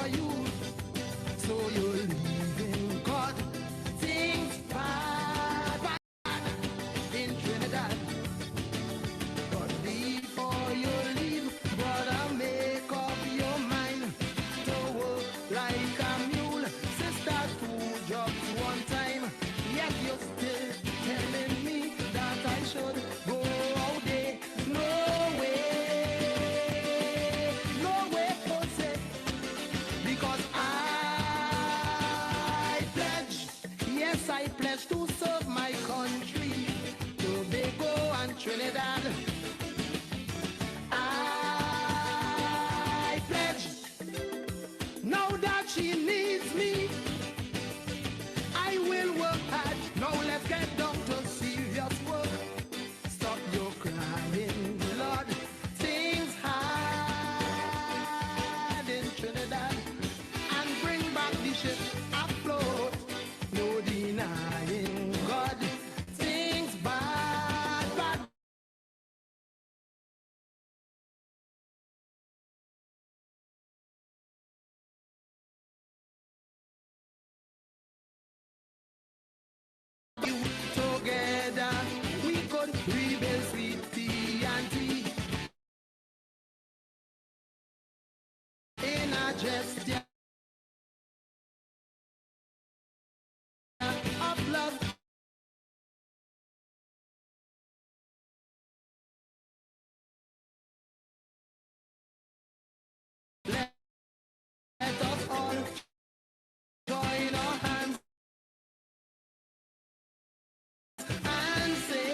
for you. So you're leaving God. Things bad, bad in Trinidad. But before you leave, brother, make up your mind to work like a mule. Sister, 2 jobs 1 time. Yet you're still telling me that I should go out there. No way, Jose. Because I pledge, yes, I pledge to serve my country, Tobago and Trinidad. I pledge, now that she needs me, I will work hard. Now let's get down to serious work. Stop your crying, Lord. Things hard in Trinidad, and bring back the ship afloat. No denying God. Things bad, bad. You together, we could rebuild sweet TNT in a gesture of love. Let us all join our hands and say,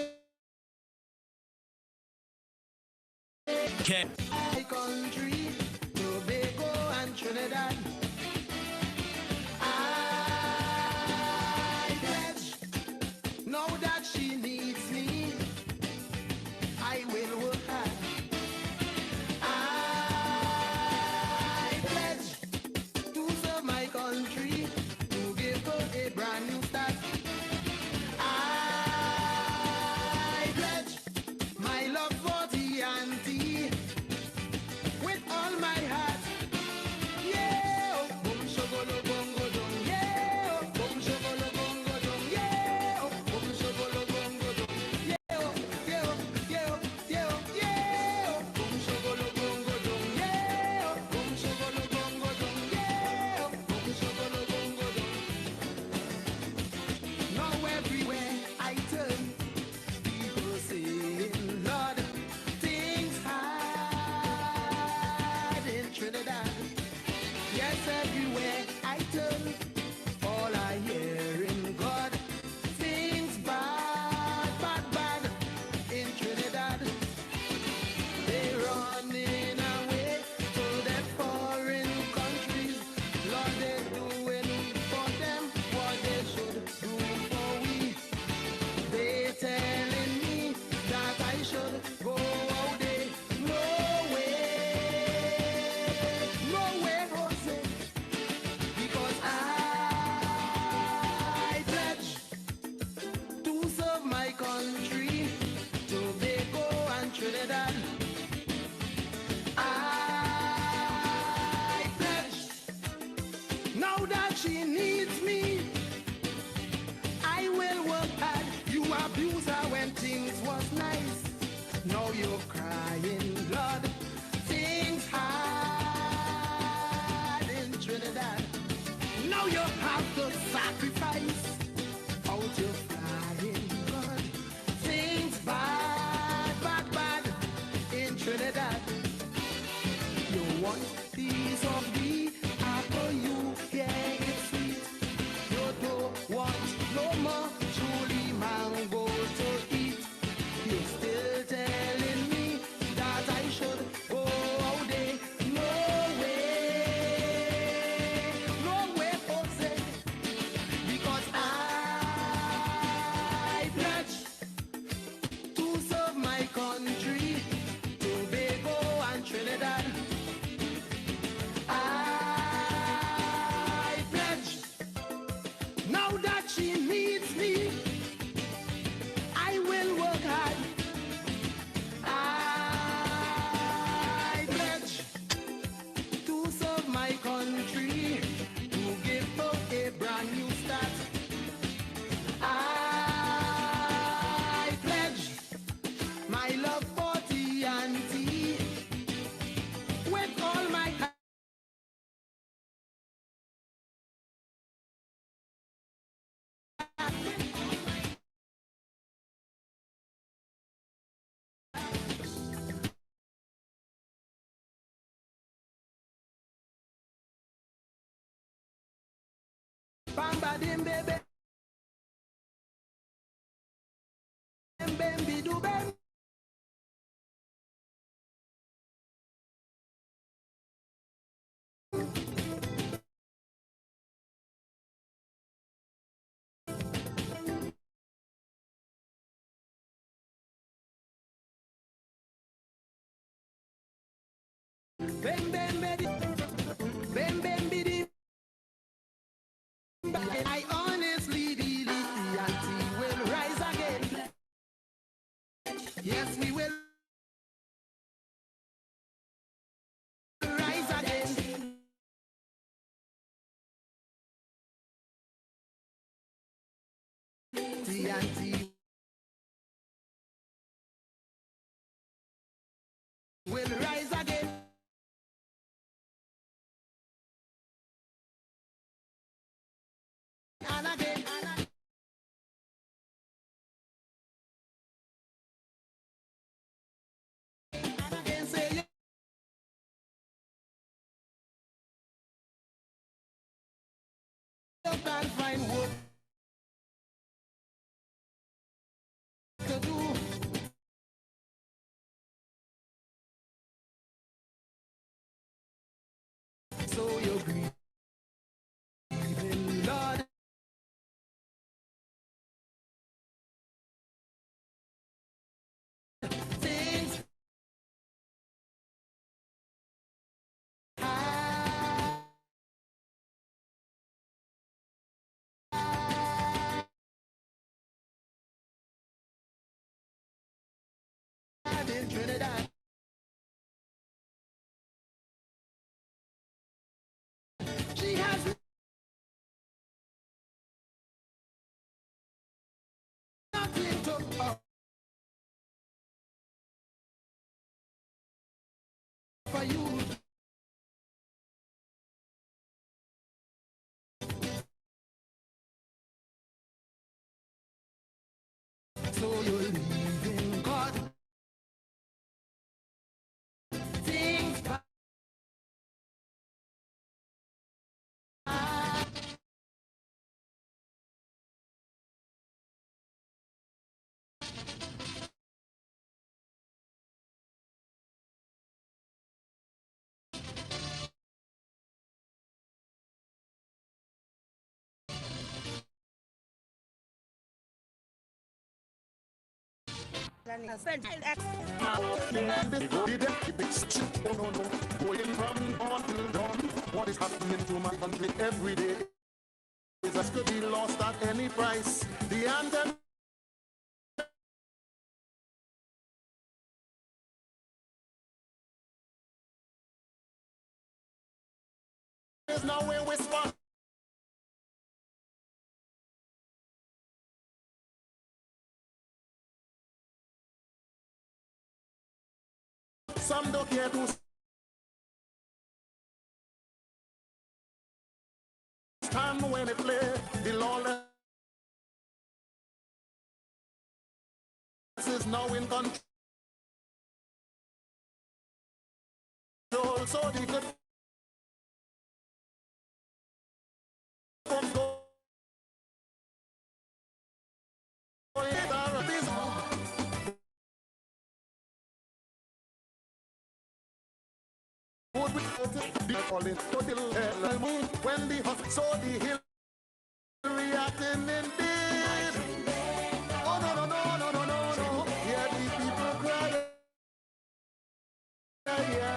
my country, Tobago and Trinidad. I pledge, now that she needs me, I will work hard. I pledge to serve my country, to give her a brand new start. I pledge my love for the auntie with all my heart. Yeah, oh, boom, shogolo, bongo, dong. Yeah, oh, boom, shogolo, bongo, dong. Yeah, oh, boom, shogolo, bongo, dong. Yeah, oh, yeah, oh, yeah, oh, yeah, oh, yeah, oh, boom, shogolo, bongo, dong. Yeah, oh, boom, shogolo, bongo, dong. Yeah, oh, boom, shogolo, bongo, dong. Now everywhere I turn, people saying, Lord, things hard in Trinidad. Yes, everywhere I turn, all I hear in God, things bad, bad, bad in Trinidad. They running away to their foreign countries. Lord, they're doing for them what they should do for we. They telling me that I should go out there. No way, Jose. Because I pledge to serve my country, Tobago and Trinidad. I pledge, now that she needs me, I will work hard. You abuse her when things was nice. Now you're crying, Lord. Things hard in Trinidad. Now you have to sacrifice out your flying God. Things bad, bad, bad in Trinidad. You want piece of the apple, you get it sweet. You don't want no more truly mango to eat. You're still telling me that I should go out there. No way, Jose. Badim baby. Bembi do bem. Bem bem bedi. Bem bem bedi. I honestly believe the anti will rise again. Yes, we will rise again. The anti will rise again. And again, and again, say you can't find work to do. So you're grieving, Lord. Things hard in Trinidad. She has nothing to offer you. So you're leaving God. Things bad. Going from on till dawn. What is happening to my country every day is as could be lost at any price. The anthem is now where we spot. Some don't care to stand when they play the lawless is now in control. So the good comes going. Would we call it total hell when the husk saw the hill reacting indeed? Oh no no no no no no no! Yeah, the people cry. Yeah.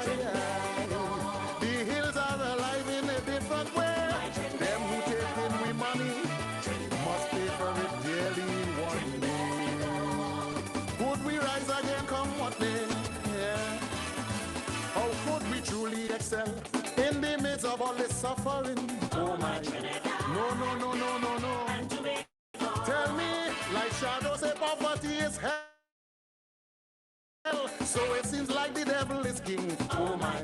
The hills are alive in a different way. Them who take in we money must pay for it dearly one day. Would we rise again come what may? Yeah. How could we truly excel in the midst of all this suffering? Oh my. No, no, no, no, no, no. Tell me, like shadows say poverty is hell. So it seems like the devil is king. Oh my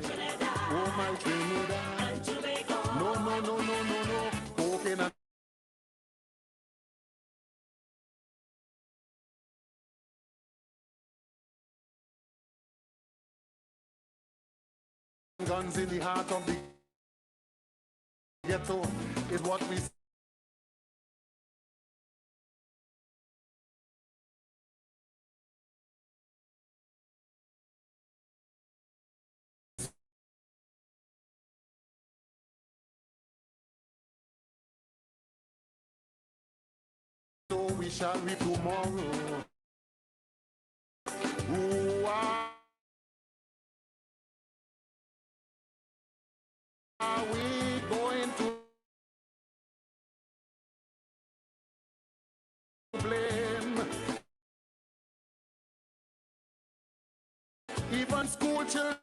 Trinidad. No, no, no, no, no, no. Poking and guns in the heart of the ghetto is what we shall reap tomorrow. Who are we going to blame? Even school children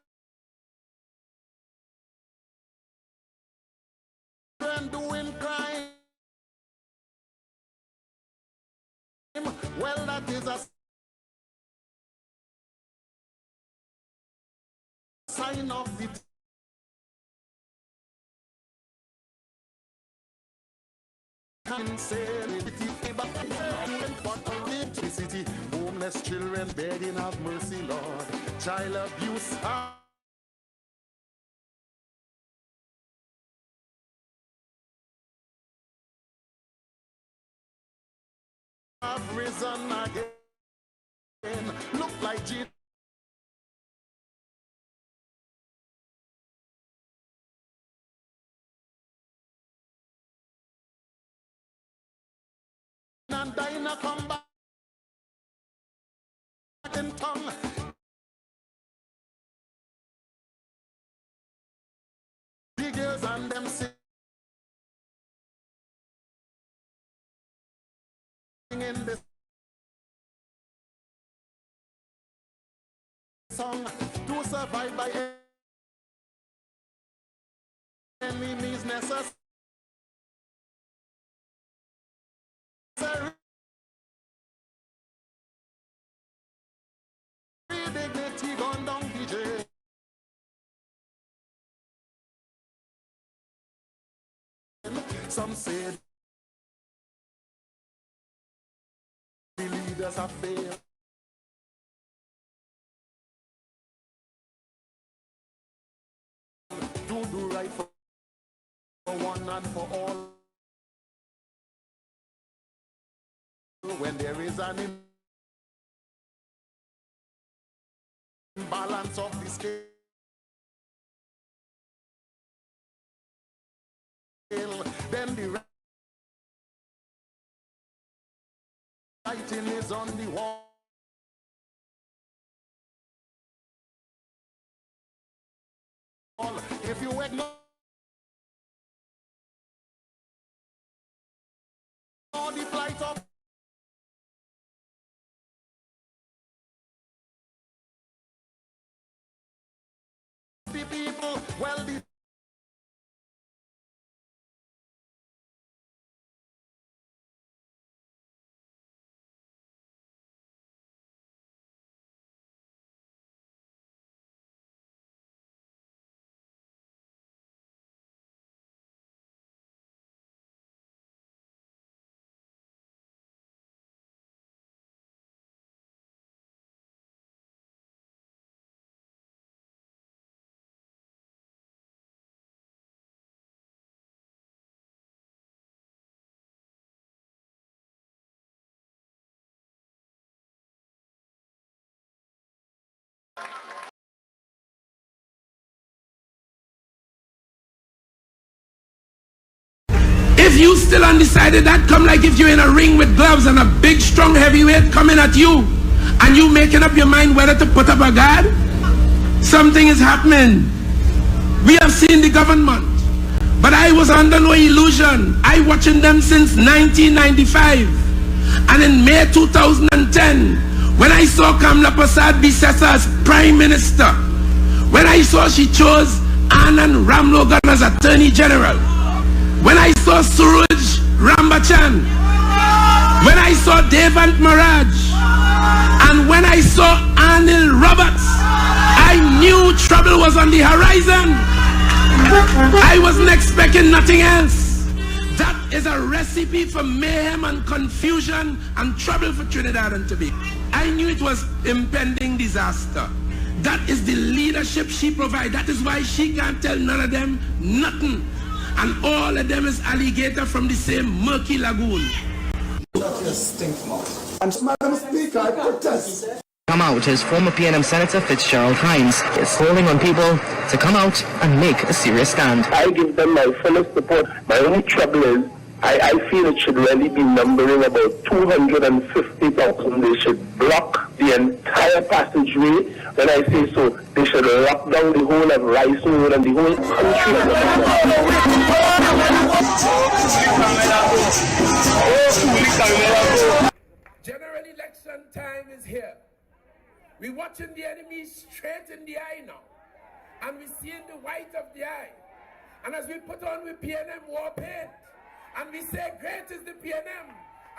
doing crime. Well, that is a sign of the insanity. Electricity, homeless children begging of mercy, Lord. Child abuse. Have risen again. Look like Jesus. And Dinah come back in tongue. The girls and them singing this song to survive by any means necessary. Dignity gone down, DJ. Some say the leaders have failed to do right for one and for all. When there is an imbalance of the scale, then the writing is on the wall. If you ignore the plight of the people, well, the if you still undecided, that come like if you're in a ring with gloves and a big strong heavyweight coming at you and you making up your mind whether to put up a guard. Something is happening. We have seen the government, but I was under no illusion. I watching them since 1995, and in May 2010 when I saw Kamla Prasad Bisesa as Prime Minister, when I saw she chose Anand Ramlogan as Attorney General, when I saw Suraj Rambachan, when I saw Devant Maraj, and when I saw Anil Roberts, I knew trouble was on the horizon. I wasn't expecting nothing else. That is a recipe for mayhem and confusion and trouble for Trinidad and Tobago. I knew it was impending disaster. That is the leadership she provides. That is why she can't tell none of them nothing. And all of them is alligator from the same murky lagoon. Madam Speaker, I protest. Come out as former PNM Senator Fitzgerald Hines is calling on people to come out and make a serious stand. I give them my fullest support. My only trouble is I feel it should really be numbering about 250,000. They should block the entire passageway. When I say so, they should lock down the whole of Rice Road and the whole country. General election time is here. We're watching the enemy straight in the eye now. And we're seeing the white of the eye. And as we put on with PNM war paint, and we say great is the PNM,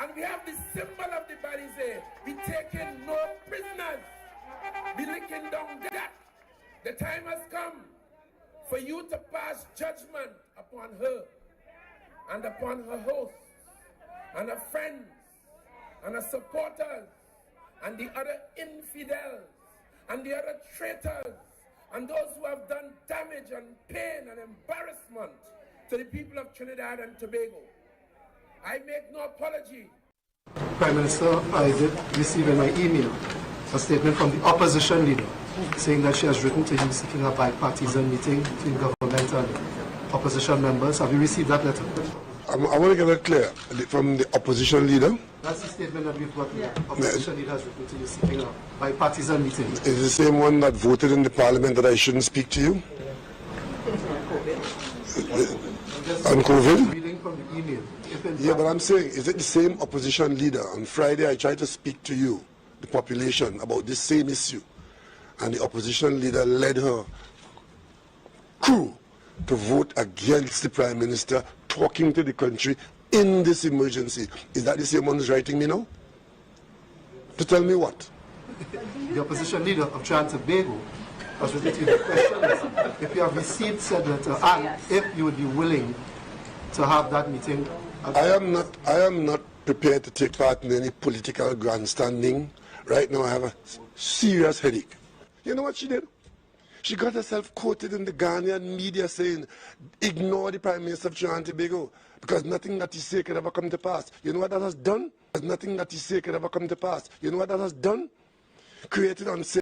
and we have the symbol of the Balize, we taking no prisoners, we licking down that. The time has come for you to pass judgment upon her, and upon her hosts, and her friends, and her supporters, and the other infidels, and the other traitors, and those who have done damage and pain and embarrassment to the people of Trinidad and Tobago. I make no apology. Prime Minister, I did receive in my email a statement from the opposition leader saying that she has written to you seeking a bipartisan meeting between government and opposition members. Have you received that letter? I want to get it clear. From the opposition leader? That's the statement that we've got. The opposition leader has written to you seeking a bipartisan meeting. Is the same one that voted in the parliament that I shouldn't speak to you? On COVID? Reading from the email. Yeah, but I'm saying, is it the same opposition leader? On Friday, I tried to speak to you, the population, about this same issue. And the opposition leader led her crew to vote against the Prime Minister talking to the country in this emergency. Is that the same one who's writing me now? To tell me what? The opposition leader of Trinidad and Tobago has written to you. The question is, if you have received said letter, and if you would be willing to have that meeting. I am not prepared to take part in any political grandstanding. Right now I have a serious headache. You know what she did? She got herself quoted in the Ghanaian media saying, ignore the Prime Minister of Trinidad and Tobago because nothing that he say could ever come to pass. You know what that has done? Nothing that he say could ever come to pass. You know what that has done? Created unsafe.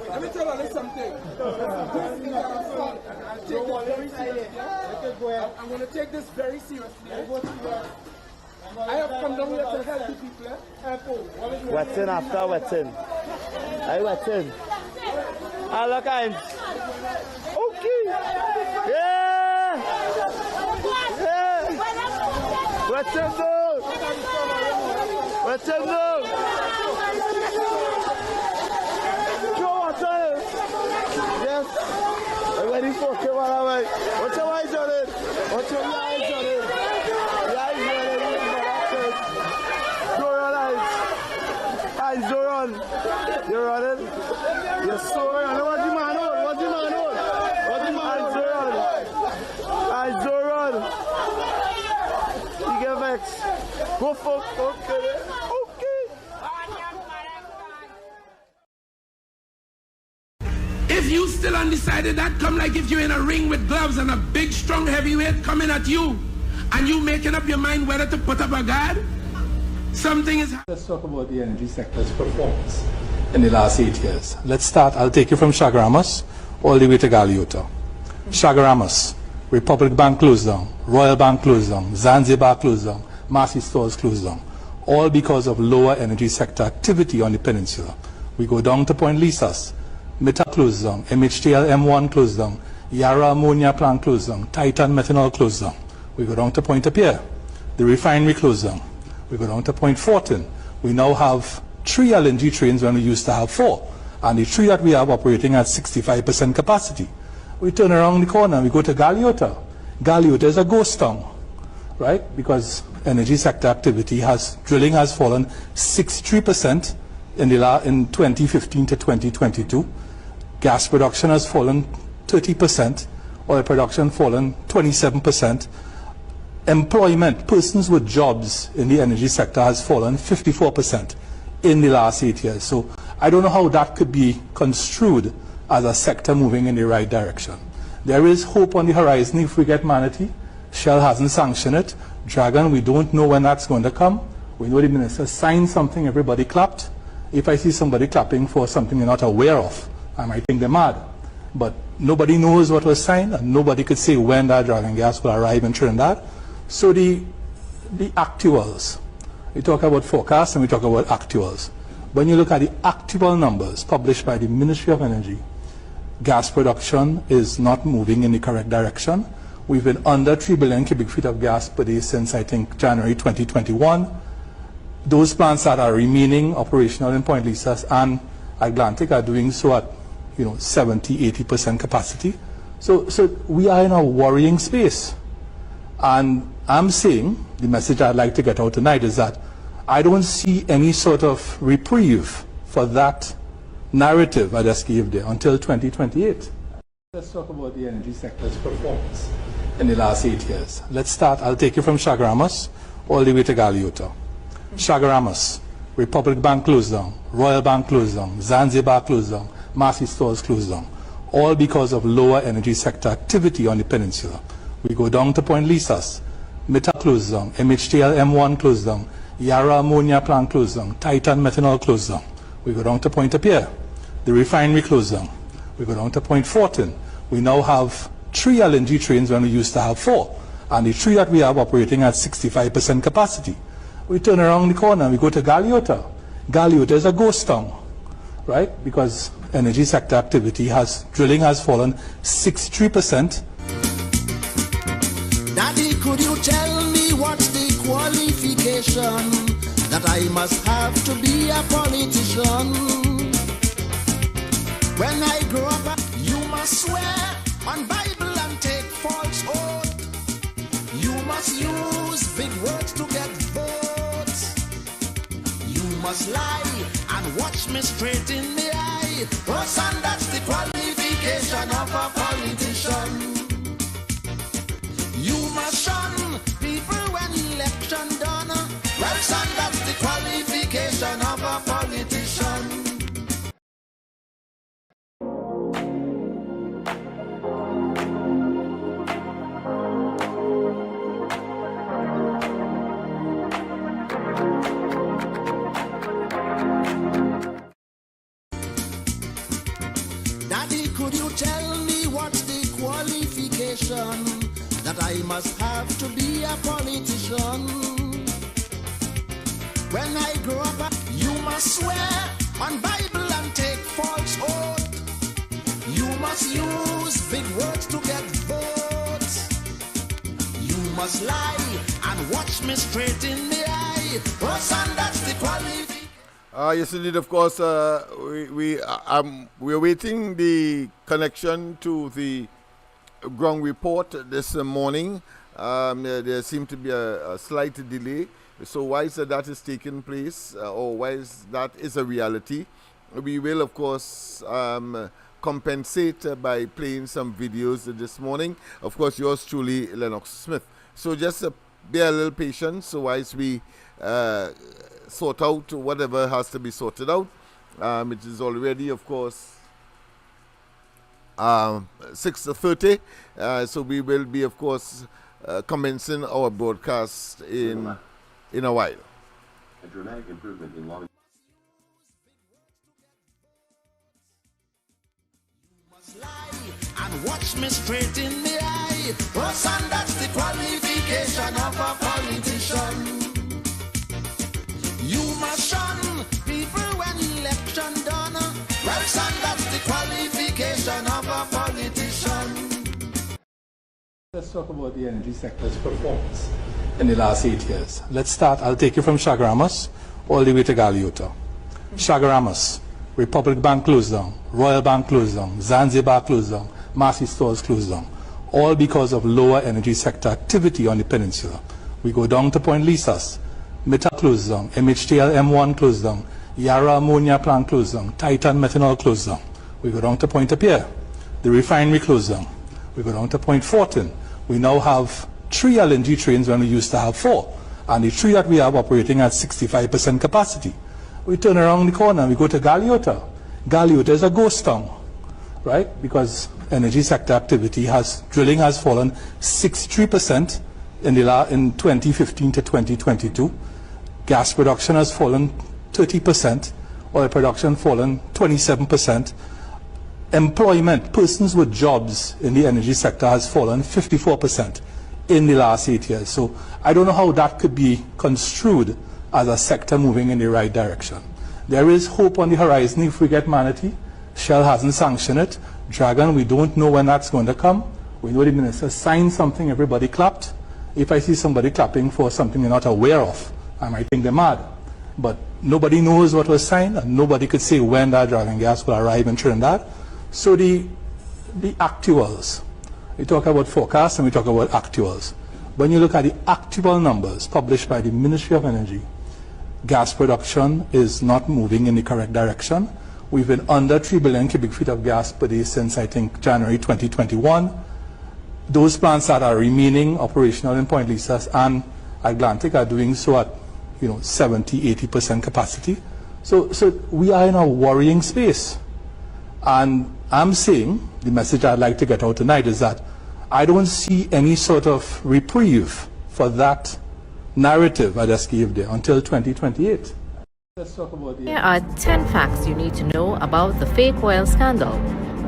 Let me tell you something. I'm going to take this very seriously. I have come down here to help the people. What's in after what's in? I what's in? I look at okay. Yeah. Yeah. What's in though? What's in though? Yes. I'm ready for it. What's your eyes on it? What's your eyes on it? The eyes on it. Go on, eyes. Eyes, go on. You're running. You're so running. What's the man on? What's the man on? What's the man on? Eyes, go run. You get vexed. Go for okay. If you still undecided, that come like if you're in a ring with gloves and a big strong heavyweight coming at you and you making up your mind whether to put up a guard, something is happening. Let's talk about the energy sector's performance in the last 8 years. Let's start, I'll take you from Chaguaramas all the way to Galeota. Chaguaramas, Republic Bank closed down, Royal Bank closed down, Zanzibar closed down, Massy stores closed down. All because of lower energy sector activity on the peninsula. We go down to Point Lisas, Mita closed down, MHTL M1 closed down, Yara ammonia plant closed down, Titan methanol closed down. We go down to Point Apia, the refinery closed down. We go down to Point Fortin. We now have 3 LNG trains when we used to have 4. And the 3 that we have operating at 65% capacity. We turn around the corner and we go to Galeota. Galeota is a ghost town, right? Because energy sector activity drilling has fallen 63% in 2015 to 2022. Gas production has fallen 30%. Oil production fallen 27%. Employment, persons with jobs in the energy sector has fallen 54% in the last 8 years. So I don't know how that could be construed as a sector moving in the right direction. There is hope on the horizon if we get Manatee. Shell hasn't sanctioned it. Dragon, we don't know when that's going to come. We know the minister signed something, everybody clapped. If I see somebody clapping for something they're not aware of, I might think they're mad. But nobody knows what was signed, and nobody could say when that dragon gas will arrive in Trinidad. So the actuals, we talk about forecasts and we talk about actuals. When you look at the actual numbers published by the Ministry of Energy, gas production is not moving in the correct direction. We've been under 3 billion cubic feet of gas per day since, I think, January 2021. Those plants that are remaining operational in Point Lisas and Atlantic are doing so at 70–80% capacity. So we are in a worrying space. And I'm saying, the message I'd like to get out tonight is that I don't see any sort of reprieve for that narrative I just gave there until 2028. Let's talk about the energy sector's performance in the last 8 years. Let's start, I'll take you from Chaguaramas all the way to Galeota. Chaguaramas, Republic Bank closed down, Royal Bank closed down, Zanzibar closed down, Massy stores closed down. All because of lower energy sector activity on the peninsula. We go down to Point Lisas, Mita closed down, MHTL M1 closed down, Yara ammonia plant closed down, Titan methanol closed down. We go down to Point Apia, the refinery closed down. We go down to Point Fortin. We now have 3 LNG trains when we used to have 4. And the 3 that we have operating at 65% capacity. We turn around the corner and we go to Galeota. Galeota is a ghost town, right? Because energy sector activity drilling has fallen 63%. Daddy, could you tell me what's the qualification that I must have to be a politician? When I grow up, you must swear on Bible and take false oath. You must use big words to get votes. You must lie and watch me straight in the eye. Oh, son, that's the qualification of a politician. You must shun people when election done. Well, son, that's the qualification of a politician. Daddy, could you tell me what's the qualification that I must have to be a politician? When I grow up, you must swear on Bible and take false oath. You must use big words to get votes. You must lie and watch me straight in the eye. Oh, son, that's the qualification. Yes, indeed. Of course, we're waiting the connection to the ground report this morning. There seemed to be a slight delay. So why is that is taking place, or why is that is a reality? We will, of course, compensate by playing some videos this morning. Of course, yours truly, LENNOX Smith. So just be a little patient. So whilst we sort out whatever has to be sorted out, it is already, of course, 6:30. So we will be, of course, commencing our broadcast in a while. A dramatic improvement in long. And watch me straight in the eye. Oh, son, that's the qualification of a politician. talk about the energy sector's performance in the last 8 years. Let's start, I'll take you from Chaguaramas all the way to Galeota. Chaguaramas, Republic Bank closed down, Royal Bank closed down, Zanzibar closed down, Marcy stores closed down, all because of lower energy sector activity on the peninsula. We go down to Point Lisas, Mita closed down, MHTL M1 closed down, Yara ammonia plant closed down, Titan methanol closed down. We go down to Point Apia, the refinery closed down. We go down to Point Fortin. We now have 3 LNG trains when we used to have 4. And the 3 that we have operating at 65% capacity. We turn around the corner and we go to Galeota. Galeota is a ghost town, right? Because energy sector activity drilling has fallen 63% in 2015 to 2022. Gas production has fallen 30%. Oil production fallen 27%. Employment, persons with jobs in the energy sector has fallen 54% in the last 8 years. So I don't know how that could be construed as a sector moving in the right direction. There is hope on the horizon if we get Manatee. Shell hasn't sanctioned it. Dragon, we don't know when that's going to come. We know the minister signed something, everybody clapped. If I see somebody clapping for something they're not aware of, I might think they're mad. But nobody knows what was signed, and nobody could say when that Dragon gas will arrive in Trinidad. So the actuals, we talk about forecasts and we talk about actuals. When you look at the actual numbers published by the Ministry of Energy, gas production is not moving in the correct direction. We've been under 3 billion cubic feet of gas per day since, I think, January 2021. Those plants that are remaining operational in Point Lisas and Atlantic are doing so at 70–80% capacity. So we are in a worrying space. And I'm saying, the message I'd like to get out tonight is that I don't see any sort of reprieve for that narrative I just gave there until 2028. Let's talk about Here are 10 facts you need to know about the fake oil scandal.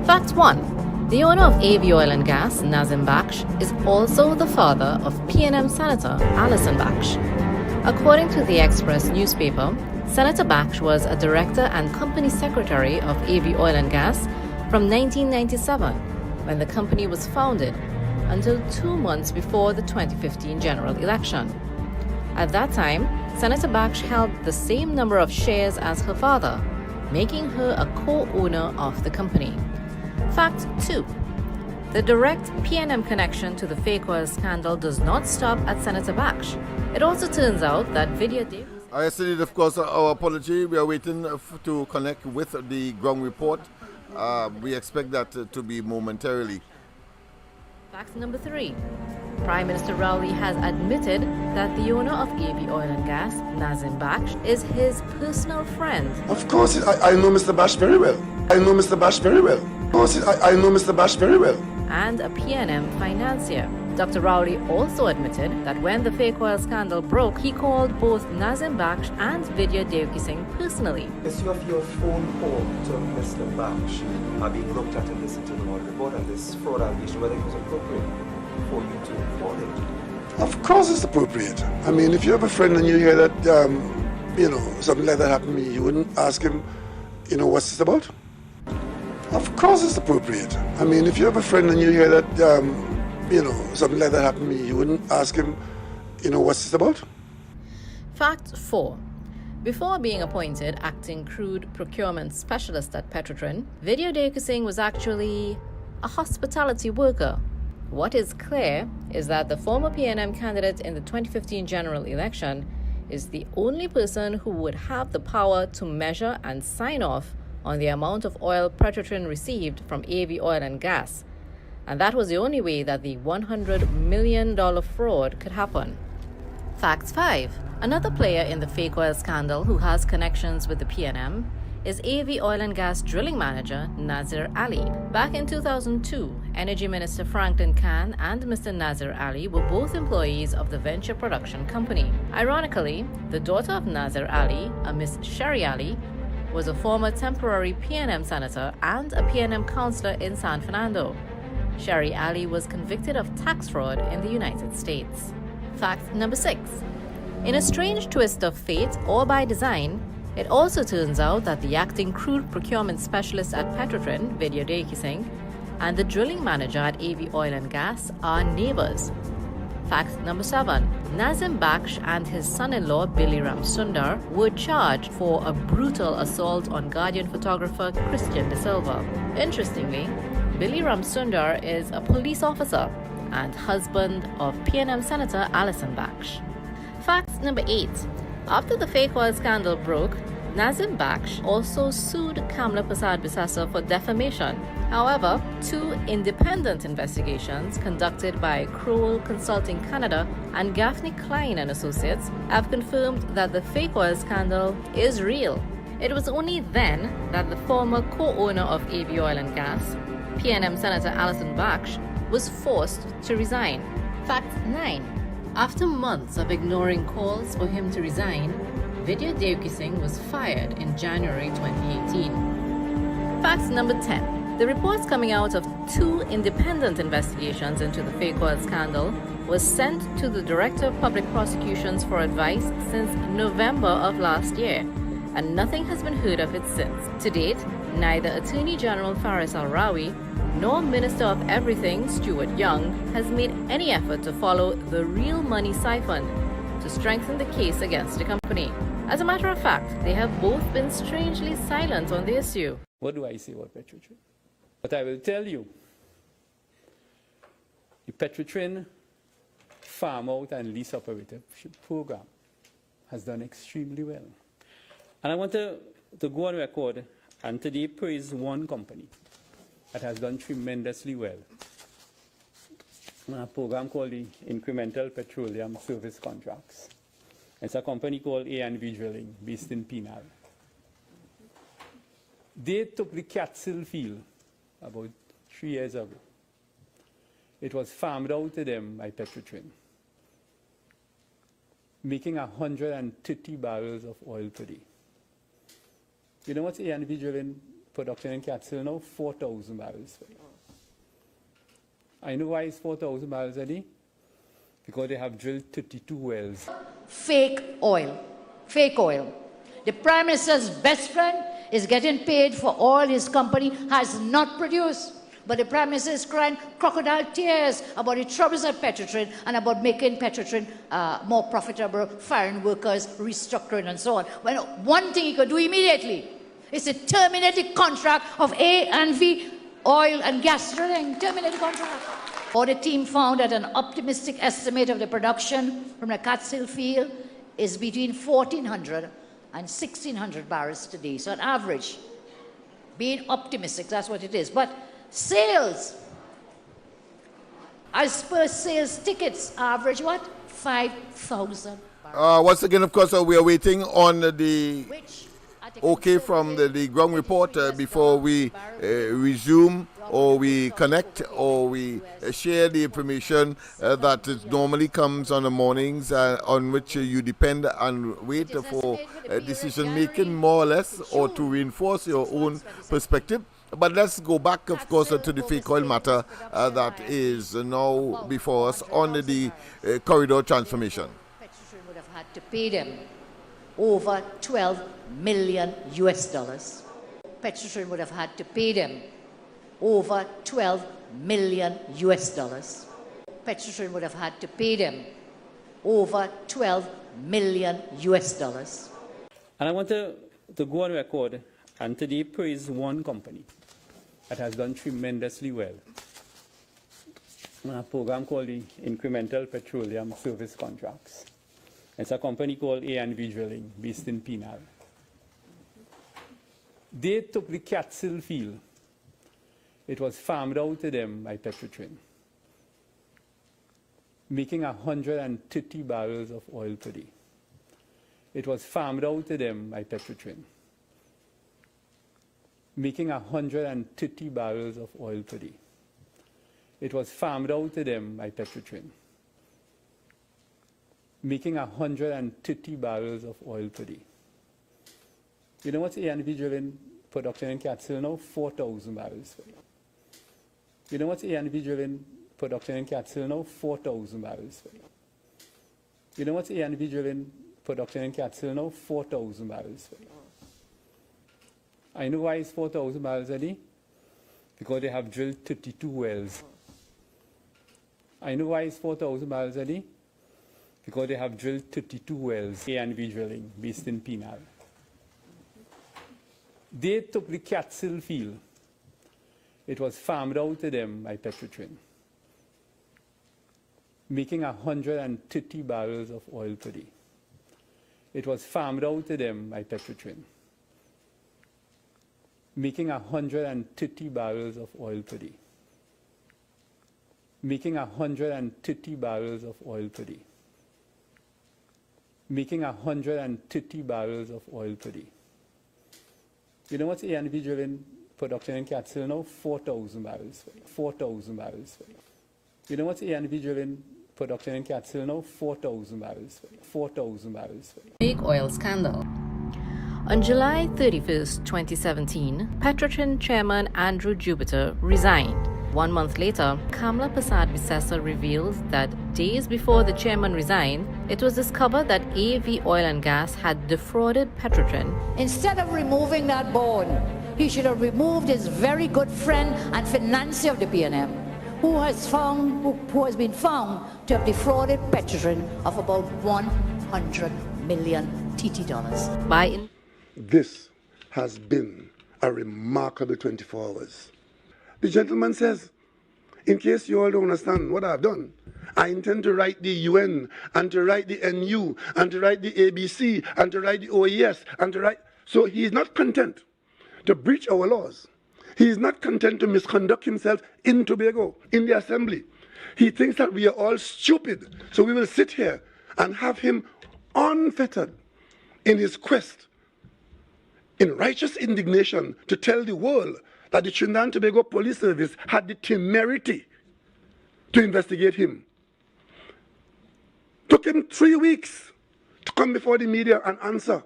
Fact 1. The owner of AV Oil and Gas, Nazim Baksh, is also the father of PNM Senator Alison Baksh. According to the Express newspaper, Senator Baksh was a director and company secretary of AV Oil and Gas from 1997, when the company was founded, until 2 months before the 2015 general election. At that time, Senator Baksh held the same number of shares as her father, making her a co-owner of the company. Fact 2. The direct PNM connection to the fake oil scandal does not stop at Senator Baksh. It also turns out that video I said, of course, our apology. We are waiting to connect with the ground report. We expect that to be momentarily. Fact number 3. Prime Minister Rowley has admitted that the owner of AV Oil and Gas, Nazim Baksh, is his personal friend. Of course, I know Mr. Baksh very well. I know Mr. Baksh very well. Of course, I know Mr. Baksh very well. And a PNM financier. Dr. Rowley also admitted that when the fake oil scandal broke, he called both Nazim Baksh and Vidya Devki Singh personally. Issue of your phone call to Mr. Baksh are being looked at in this internal report and this fraud allegation, whether it was appropriate for you to report it. Of course it's appropriate. I mean, if you have a friend and you hear that, something like that happened to me, you wouldn't ask him, what's this about? Of course it's appropriate. I mean, if you have a friend and you hear that, something like that happened to me, you wouldn't ask him, what's this about? Fact 4. Before being appointed acting crude procurement specialist at Petrotrin, Vidya Devki Singh was actually a hospitality worker. What is clear is that the former PNM candidate in the 2015 general election is the only person who would have the power to measure and sign off on the amount of oil Petrotrin received from AV Oil and Gas. And that was the only way that the $100 million fraud could happen. Fact 5. Another player in the fake oil scandal who has connections with the PNM is AV Oil and Gas drilling manager Nazir Ali. Back in 2002, Energy Minister Franklin Khan and Mr. Nazir Ali were both employees of the venture production company. Ironically, the daughter of Nazir Ali, a Miss Sherry Ali, was a former temporary PNM senator and a PNM councillor in San Fernando. Sherry Ali was convicted of tax fraud in the United States. Fact number 6. In a strange twist of fate or by design, it also turns out that the acting crude procurement specialist at Petrotrin, Vidya Devki Singh, and the drilling manager at AV Oil and Gas are neighbors. Fact number 7. Nazim Baksh and his son-in-law Billy Ram Sundar were charged for a brutal assault on Guardian photographer Christian De Silva. Interestingly, Billy Ram Sundar is a police officer and husband of PNM Senator Alison Baksh. Fact number 8. After the fake oil scandal broke, Nazim Baksh also sued Kamla Prasad Bisasa for defamation. However, 2 independent investigations conducted by Crowell Consulting Canada and Gaffney Klein and Associates have confirmed that the fake oil scandal is real. It was only then that the former co-owner of AV Oil and Gas, PNM Senator Alison Baksh, was forced to resign. Fact 9. After months of ignoring calls for him to resign, Vidya Devki Singh was fired in January 2018. Fact number 10. The reports coming out of 2 independent investigations into the fake oil scandal was sent to the Director of Public Prosecutions for advice since November of last year, and nothing has been heard of it since. To date, neither Attorney General Faris Al-Rawi nor Minister of Everything Stuart Young has made any effort to follow the real money siphon to strengthen the case against the company. As a matter of fact, they have both been strangely silent on the issue. What do I say about Petrotrin? But I will tell you, the Petrotrin farm out and lease operatorship program has done extremely well. And I want to go on record and today praise one company that has done tremendously well. A program called the Incremental Petroleum Service Contracts. It's a company called A&V Drilling based in Penal. They took the Catskill field about 3 years ago. It was farmed out to them by Petrotrin, making 130 barrels of oil per day. You know what's A&V Drilling production in Catskill now? 4,000 barrels per day. I know why it's 4,000 barrels a day. Because they have drilled 32 wells. Fake oil. Fake oil. The Prime Minister's best friend is getting paid for oil his company has not produced. But the Prime Minister is crying crocodile tears about the troubles at Petrotrin and about making Petrotrin more profitable, firing workers, restructuring and so on. Well, one thing he could do immediately is to terminate the contract of A&V Oil and Gas Drilling. Terminate the contract. Or the team found that an optimistic estimate of the production from the Catskill field is between 1,400 and 1,600 barrels today. So on average, being optimistic, that's what it is. But sales, as per sales tickets, average what? 5,000 barrels. Once again, of course, we are waiting on the okay from the ground report before we resume or we connect or we share the information that normally comes on the mornings on which you depend and wait for decision making more or less or to reinforce your own perspective. But let's go back, of course, to the fake oil matter that is now before us on the corridor transformation. Petrotrin would have had to pay them over $12 million US. Petrotrin would have had to pay them over $12 million US. Petrotrin would have had to pay them over $12 million US. And I want to go on record and today praise one company that has done tremendously well. A program called the Incremental Petroleum Service Contracts. It's a company called A&V Drilling based in Penal. They took the Catskill field. It was farmed out to them by Petrotrin, making 130 barrels of oil per day. It was farmed out to them by Petrotrin, making 130 barrels of oil per day. It was farmed out to them by Petrotrin, making 130 barrels of oil per day. You know what's A&V Drilling production in Catskill now? 4,000 barrels per day. You know what's A&V Drilling production in Catskill now? 4,000 barrels per day. You know what's A&V Drilling production in Catskill now? 4,000 barrels per day. I know why it's 4,000 barrels a day. because they have drilled 32 wells. I know why it's 4,000 barrels a day, because they have drilled 32 wells, A&V drilling, based in Penal. They took the Catskill field. It was farmed out to them by Petrotrin, making 130 barrels of oil per day. It was farmed out to them by Petrotrin, making 130 barrels of oil per day. Making 130 barrels of oil per day. Making 130 barrels of oil per day. You know what's A&V driven production in Catskill now? 4,000 barrels. 4,000 barrels. You know what's A&V driven production in Catskill now? 4,000 barrels. 4,000 barrels. Big oil scandal. On July 31st, 2017, Petrotrin chairman Andrew Jupiter resigned. 1 month later, Kamla Prasad-Bissessar revealed that days before the chairman resigned, it was discovered that AV Oil and Gas had defrauded Petrotrin. Instead of removing that board, he should have removed his very good friend and financier of the PNM, who has been found to have defrauded Petrotrin of about 100 million TT dollars. This has been a remarkable 24 hours. The gentleman says, in case you all don't understand what I've done, I intend to write the UN and to write the NU and to write the ABC and to write the OES and to write... So he is not content to breach our laws. He is not content to misconduct himself in Tobago, in the assembly. He thinks that we are all stupid. So we will sit here and have him unfettered in his quest, in righteous indignation, to tell the world that the Trinidad and Tobago Police Service had the temerity to investigate him. Took him 3 weeks to come before the media and answer,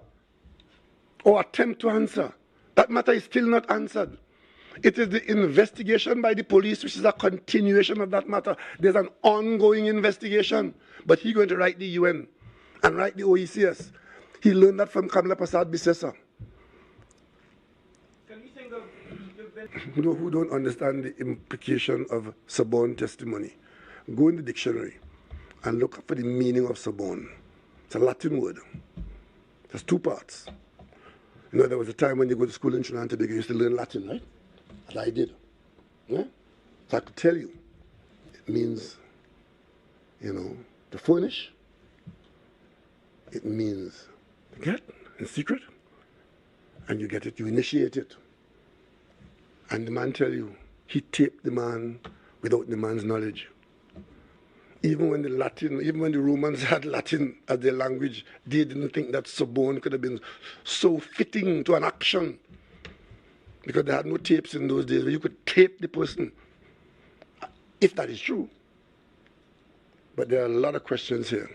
or attempt to answer. That matter is still not answered. It is the investigation by the police which is a continuation of that matter. There's an ongoing investigation, but he's going to write the UN and write the OECS. He learned that from Kamla Prasad-Bissessar. Who don't understand the implication of suborn testimony, go in the dictionary and look up for the meaning of suborn. It's a Latin word. There's two parts. You know, there was a time when you go to school in Trinidad and Tobago, you used to learn Latin, right? And I did. Yeah? So I could tell you, it means, you know, to furnish. It means to get in secret. And you get it, you initiate it. And the man tell you, he taped the man without the man's knowledge. Even when the Romans had Latin as their language, they didn't think that suborn could have been so fitting to an action. Because they had no tapes in those days where you could tape the person, if that is true. But there are a lot of questions here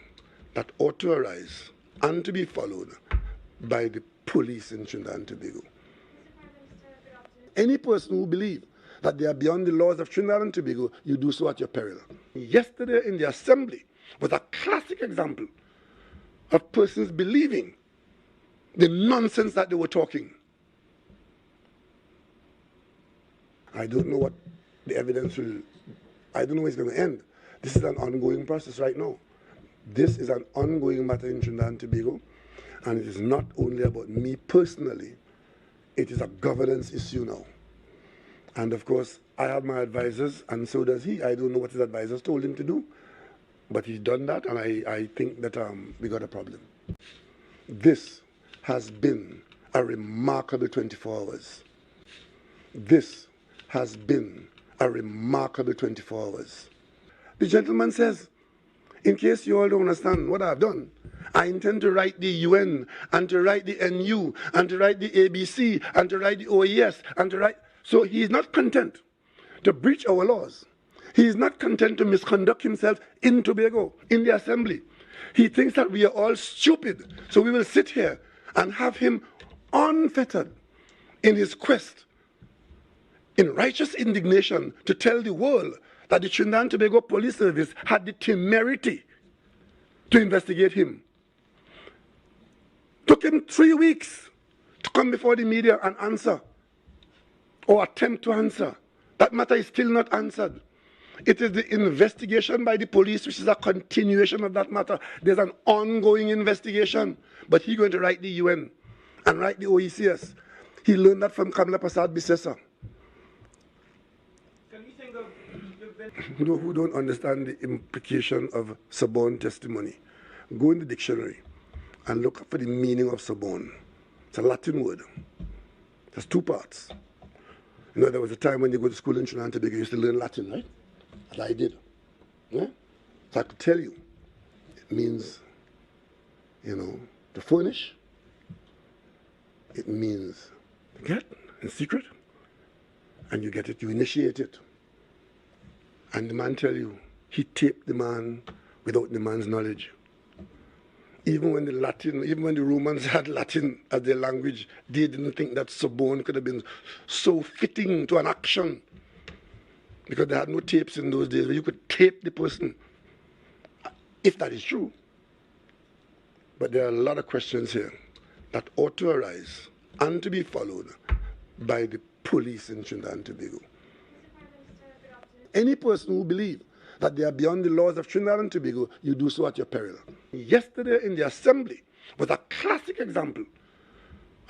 that ought to arise and to be followed by the police in Trinidad and Tobago. Any person who believes that they are beyond the laws of Trinidad and Tobago, you do so at your peril. Yesterday in the assembly was a classic example of persons believing the nonsense that they were talking. I don't know what the evidence will, I don't know where it's going to end. This is an ongoing process right now. This is an ongoing matter in Trinidad and Tobago, and it is not only about me personally. It is a governance issue now. And of course, I have my advisors, and so does he. I don't know what his advisors told him to do, but he's done that, and I think that we got a problem. This has been a remarkable 24 hours. This has been a remarkable 24 hours. The gentleman says, in case you all don't understand what I've done, I intend to write the UN and to write the NU and to write the ABC and to write the OES and to write... So he is not content to breach our laws. He is not content to misconduct himself in Tobago, in the assembly. He thinks that we are all stupid. So we will sit here and have him unfettered in his quest, in righteous indignation, to tell the world that the Trinidad and Tobago Police Service had the temerity to investigate him. Took him 3 weeks to come before the media and answer, or attempt to answer. That matter is still not answered. It is the investigation by the police which is a continuation of that matter. There's an ongoing investigation. But he's going to write the UN and write the OECS. He learned that from Kamla Prasad Bisesa. Who don't understand the implication of suborn testimony, go in the dictionary and look up for the meaning of suborn. It's a Latin word. There's two parts. You know, there was a time when you go to school in Trinidad and Tobago, you used to learn Latin, right? And I did. Yeah? So I could tell you, it means, you know, to furnish. It means to get in secret. And you get it, you initiate it. And the man tell you, he taped the man without the man's knowledge. Even when the Romans had Latin as their language, they didn't think that suborn could have been so fitting to an action. Because they had no tapes in those days where you could tape the person, if that is true. But there are a lot of questions here that ought to arise and to be followed by the police in Trinidad and Tobago. Any person who believes that they are beyond the laws of Trinidad and Tobago, you do so at your peril. Yesterday in the assembly was a classic example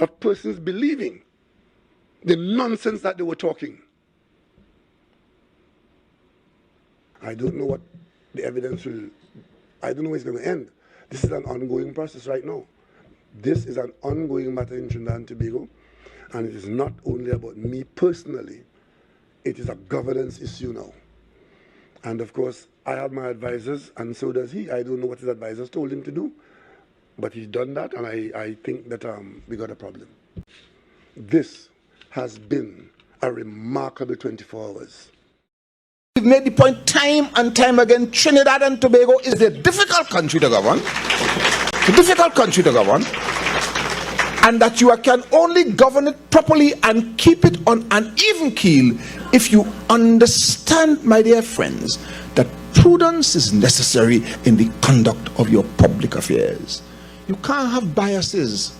of persons believing the nonsense that they were talking. I don't know what the evidence will, I don't know where it's going to end. This is an ongoing process right now. This is an ongoing matter in Trinidad and Tobago, and it is not only about me personally, it is a governance issue now. And of course, I have my advisors, and so does he. I don't know what his advisors told him to do, but he's done that, and I think that we got a problem. This has been a remarkable 24 hours. We've made the point time and time again, Trinidad and Tobago is a difficult country to govern. It's a difficult country to govern. And that you can only govern it properly and keep it on an even keel if you understand, my dear friends, that prudence is necessary in the conduct of your public affairs. You can't have biases.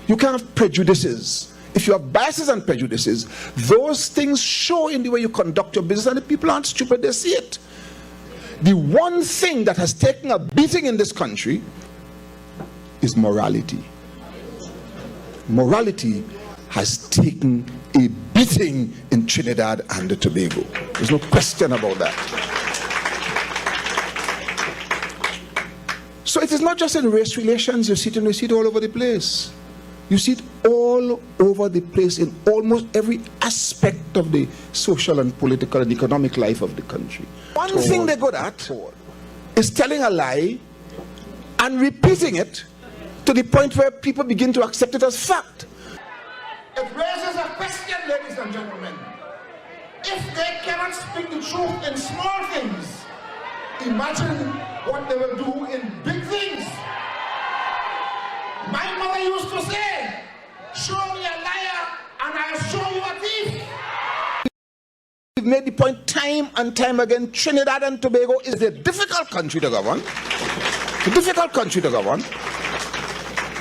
You can't have prejudices. If you have biases and prejudices, those things show in the way you conduct your business, and the people aren't stupid, they see it. The one thing that has taken a beating in this country is morality. Morality has taken a beating in Trinidad and Tobago. There's no question about that. So it is not just in race relations, you see it all over the place. You see it all over the place in almost every aspect of the social and political and economic life of the country. One thing they're good at is telling a lie and repeating it to the point where people begin to accept it as fact. It raises a question, ladies and gentlemen. If they cannot speak the truth in small things, imagine what they will do in big things. My mother used to say, show me a liar and I'll show you a thief. We've made the point time and time again, Trinidad and Tobago is a difficult country to govern. It's a difficult country to govern.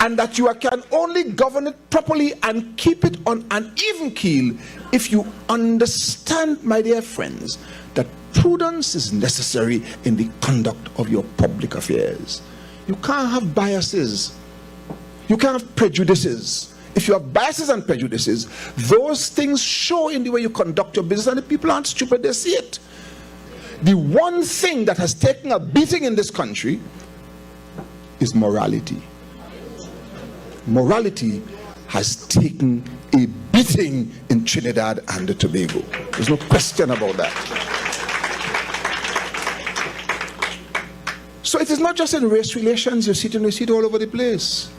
And that you can only govern it properly and keep it on an even keel if you understand, my dear friends, that prudence is necessary in the conduct of your public affairs. You can't have biases. You can't have prejudices. If you have biases and prejudices, those things show in the way you conduct your business, and the people aren't stupid, they see it. The one thing that has taken a beating in this country is morality. Morality has taken a beating in Trinidad and Tobago. There's no question about that. So it is not just in race relations, you see it all over the place.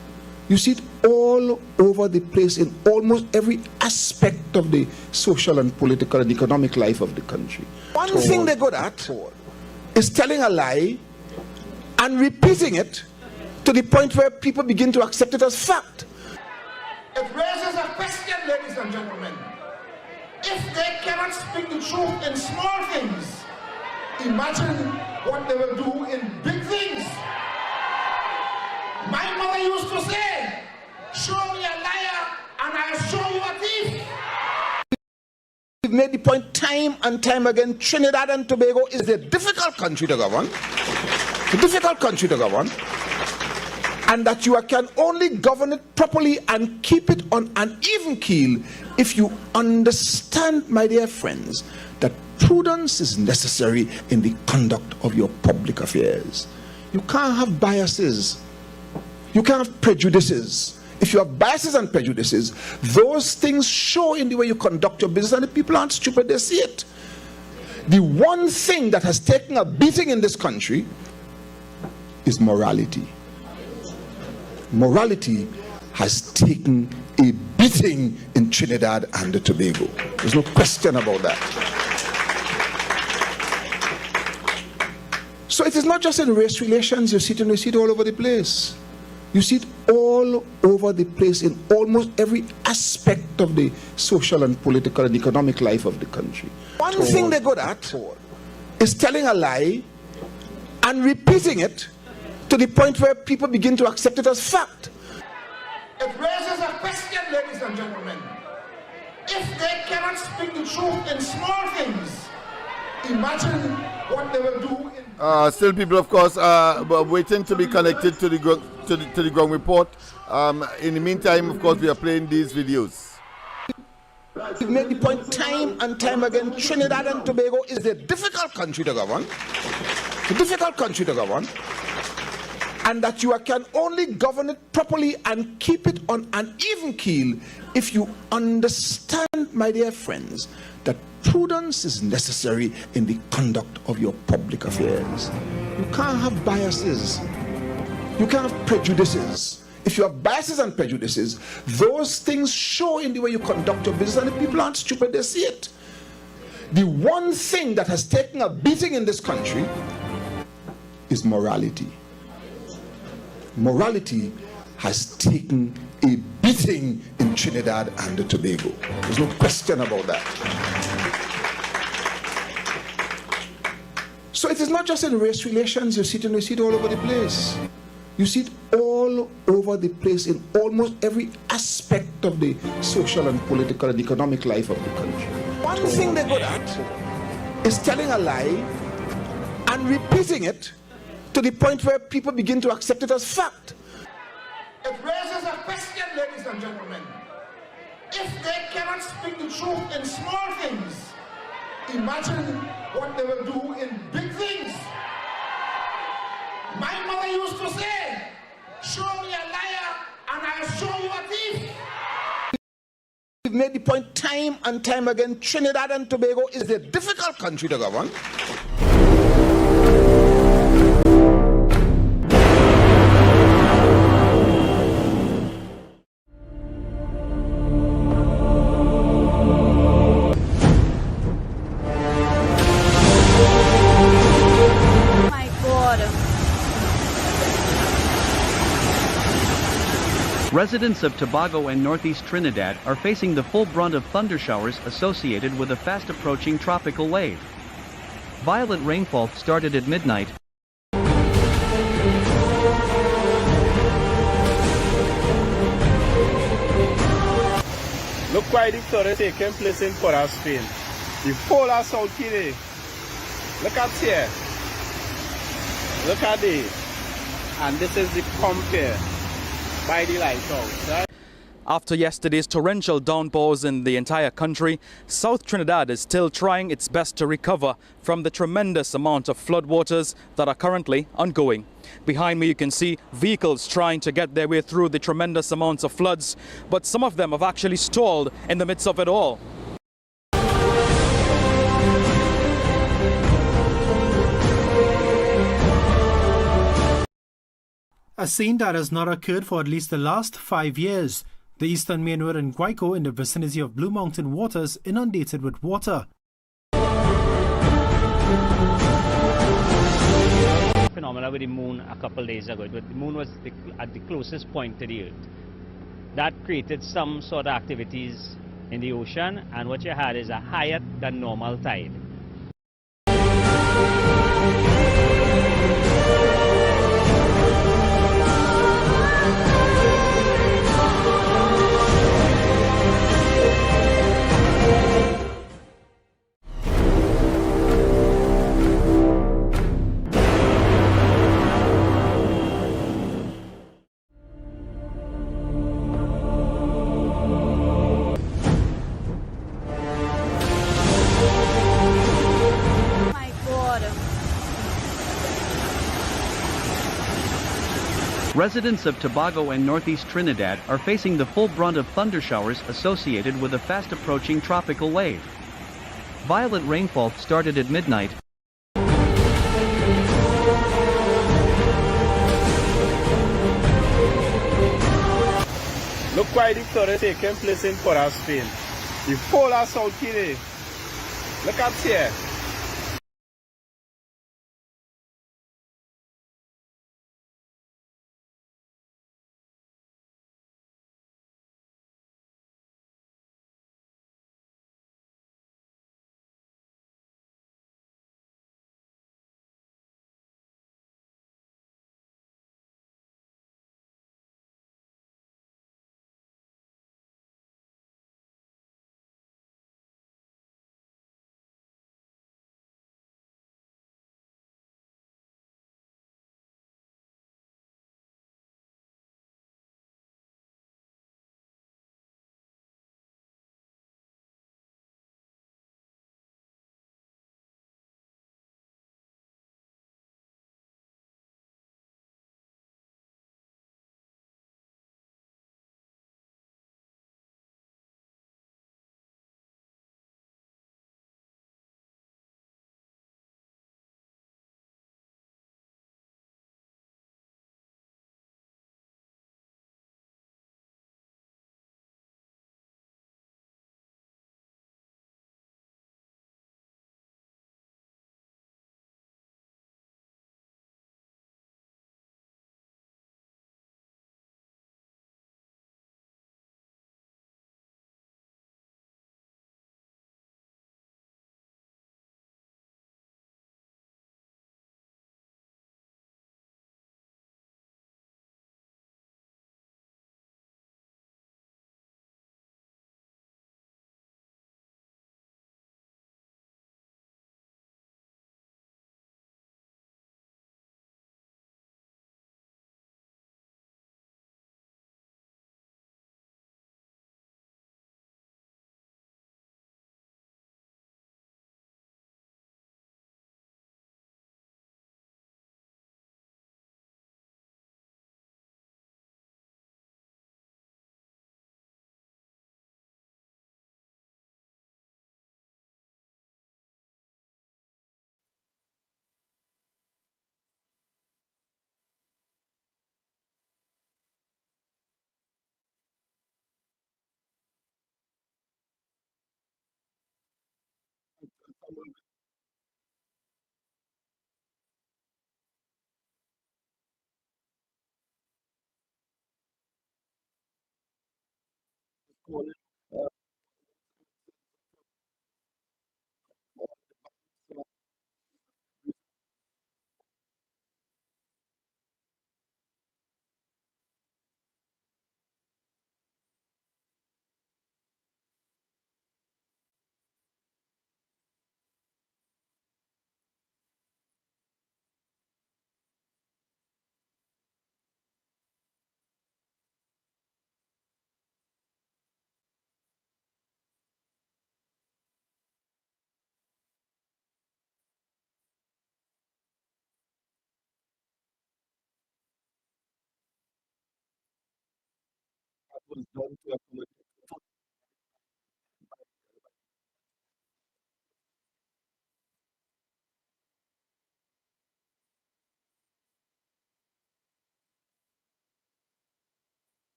You see it all over the place in almost every aspect of the social and political and economic life of the country. One thing they're good at is telling a lie and repeating it to the point where people begin to accept it as fact. It raises a question, ladies and gentlemen. If they cannot speak the truth in small things, imagine what they will do in big things. My mother used to say, show me a liar and I'll show you a thief. We've made the point time and time again, Trinidad and Tobago is a difficult country to govern. A difficult country to govern. And that you can only govern it properly and keep it on an even keel if you understand, my dear friends, that prudence is necessary in the conduct of your public affairs. You can't have biases. You can't have prejudices. If you have biases and prejudices, those things show in the way you conduct your business, and the people aren't stupid, they see it. The one thing that has taken a beating in this country is morality. Morality has taken a beating in Trinidad and Tobago. There's no question about that. So it is not just in race relations, you see it all over the place. You see it all over the place in almost every aspect of the social and political and economic life of the country. One thing they're good at is telling a lie and repeating it to the point where people begin to accept it as fact. It raises a question, ladies and gentlemen. If they cannot speak the truth in small things, imagine what they will do in... Still people, of course, are waiting to be connected to the ground report. In the meantime, of course, we are playing these videos. We've made the point time and time again, Trinidad and Tobago is a difficult country to govern. A difficult country to govern. And that you can only govern it properly and keep it on an even keel if you understand, my dear friends, that prudence is necessary in the conduct of your public affairs. You can't have biases. You can't have prejudices. If you have biases and prejudices, those things show in the way you conduct your business, and the people aren't stupid, they see it. The one thing that has taken a beating in this country is morality. Morality has taken a beating in Trinidad and Tobago. There's no question about that. So it is not just in race relations, you see it all over the place. You see it all over the place in almost every aspect of the social and political and economic life of the country. One thing they're good at is telling a lie and repeating it to the point where people begin to accept it as fact. It raises a question, ladies and gentlemen. If they cannot speak the truth in small things, imagine what they will do in big things. My mother used to say, show me a liar and I'll show you a thief. We've made the point time and time again, Trinidad and Tobago is a difficult country to govern. Residents of Tobago and northeast Trinidad are facing the full brunt of thunder showers associated with a fast-approaching tropical wave. Violent rainfall started at midnight. Look why the flood is taking place in Port of Spain. The whole of South Guinea. Look at here. Look at this. And this is the compare by the lighthouse, right? After yesterday's torrential downpours in the entire country, South Trinidad is still trying its best to recover from the tremendous amount of floodwaters that are currently ongoing. Behind me you can see vehicles trying to get their way through the tremendous amounts of floods, but some of them have actually stalled in the midst of it all. A scene that has not occurred for at least the last 5 years. The eastern main road in Guayco in the vicinity of Blue Mountain waters inundated with water. Phenomena with the moon a couple days ago, but the moon was at the closest point to the earth. That created some sort of activities in the ocean, and what you had is a higher than normal tide. Residents of Tobago and northeast Trinidad are facing the full brunt of thunder showers associated with a fast approaching tropical wave. Violent rainfall started at midnight. Look why the flood is taking place in Port of Spain. The whole of South Guinea. Look up here.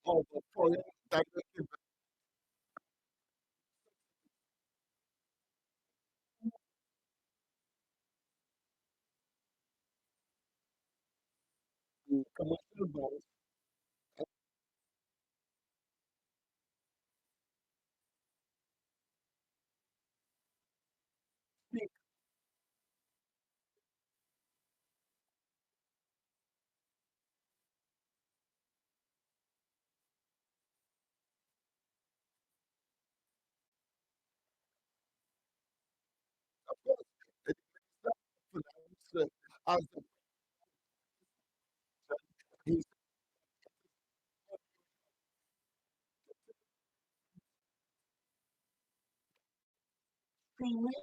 of the foreign direct investment. Commercial bonds. Of course, it is not pronounced as the he's extremely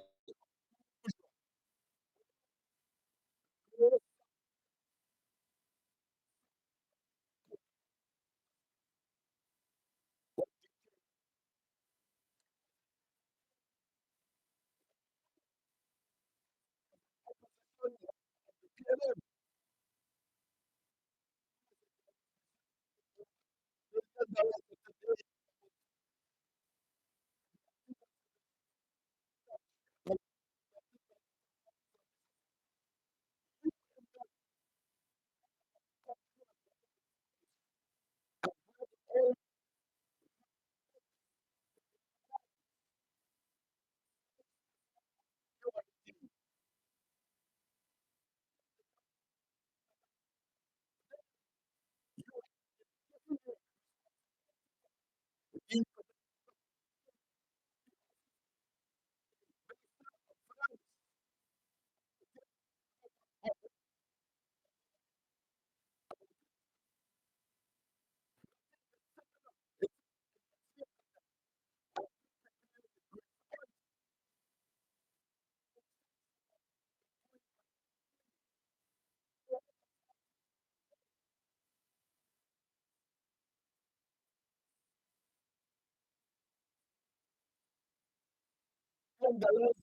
scandalous.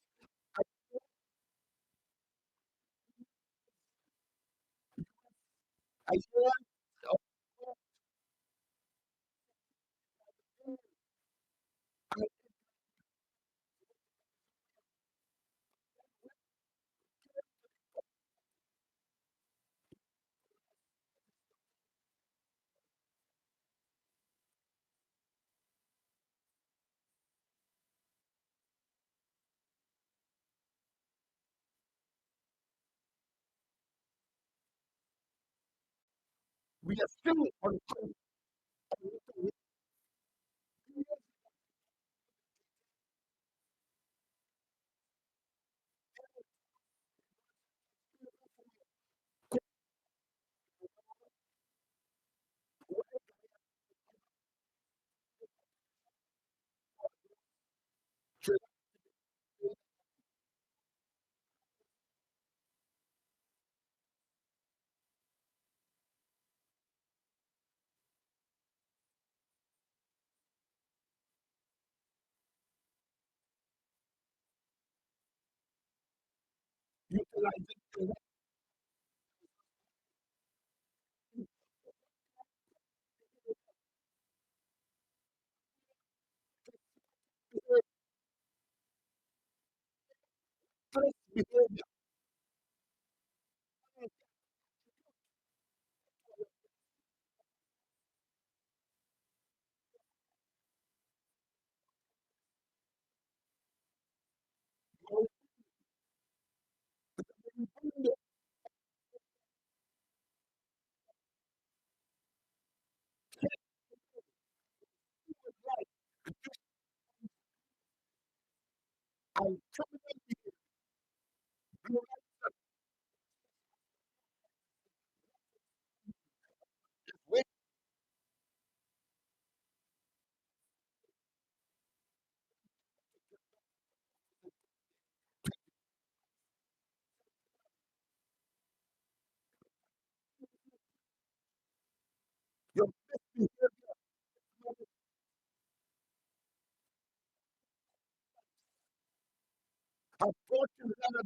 I hear we are still on utilizing reckless behavior. And criminal behavior. Your misbehavior, have brought you down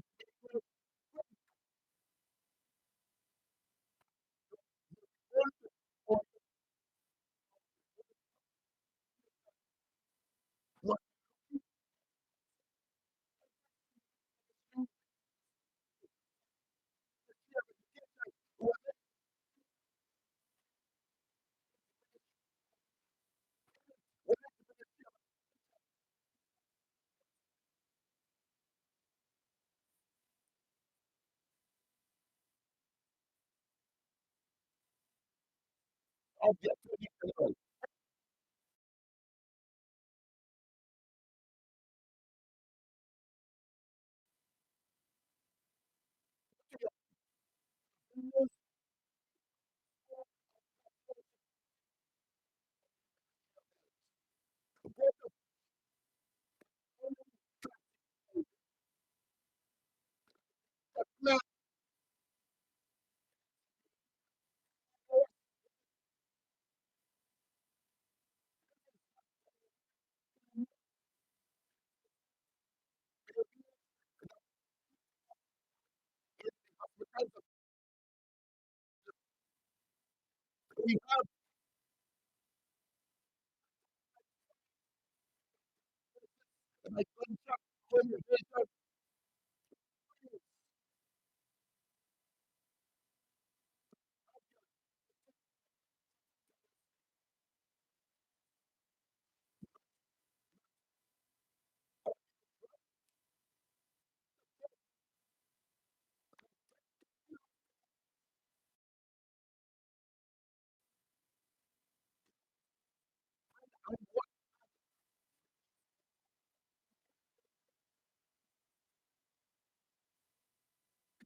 of the Attorney General.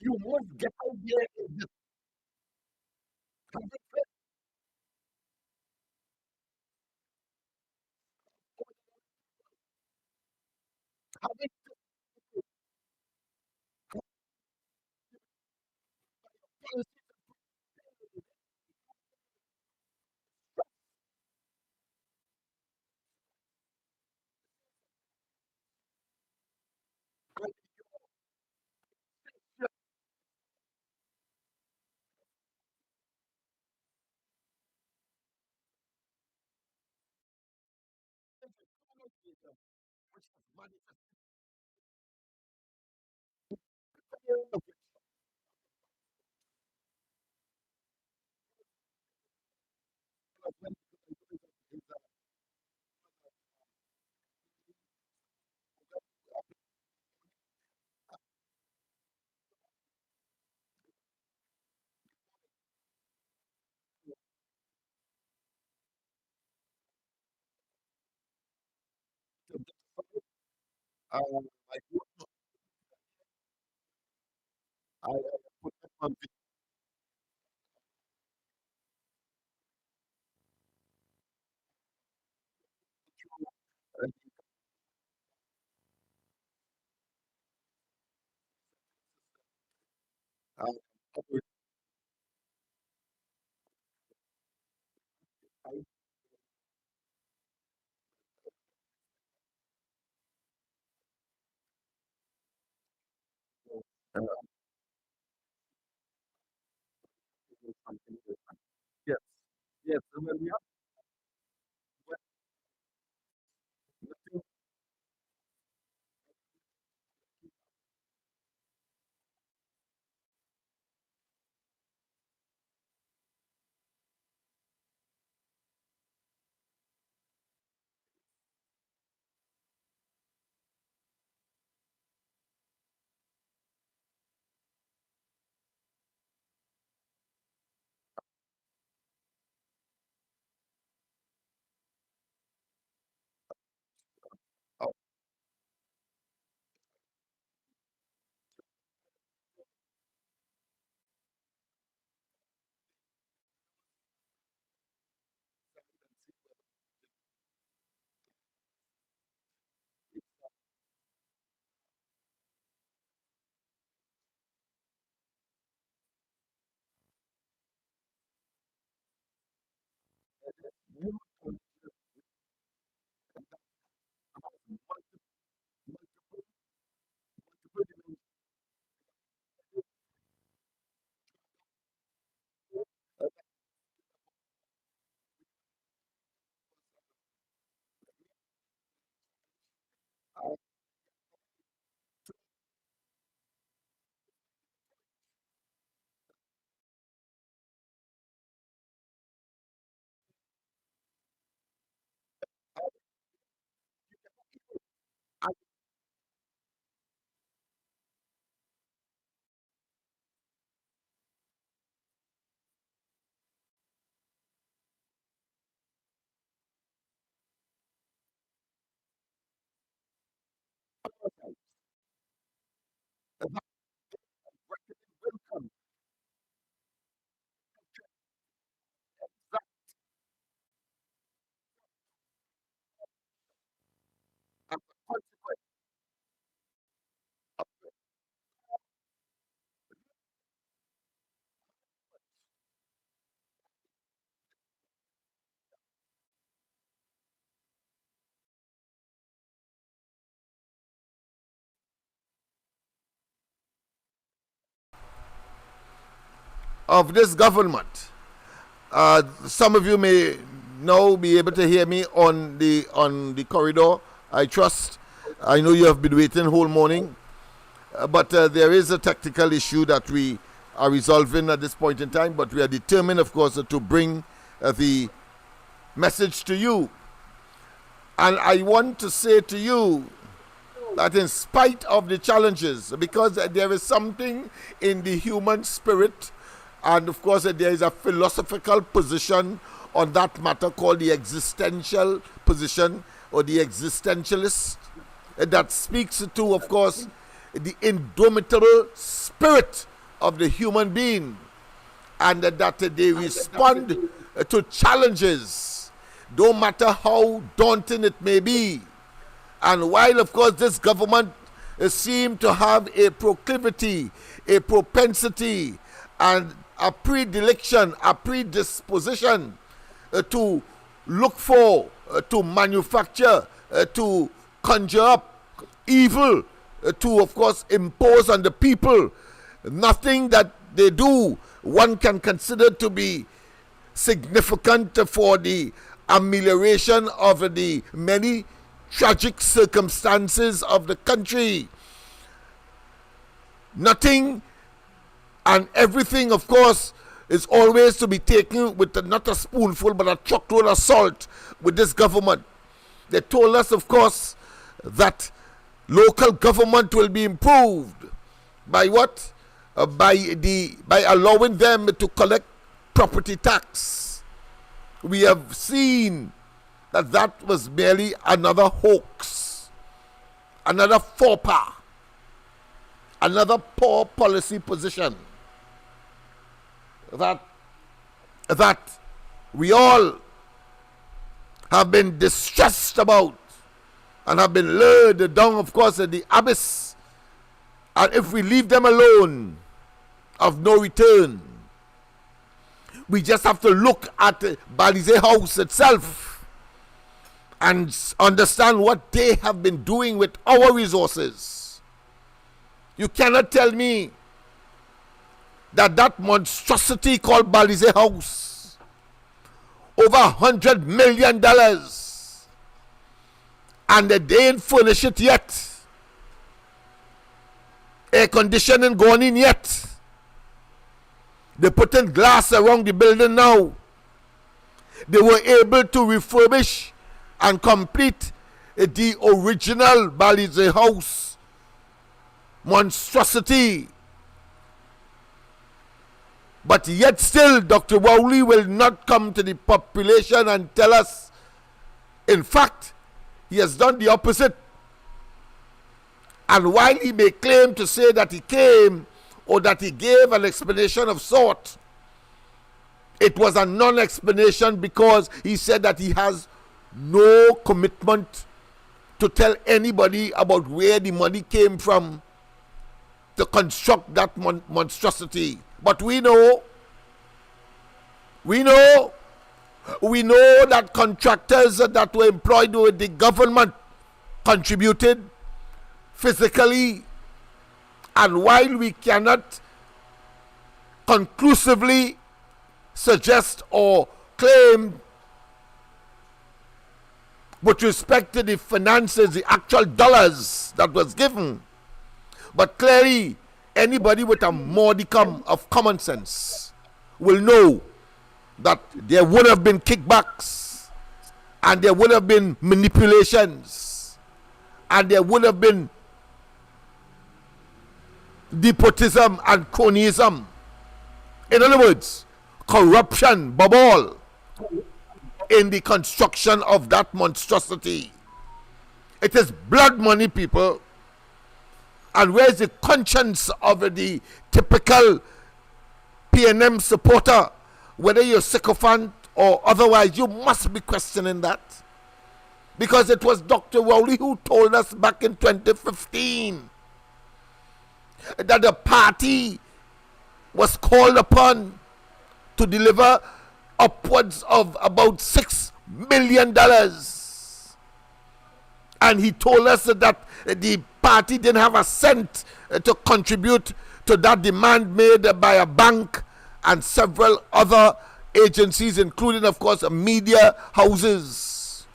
You must get out there in the I put that on yes, yes. So when we have of this government. Some of you may now be able to hear me on the corridor. I trust. I know you have been waiting whole morning, but there is a technical issue that we are resolving at this point in time. But we are determined, of course, to bring the message to you. And I want to say to you that in spite of the challenges, because there is something in the human spirit, and of course there is a philosophical position on that matter called the existential position or the existentialist, that speaks to, of course, the indomitable spirit of the human being, and that they respond to challenges, no matter how daunting it may be. And while, of course, this government seems to have a proclivity, a propensity, and a predilection, a predisposition to look for, to manufacture, to conjure up evil, to, of course, impose on the people, nothing that they do one can consider to be significant for the amelioration of the many tragic circumstances of the country. Nothing and everything, of course, is always to be taken with not a spoonful but a truckload of salt with this government. They told us, of course, that local government will be improved by what? By allowing them to collect property tax. We have seen that was merely another hoax, another faux pas, another poor policy position that we all have been distressed about and have been lured down, of course, in the abyss. And if we leave them alone, of no return. We just have to look at Balize House itself and understand what they have been doing with our resources. You cannot tell me that monstrosity called Balize House, over $100 million, and they ain't furnished it yet. Air conditioning going in yet. They put in glass around the building now. They were able to refurbish and complete the original Balize House monstrosity. But yet still, Dr. Wowley will not come to the population and tell us. In fact, he has done the opposite. And while he may claim to say that he came or that he gave an explanation of sort, it was a non-explanation because he said that he has no commitment to tell anybody about where the money came from to construct that monstrosity. But we know that contractors that were employed with the government contributed physically. And while we cannot conclusively suggest or claim with respect to the finances, the actual dollars that was given, but clearly anybody with a modicum of common sense will know that there would have been kickbacks, and there would have been manipulations, and there would have been nepotism and cronyism. In other words, corruption, bubble, in the construction of that monstrosity. It is blood money, people. And where's the conscience of the typical PNM supporter? Whether you're sycophant or otherwise, you must be questioning that. Because it was Dr. Rowley who told us back in 2015 that the party was called upon to deliver upwards of about $6 million. And he told us that the party didn't have a cent to contribute to that demand made by a bank and several other agencies, including, of course, media houses.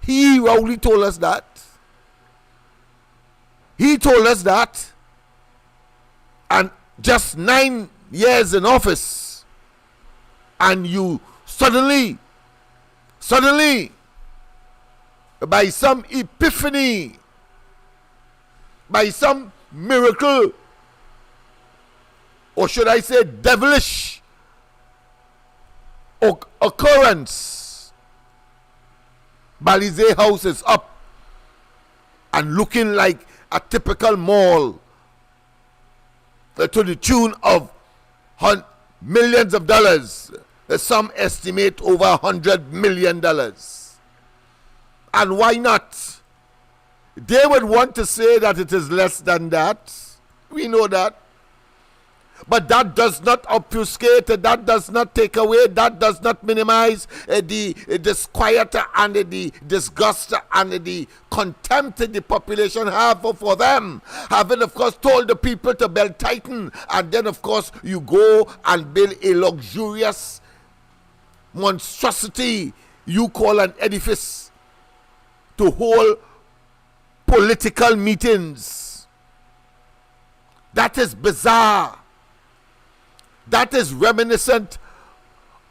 He roundly told us that. He told us that. And just 9 years in office, and you suddenly, by some epiphany, by some miracle, or should I say devilish occurrence, Balize House is up and looking like a typical mall to the tune of millions of dollars. Some estimate over $100 million. And why not? They would want to say that it is less than that. We know that. But that does not obfuscate, that does not take away, that does not minimize the disquiet and the disgust and the contempt the population have for them. Having, of course, told the people to belt tighten, and then, of course, you go and build a luxurious monstrosity you call an edifice to hold political meetings. That is bizarre. That is reminiscent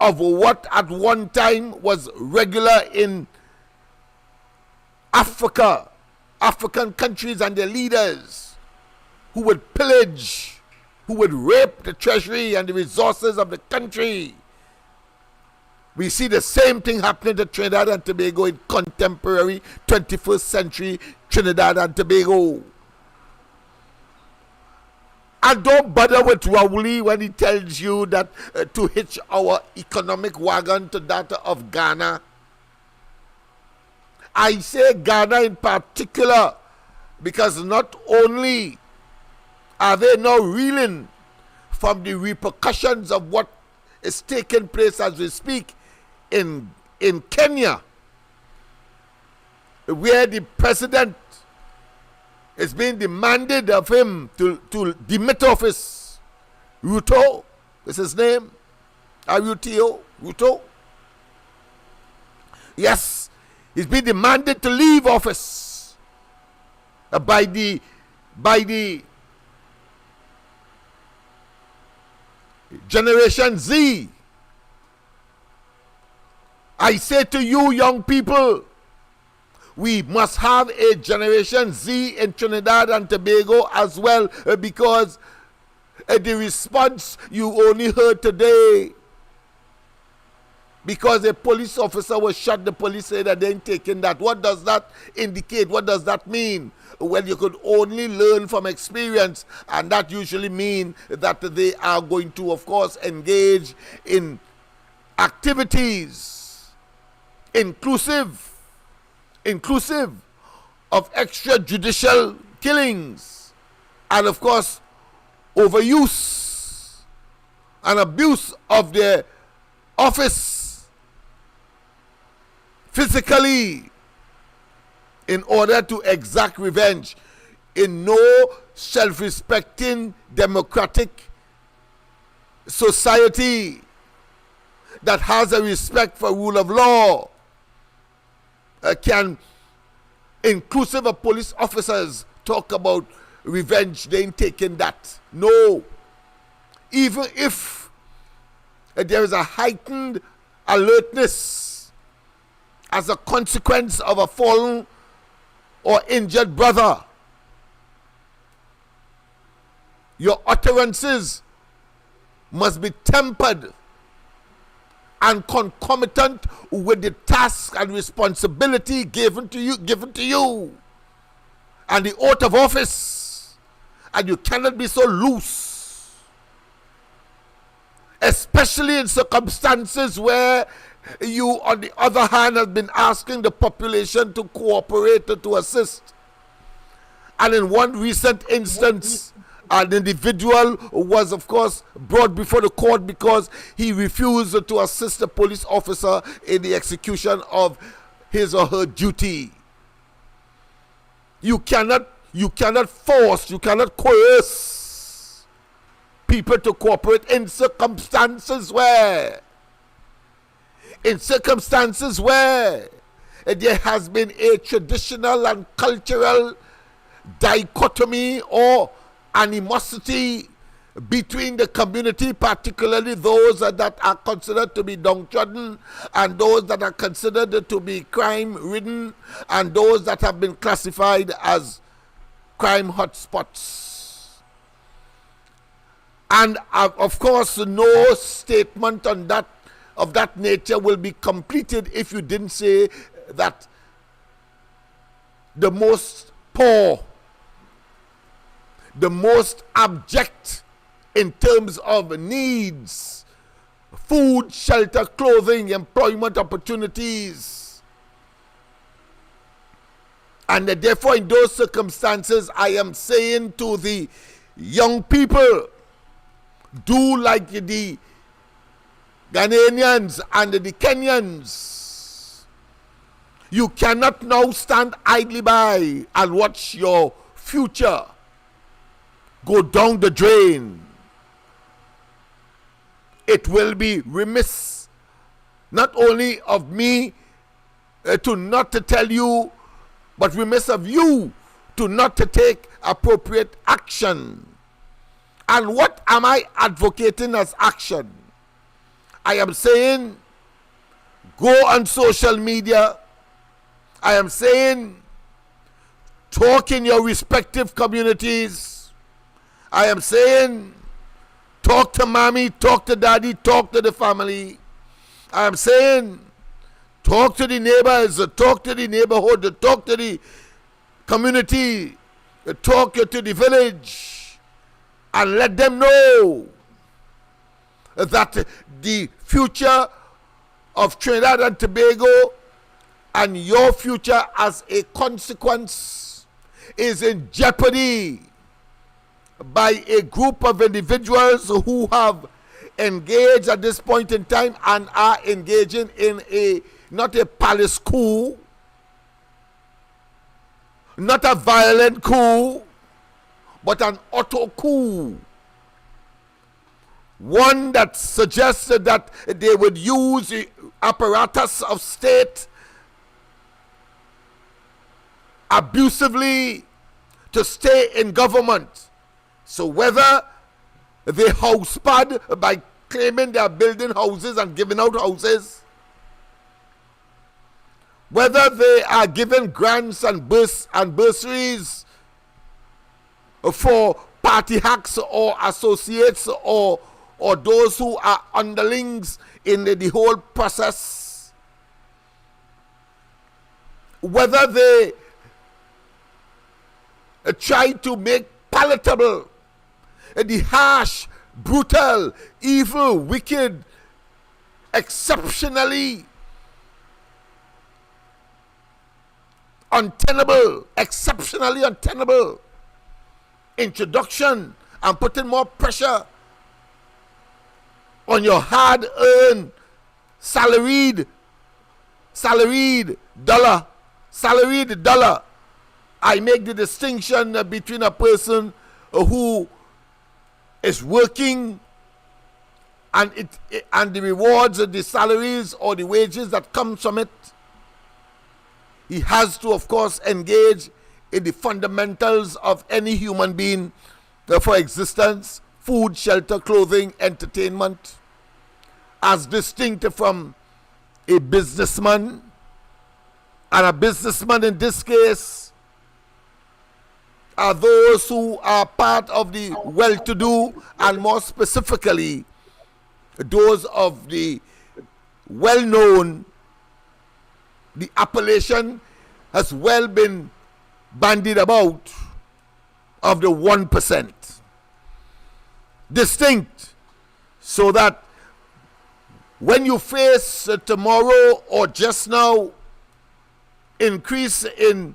of what at one time was regular in Africa, African countries and their leaders, who would pillage, who would rape the treasury and the resources of the country. We see the same thing happening to Trinidad and Tobago in contemporary 21st century Trinidad and Tobago. And don't bother with Rowley when he tells you that to hitch our economic wagon to that of Ghana. I say Ghana in particular because not only are they now reeling from the repercussions of what is taking place as we speak in Kenya, where the president is being demanded of him to demit office. Ruto is his name. R-U-T-O, Ruto. Yes, he's been demanded to leave office by the Generation Z. I say to you, young people, we must have a Generation Z in Trinidad and Tobago as well, because the response you only heard today, because a police officer was shot, the police say that they ain't taking that. What does that indicate? What does that mean? Well, you could only learn from experience, and that usually means that they are going to, of course, engage in activities inclusive of extrajudicial killings and, of course, overuse and abuse of their office physically in order to exact revenge. In no self-respecting democratic society that has a respect for rule of law can, inclusive of police officers, talk about revenge. They ain't taking that. No. Even if there is a heightened alertness as a consequence of a fallen or injured brother, your utterances must be tempered and concomitant with the task and responsibility given to you and the oath of office. And you cannot be so loose, especially in circumstances where you, on the other hand, have been asking the population to cooperate, to assist. And in one recent instance, an individual was, of course, brought before the court because he refused to assist a police officer in the execution of his or her duty. You cannot force, you cannot coerce people to cooperate in circumstances where there has been a traditional and cultural dichotomy or animosity between the community, particularly those that are considered to be downtrodden and those that are considered to be crime-ridden and those that have been classified as crime hotspots. And of course, no statement on that of that nature will be completed if you didn't say that the most poor, the most abject in terms of needs, food, shelter, clothing, employment opportunities. And therefore, in those circumstances, I am saying to the young people, do like the Ghanaians and the Kenyans. You cannot now stand idly by and watch your future go down the drain. It will be remiss not only of me to not to tell you, but remiss of you to not to take appropriate action. And what am I advocating as action? I am saying go on social media. I am saying talk in your respective communities. I am saying talk to mommy, talk to daddy, talk to the family. I am saying talk to the neighbors, talk to the neighborhood, talk to the community, talk to the village, and let them know that the future of Trinidad and Tobago and your future as a consequence is in jeopardy by a group of individuals who have engaged at this point in time and are engaging in not a palace coup, not a violent coup, but an auto coup. One that suggested that they would use the apparatus of state abusively to stay in government. So whether they house pad by claiming they are building houses and giving out houses, whether they are given grants and bursaries for party hacks or associates or those who are underlings in the whole process, whether they try to make palatable the harsh, brutal, evil, wicked, exceptionally untenable introduction and putting more pressure on your hard-earned, salaried dollar. I make the distinction between a person who is working and the rewards, the salaries or the wages that comes from it. He has to, of course, engage in the fundamentals of any human being for existence: food, shelter, clothing, entertainment, as distinct from a businessman. And a businessman in this case are those who are part of the well-to-do, and more specifically those of the well-known. The appellation has well been bandied about of the 1%. Distinct, so that when you face tomorrow or just now increase in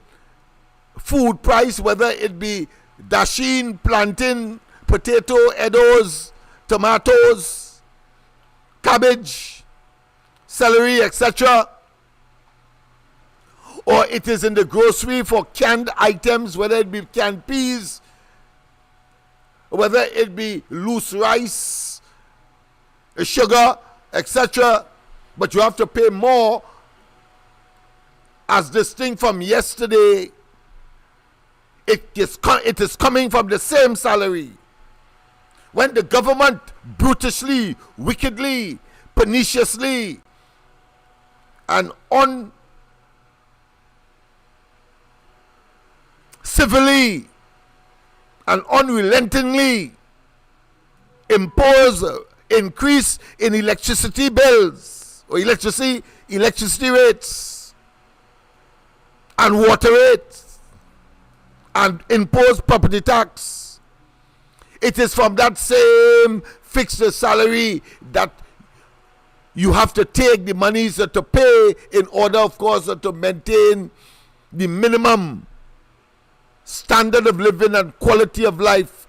food price, whether it be dasheen, plantain, potato, edos, tomatoes, cabbage, celery, etc., or it is in the grocery for canned items, whether it be canned peas, whether it be loose rice, sugar, etc., but you have to pay more as distinct from yesterday. It is coming from the same salary. When the government brutishly, wickedly, perniciously, and uncivilly and unrelentingly impose increase in electricity bills or electricity rates and water rates and impose property tax. It is from that same fixed salary that you have to take the monies to pay in order, of course, to maintain the minimum standard of living and quality of life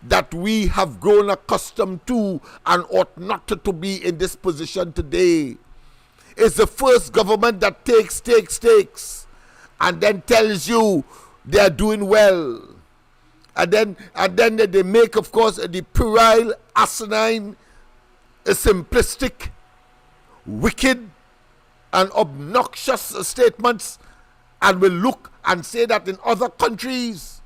that we have grown accustomed to and ought not to be in this position today. It's the first government that takes, and then tells you they are doing well. And then they make, of course, the puerile, asinine, simplistic, wicked, and obnoxious statements, and will look and say that in other countries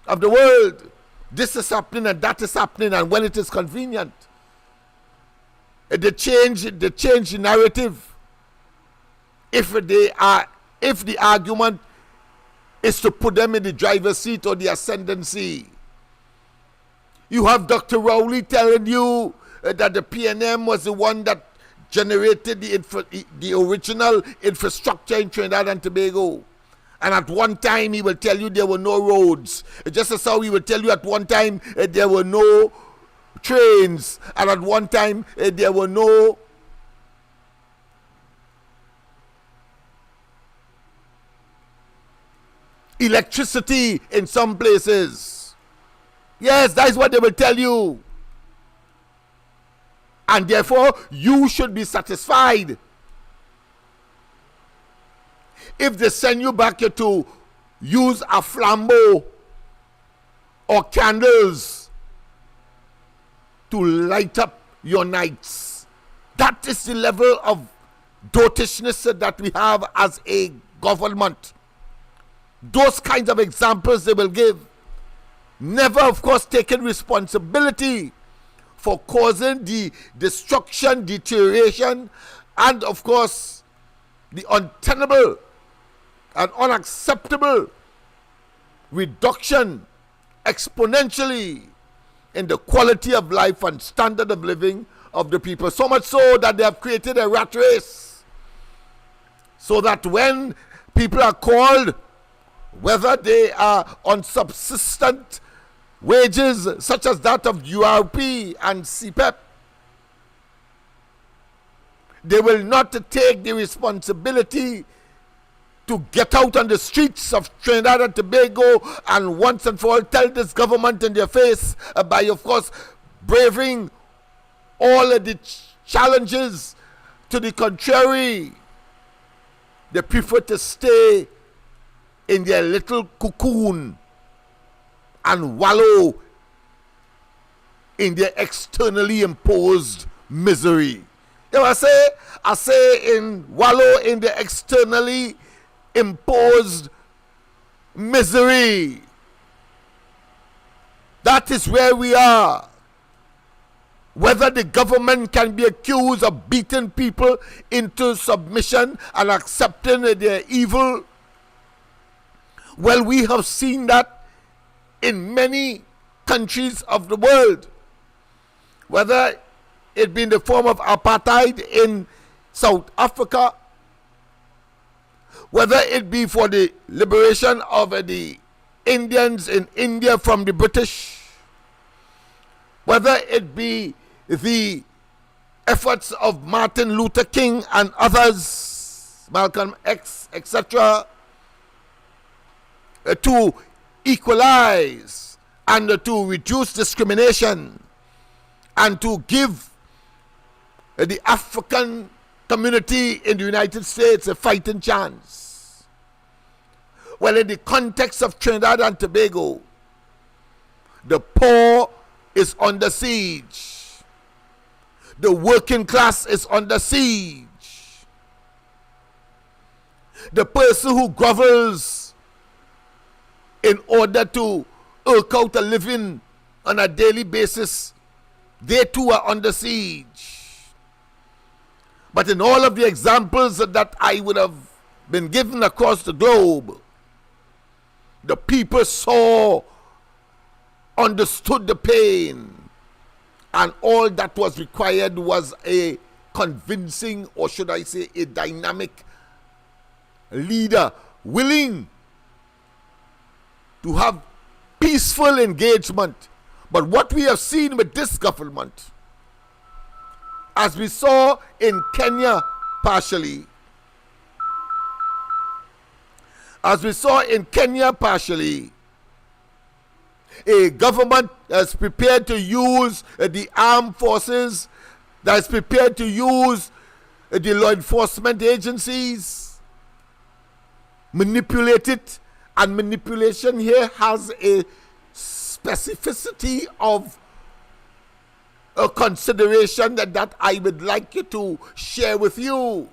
of the world, this is happening and that is happening, and when it is convenient, they change the narrative. If the argument is to put them in the driver's seat or the ascendancy. You have Dr. Rowley telling you that the PNM was the one that generated the original infrastructure in Trinidad and Tobago. And at one time he will tell you there were no roads. Just as how he will tell you at one time there were no trains. And at one time there were no electricity in some places. Yes, that is what they will tell you. And therefore, you should be satisfied. If they send you back here to use a flambeau or candles to light up your nights, that is the level of dotishness that we have as a government. Those kinds of examples they will give. Never, of course, taking responsibility for causing the destruction, deterioration, and, of course, the untenable and unacceptable reduction exponentially in the quality of life and standard of living of the people. So much so that they have created a rat race. So that when people are called, whether they are on subsistent wages such as that of URP and CPEP, they will not take the responsibility to get out on the streets of Trinidad and Tobago and once and for all tell this government in their face by, of course, braving all of the challenges to the contrary. They prefer to stay in their little cocoon and wallow in their externally imposed misery. You know what I say wallow in the externally imposed misery. That is where we are. Whether the government can be accused of beating people into submission and accepting their evil, well, we have seen that in many countries of the world. Whether it be in the form of apartheid in South Africa, whether it be for the liberation of the Indians in India from the British, whether it be the efforts of Martin Luther King and others, Malcolm X, etc., to equalize and to reduce discrimination and to give the African community in the United States a fighting chance. Well, in the context of Trinidad and Tobago, the poor is under siege. The working class is under siege. The person who grovels in order to eke out a living on a daily basis, they too are under siege. But in all of the examples that I would have been given across the globe, the people saw, understood the pain, and all that was required was a convincing, or should I say, a dynamic leader willing to have peaceful engagement. But what we have seen with this government, as we saw in Kenya partially, a government that's prepared to use the armed forces, that is prepared to use the law enforcement agencies, manipulate it, and manipulation here has a specificity of a consideration that I would like you to share with you.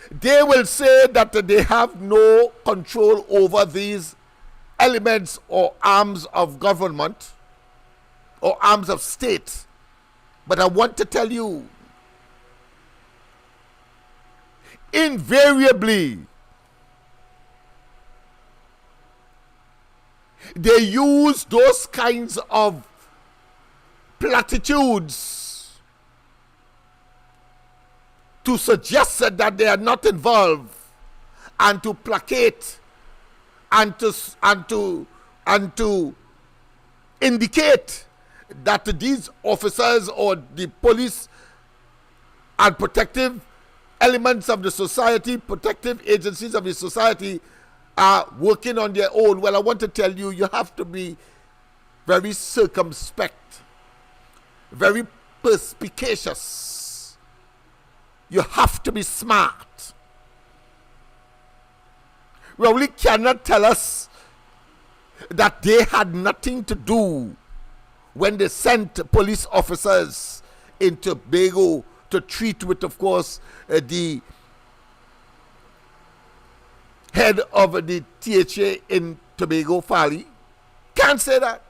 They will say that they have no control over these elements or arms of government or arms of state. But I want to tell you, invariably, they use those kinds of platitudes to suggest that they are not involved, and to placate and to indicate that these officers or the police and protective elements of the society, protective agencies of the society, are working on their own. Well, I want to tell you, you have to be very circumspect, very perspicacious. You have to be smart. Rowley cannot tell us that they had nothing to do when they sent police officers in Tobago to treat with, of course, the head of the THA in Tobago, Fali. Can't say that.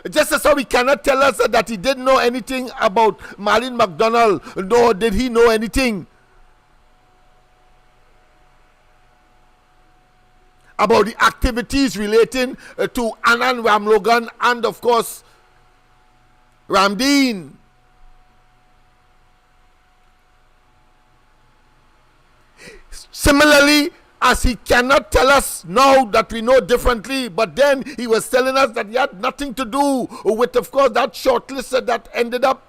Just as how he cannot tell us that he didn't know anything about Marlene McDonald, nor did he know anything about the activities relating to Anand Ramlogan and, of course, Ramdeen. Similarly, as he cannot tell us now that we know differently, but then he was telling us that he had nothing to do with, of course, that shortlist that ended up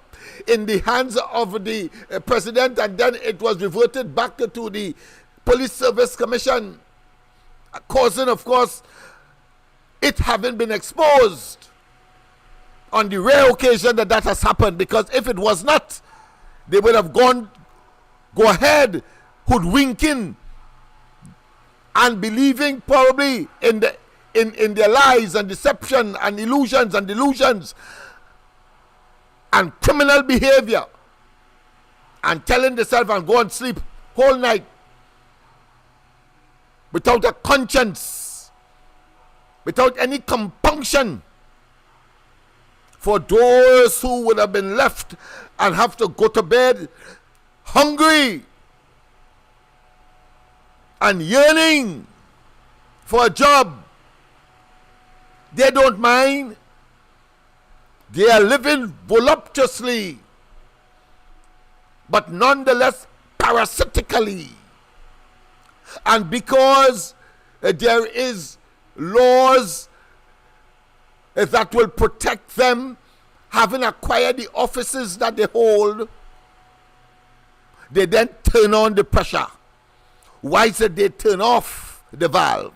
in the hands of the president, and then it was reverted back to the Police Service Commission, causing, of course, it having been exposed on the rare occasion that has happened. Because if it was not, they would have go ahead hoodwinking and believing probably in their lies and deception and illusions and delusions and criminal behavior, and telling themselves and go and sleep whole night without a conscience, without any compunction for those who would have been left and have to go to bed hungry and yearning for a job. They don't mind. They are living voluptuously, but nonetheless parasitically. And because there is laws that will protect them, having acquired the offices that they hold, they then turn on the pressure. Why should they turn off the valve?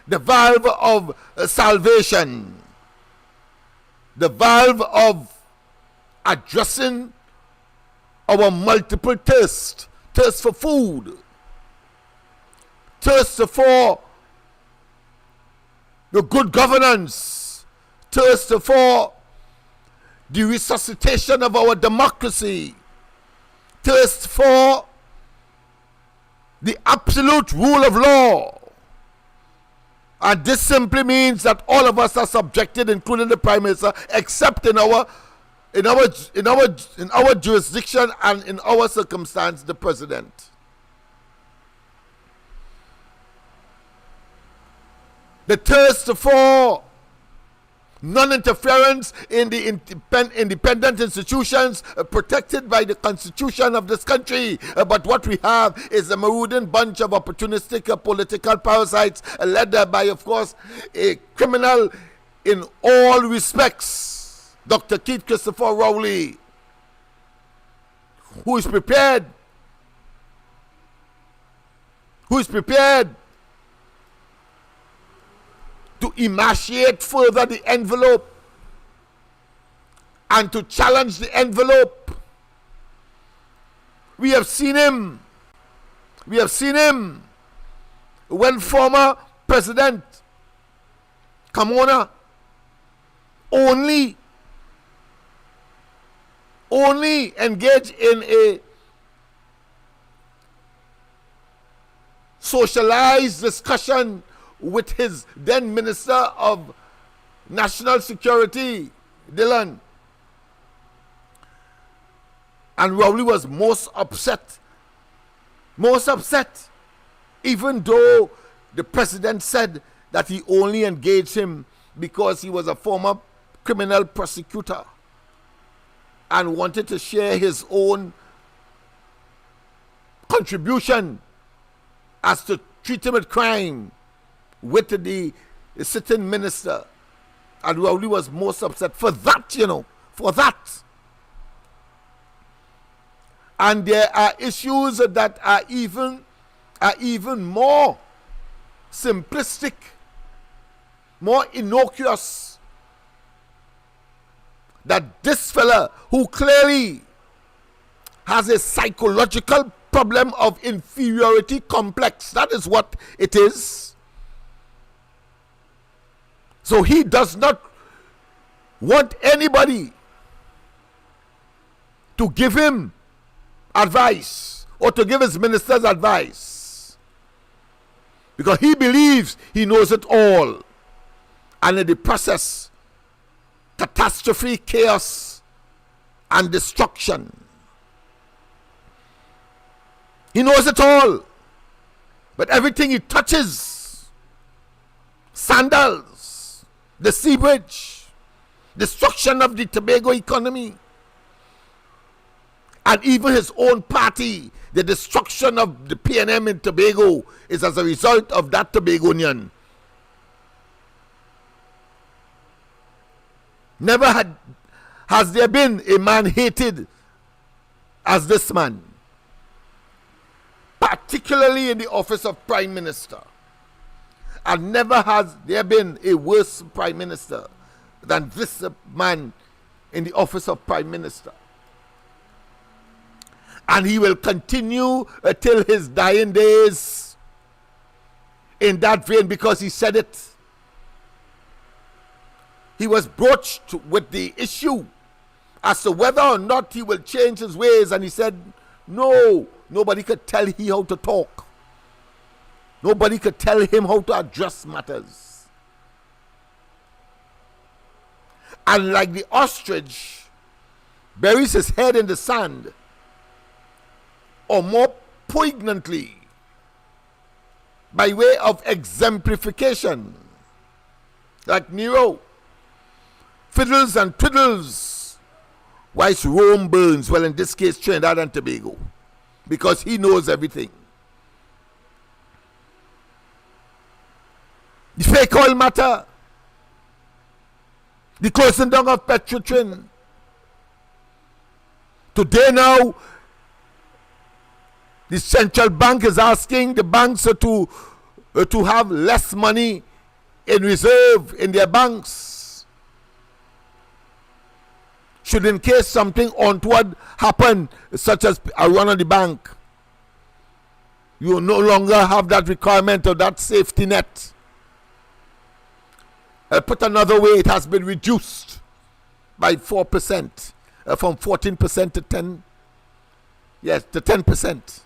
The valve of salvation. The valve of addressing our multiple thirst. Thirst for food. Thirst for the good governance, thirst for the resuscitation of our democracy, thirst for the absolute rule of law. And this simply means that all of us are subjected, including the Prime Minister, except in our jurisdiction and in our circumstance, the President. The thirst for non-interference in the independent institutions protected by the Constitution of this country. But what we have is a marauding bunch of opportunistic political parasites led by, of course, a criminal in all respects, Dr. Keith Christopher Rowley, who is prepared to emaciate further the envelope and to challenge the envelope. We have seen him when former President Kamona only engaged in a socialized discussion with his then Minister of National Security, Dillon. And Rowley was most upset, even though the President said that he only engaged him because he was a former criminal prosecutor and wanted to share his own contribution as to treat him with crime with the sitting minister. And Rowley was most upset for that, for that. And there are issues that are even more simplistic, more innocuous, that this fella, who clearly has a psychological problem of inferiority complex, that is what it is. So he does not want anybody to give him advice or to give his ministers advice, because he believes he knows it all, and in the process, catastrophe, chaos, and destruction. He knows it all, but everything he touches, sandals, the sea bridge, destruction of the Tobago economy, and even his own party, the destruction of the PNM in Tobago is as a result of that Tobagonian. Never has there been a man hated as this man, particularly in the office of Prime Minister. And never has there been a worse Prime Minister than this man in the office of Prime Minister. And he will continue till his dying days in that vein, because he said it. He was broached with the issue as to whether or not he will change his ways, and he said, no, nobody could tell him how to talk. Nobody could tell him how to address matters. And like the ostrich buries his head in the sand, or more poignantly, by way of exemplification, like Nero, fiddles and twiddles whilst Rome burns. Well, in this case, Trinidad and Tobago, because he knows everything. The fake oil matter, the closing down of Petrotrin. Today now, the central bank is asking the banks to have less money in reserve in their banks, should in case something untoward happen, such as a run on the bank. You no longer have that requirement of that safety net. Put another way, it has been reduced by 4%, from 14% to 10%. Yes, to 10%.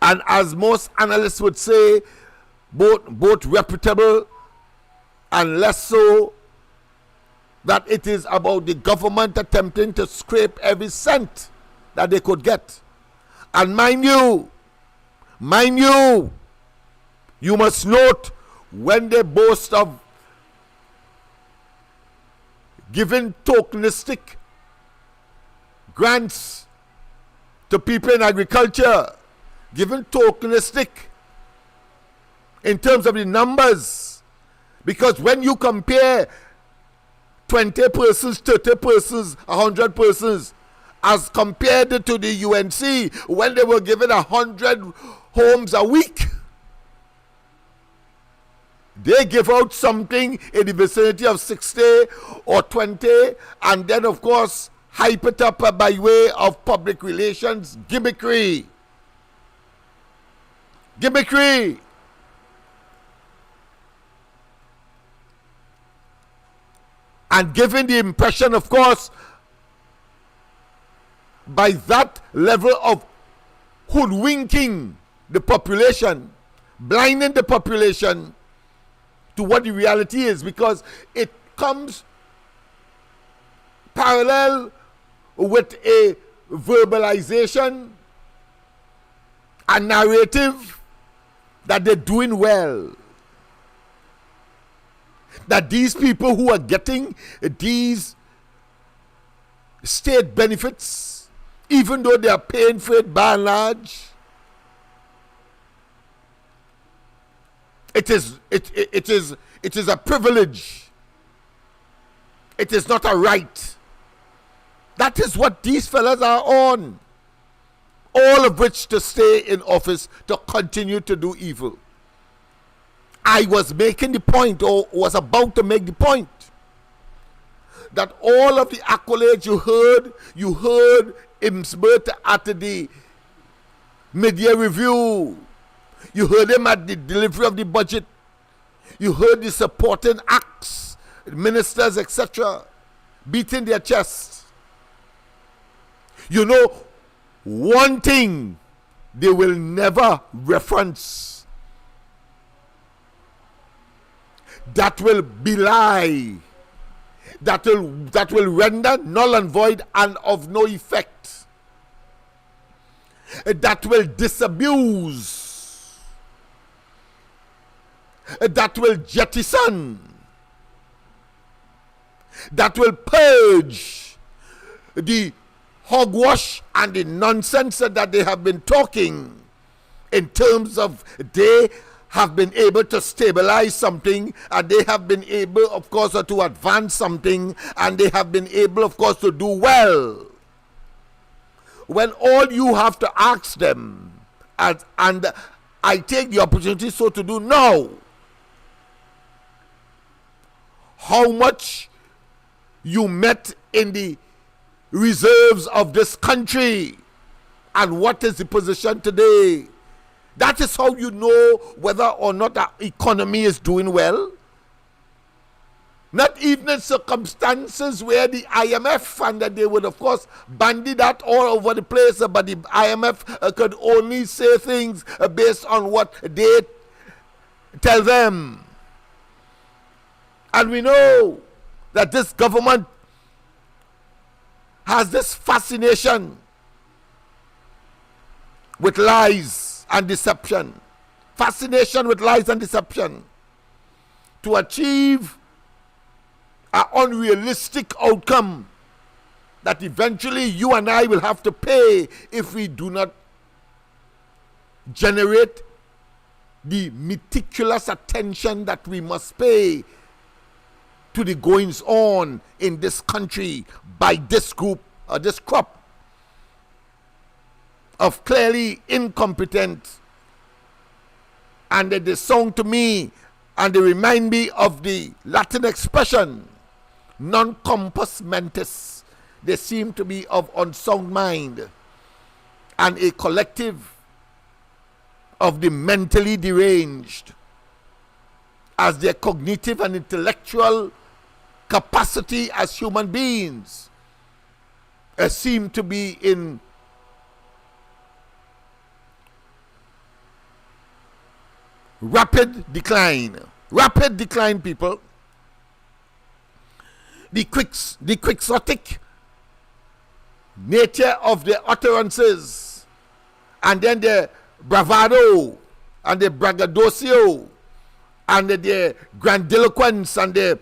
And as most analysts would say, both reputable and less so, that it is about the government attempting to scrape every cent that they could get. And mind you, you must note, when they boast of giving tokenistic grants to people in agriculture, giving tokenistic in terms of the numbers, because when you compare 20 persons, 30 persons, 100 persons, as compared to the UNC, when they were given 100 homes a week, they give out something in the vicinity of 60 or 20, and then of course hype it up by way of public relations gimmickry. And giving the impression, of course, by that level of hoodwinking the population, blinding the population to what the reality is, because it comes parallel with a verbalization, a narrative that they're doing well. That these people who are getting these state benefits, even though they are paying for it by and large, it is a privilege. It is not a right. That is what these fellas are on. All of which to stay in office, to continue to do evil. I was making the point, or was about to make the point, that all of the accolades you heard him spurt at the mid-year review, you heard him at the delivery of the budget, you heard the supporting acts, ministers, etc., beating their chests. You know, one thing they will never reference that will belie, that will render null and void and of no effect, that will disabuse, that will jettison, that will purge the hogwash and the nonsense that they have been talking, in terms of they have been able to stabilize something, and they have been able, of course, to advance something, and they have been able, of course, to do well. When all you have to ask them, and I take the opportunity so to do now, how much you met in the reserves of this country, and what is the position today. That is how you know whether or not the economy is doing well. Not even in circumstances where the IMF, and that they would of course bandy that all over the place, but the IMF could only say things based on what they tell them. And we know that this government has this fascination with lies and deception. Fascination with lies and deception to achieve an unrealistic outcome that eventually you and I will have to pay if we do not generate the meticulous attention that we must pay to the goings on in this country by this group or this crop of clearly incompetent. And they sound to me, and they remind me of the Latin expression non compos mentis. They seem to be of unsound mind and a collective of the mentally deranged. as their cognitive and intellectual capacity as human beings seem to be in rapid decline. Rapid decline, people. The quixotic nature of their utterances, and then the bravado and the braggadocio and the grandiloquence and the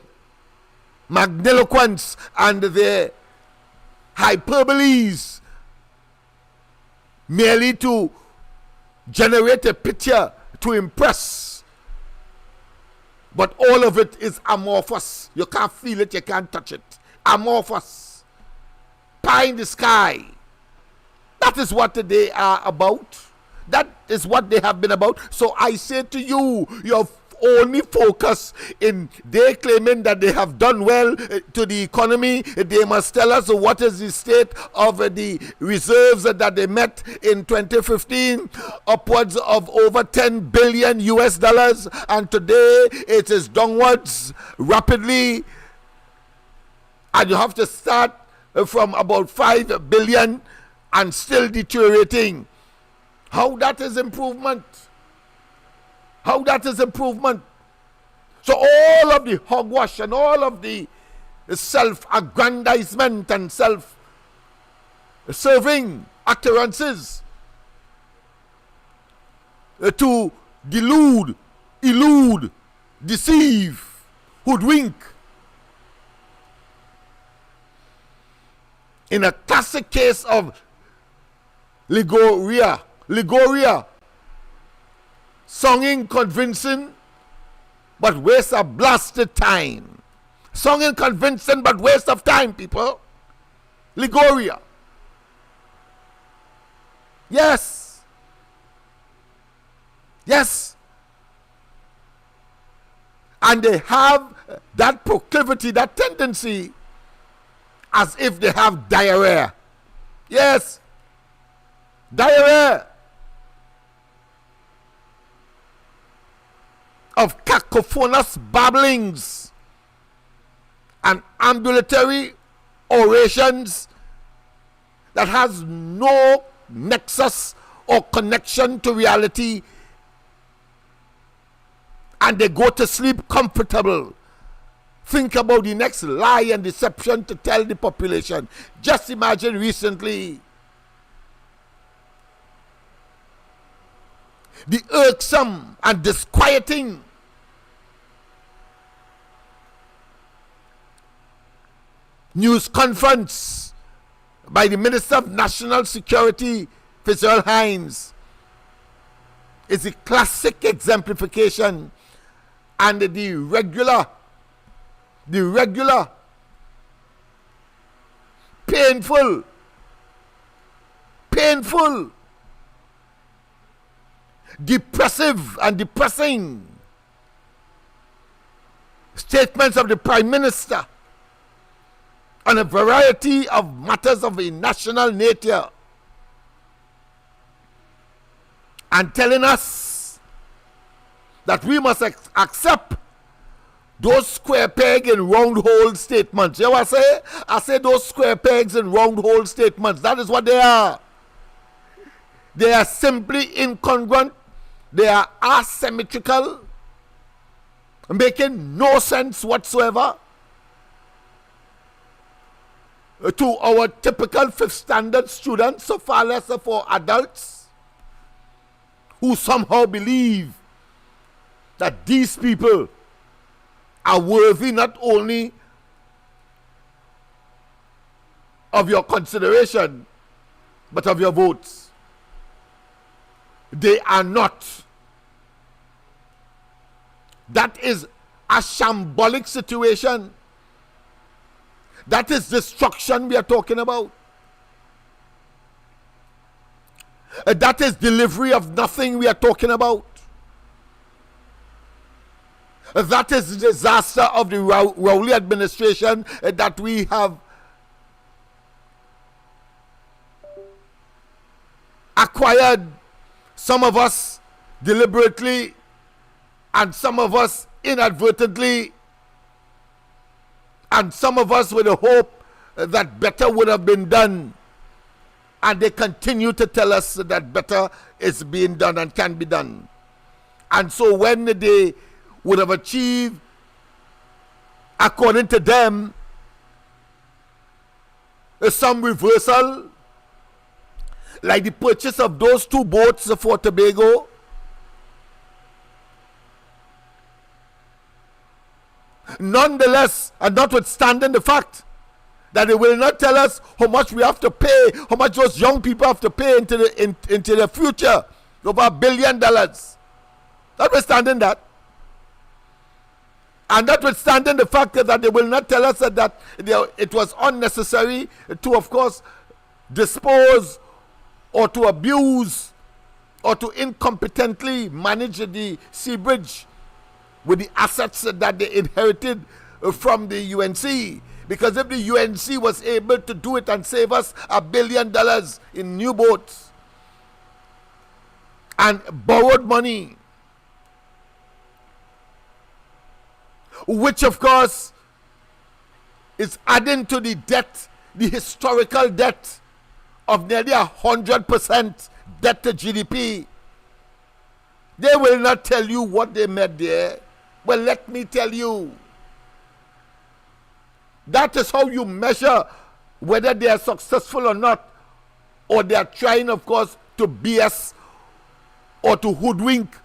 magniloquence and the hyperboles, merely to generate a picture to impress. But all of it is amorphous. You can't feel it, you can't touch it. Amorphous. Pie in the sky. That is what they are about. That is what they have been about. So I say to you, your only focus in they claiming that they have done well to the economy. They must tell us what is the state of the reserves that they met in 2015, upwards of over 10 billion US dollars, and today it is downwards rapidly, and you have to start from about 5 billion and still deteriorating. How that is improvement? How that is improvement? So all of the hogwash and all of the self-aggrandizement and self-serving utterances to delude, elude, deceive, hoodwink. In a classic case of Ligoria, songing convincing but waste of blasted time. Songing convincing but waste of time, people. Ligoria. Yes. Yes. And they have that proclivity, that tendency, as if they have diarrhea. Yes. Diarrhea of cacophonous babblings and ambulatory orations that has no nexus or connection to reality, and they go to sleep comfortable. Think about the next lie and deception to tell the population. Just imagine recently the irksome and disquieting news conference by the Minister of National Security, Fiscal Hines, is a classic exemplification, and the regular painful depressive and depressing statements of the Prime Minister on a variety of matters of a national nature, and telling us that we must accept those square peg and round hole statements. You know what I say? I say those square pegs and round hole statements. That is what they are. They are simply incongruent. They are asymmetrical, making no sense whatsoever to our typical fifth standard students, so far less for adults who somehow believe that these people are worthy not only of your consideration but of your votes. They are not. That is a shambolic situation. That is destruction we are talking about. That is delivery of nothing we are talking about. That is the disaster of the Rowley administration that we have acquired, some of us deliberately and some of us inadvertently, and some of us with a hope that better would have been done, and they continue to tell us that better is being done and can be done. And so when they would have achieved, according to them, some reversal, like the purchase of those 2 boats for Tobago, nonetheless, and notwithstanding the fact that they will not tell us how much we have to pay, how much those young people have to pay into the future, over $1 billion. Notwithstanding that, and notwithstanding the fact that they will not tell us that it was unnecessary to, of course, dispose or to abuse or to incompetently manage the sea bridge with the assets that they inherited from the UNC. Because if the UNC was able to do it and save us $1 billion in new boats and borrowed money, which of course is adding to the debt, the historical debt of nearly 100% debt to GDP. They will not tell you what they made there. Well, let me tell you. That is how you measure whether they are successful or not, or they are trying, of course, to BS or to hoodwink,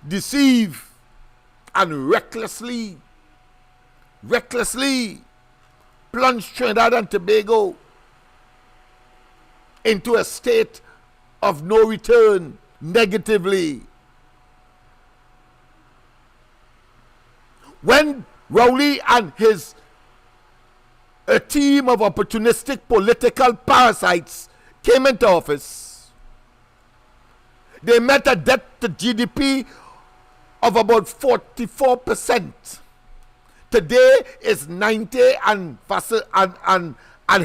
deceive, and recklessly plunge Trinidad and Tobago into a state of no return negatively. When Rowley and a team of opportunistic political parasites came into office, they met a debt to GDP of about 44%. Today is 90 and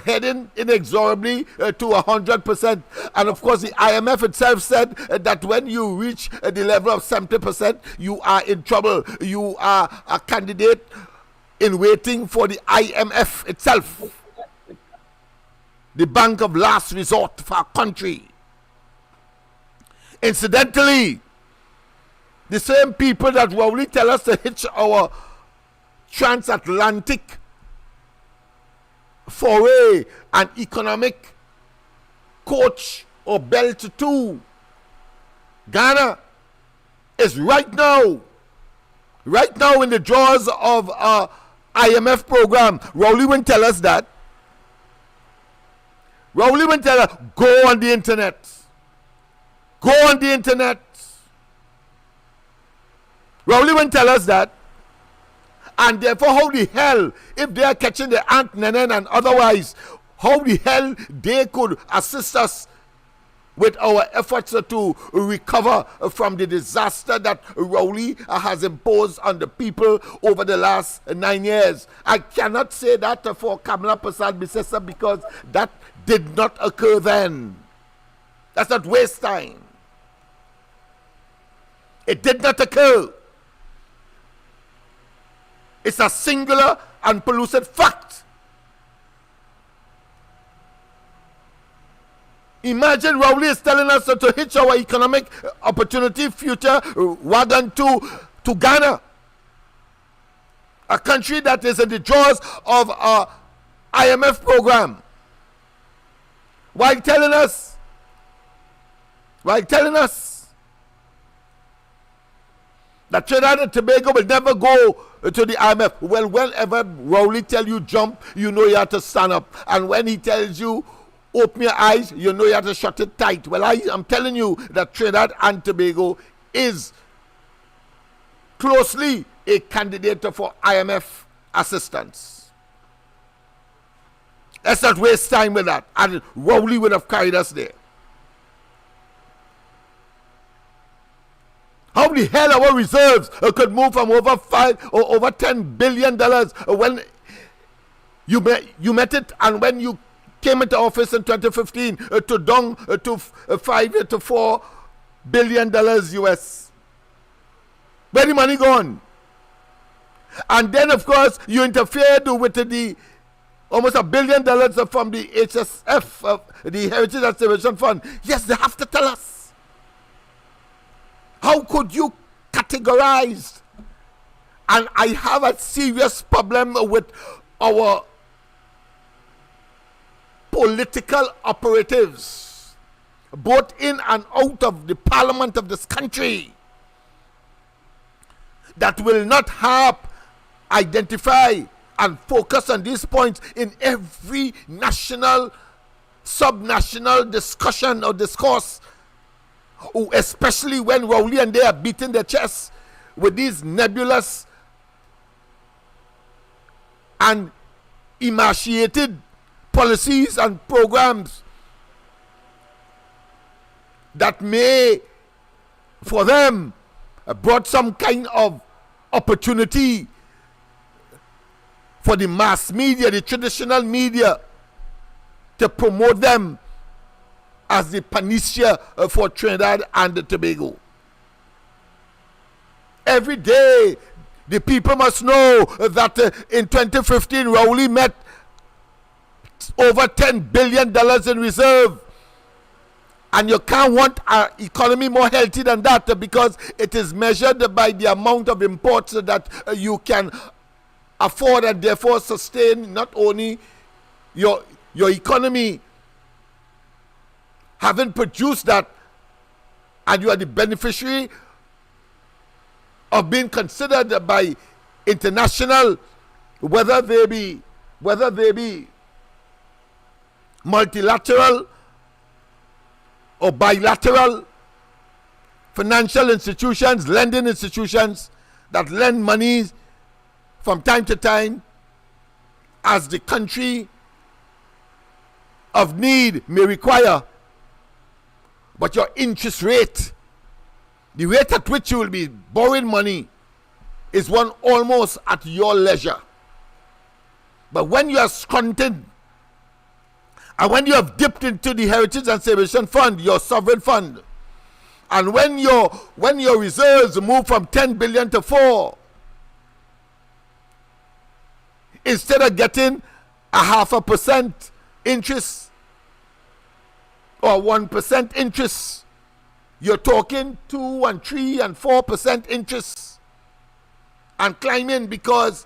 heading inexorably to 100%. And of course, the IMF itself said that when you reach the level of 70%, you are in trouble. You are a candidate in waiting for the IMF itself, the bank of last resort for our country. Incidentally, the same people that Rowley tell us to hitch our transatlantic foray and economic coach or belt to Ghana is right now in the jaws of IMF program. Rowley won't tell us that. Rowley won't tell us, go on the internet. Go on the internet. Rowley won't tell us that. And therefore, how the hell, if they are catching the ant, nenen, and otherwise, how the hell they could assist us with our efforts to recover from the disaster that Rowley has imposed on the people over the last 9 years. I cannot say that for Kamala Prasad Bisesa because that did not occur then. That's not waste time. It did not occur. It's a singular and pellucid fact. Imagine Rowley is telling us to hitch our economic opportunity future wagon to Ghana, a country that is in the jaws of our IMF program, while telling us that Trinidad and Tobago will never go to the IMF. Well, whenever Rowley tell you jump, you know you have to stand up. And when he tells you open your eyes, you know you have to shut it tight. Well, I'm telling you that Trinidad and Tobago is closely a candidate for IMF assistance. Let's not waste time with that. And Rowley would have carried us there. How the hell our reserves could move from over $10 billion when you met it, and when you came into office in 2015 to down to $5 to $4 billion US. Where the money gone? And then, of course, you interfered with the almost $1 billion from the HSF, the Heritage and Conservation Fund. Yes, they have to tell us. How could you categorize? And I have a serious problem with our political operatives, both in and out of the parliament of this country, that will not identify and focus on these points in every national, subnational discussion or discourse, especially when Rowley and they are beating their chests with these nebulous and emaciated policies and programs that may, for them, brought some kind of opportunity for the mass media, the traditional media, to promote them as the panacea for Trinidad and Tobago. Every day, the people must know that in 2015, Rowley met over $10 billion in reserve. And you can't want our economy more healthy than that, because it is measured by the amount of imports that you can afford, and therefore sustain not only your economy having produced that, and you are the beneficiary of being considered by international, whether they be multilateral or bilateral financial institutions, lending institutions that lend money from time to time as the country of need may require. But your interest rate, the rate at which you will be borrowing money, is one almost at your leisure. But when you are squanted, and when you have dipped into the Heritage and Conservation Fund, your sovereign fund, and when your reserves move from 10 billion to 4, instead of getting 0.5% interest or 1% interest, you're talking 2 and 3 and 4% interest, and climbing, because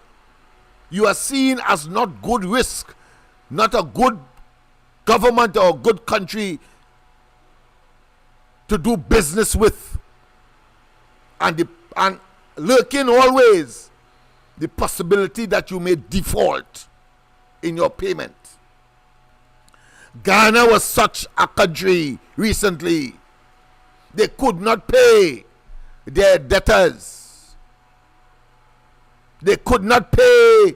you are seen as not good risk, not a good government or a good country to do business with, and lurking always the possibility that you may default in your payment. Ghana was such a country recently. They could not pay their debtors. They could not pay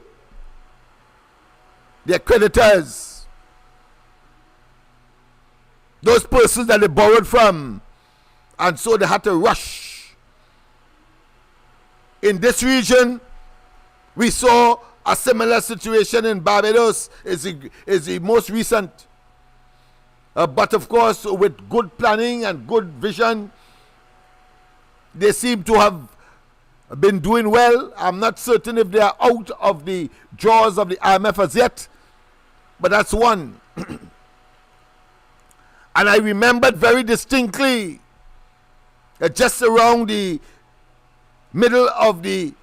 their creditors, those persons that they borrowed from, and so they had to rush. In this region, we saw a similar situation in Barbados, is the most recent. But of course, with good planning and good vision, they seem to have been doing well. I'm not certain if they are out of the jaws of the IMF as yet, but that's one. And I remembered very distinctly, just around the middle of the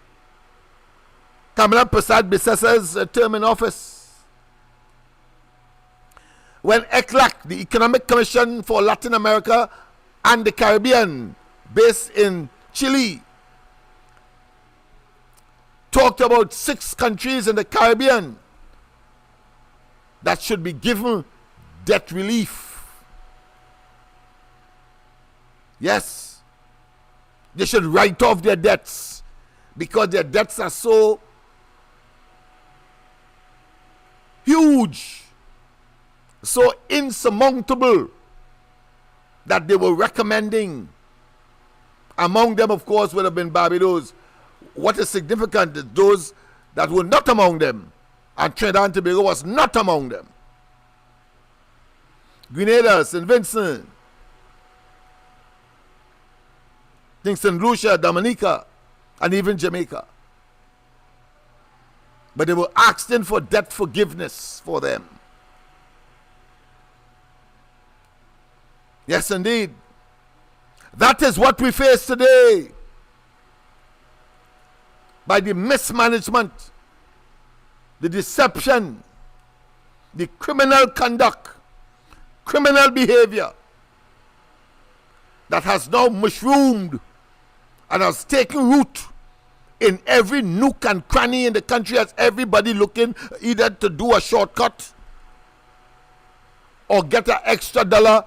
Kamala Prasad Bissasa's term in office, when ECLAC, the Economic Commission for Latin America and the Caribbean, based in Chile, talked about 6 countries in the Caribbean that should be given debt relief. Yes, they should write off their debts, because their debts are so huge, so insurmountable, that they were recommending. Among them, of course, would have been Barbados. What is significant is those that were not among them, and Trinidad and Tobago was not among them. Grenada, St. Vincent, St. Lucia, Dominica, and even Jamaica. but they were asking for debt forgiveness for them. Yes, indeed. That is what we face today. By the mismanagement, the deception, the criminal conduct, criminal behavior that has now mushroomed and has taken root in every nook and cranny in the country, as everybody looking either to do a shortcut or get an extra dollar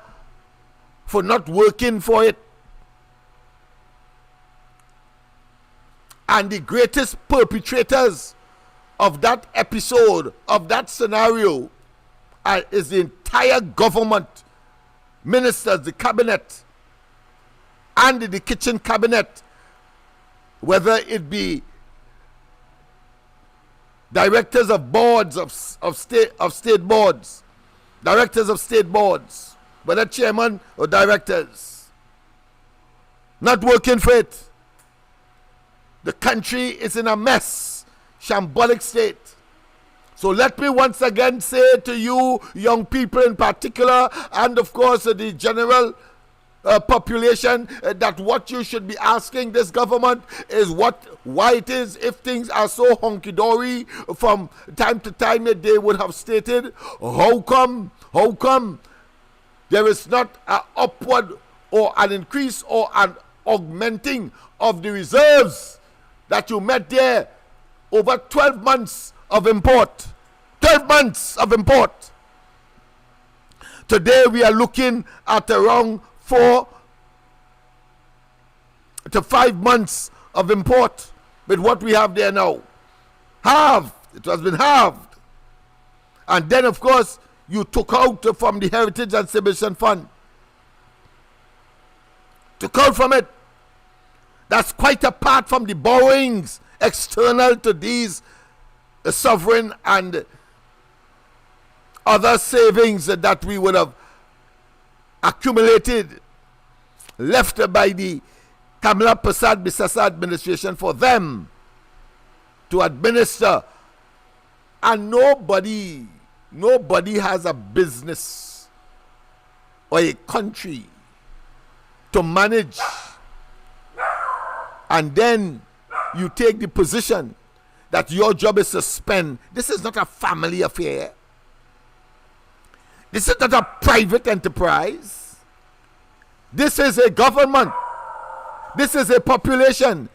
for not working for it. And the greatest perpetrators of that episode, of that scenario, is the entire government, ministers, the cabinet, and the kitchen cabinet, whether it be directors of boards of state boards, directors of state boards, whether chairman or directors, not working for it. The country is in a mess, shambolic state. So let me once again say to you, young people in particular, and of course the general population, that what you should be asking this government is why it is, if things are so honky-dory from time to time, that they would have stated, how come there is not an upward or an increase or an augmenting of the reserves that you met there over 12 months of import. 12 months of import. Today we are looking at around 4 to 5 months of import with what we have there now. Halved. It has been halved. And then, of course, you took out from the Heritage and Civilization Fund. Took out from it. That's quite apart from the borrowings external to these sovereign and other savings that we would have accumulated, left by the Kamala Prasad Bisasa administration for them to administer. And nobody has a business or a country to manage, and then you take the position that your job is to spend. This is not a family affair. This is not a private enterprise. This is a government. This is a population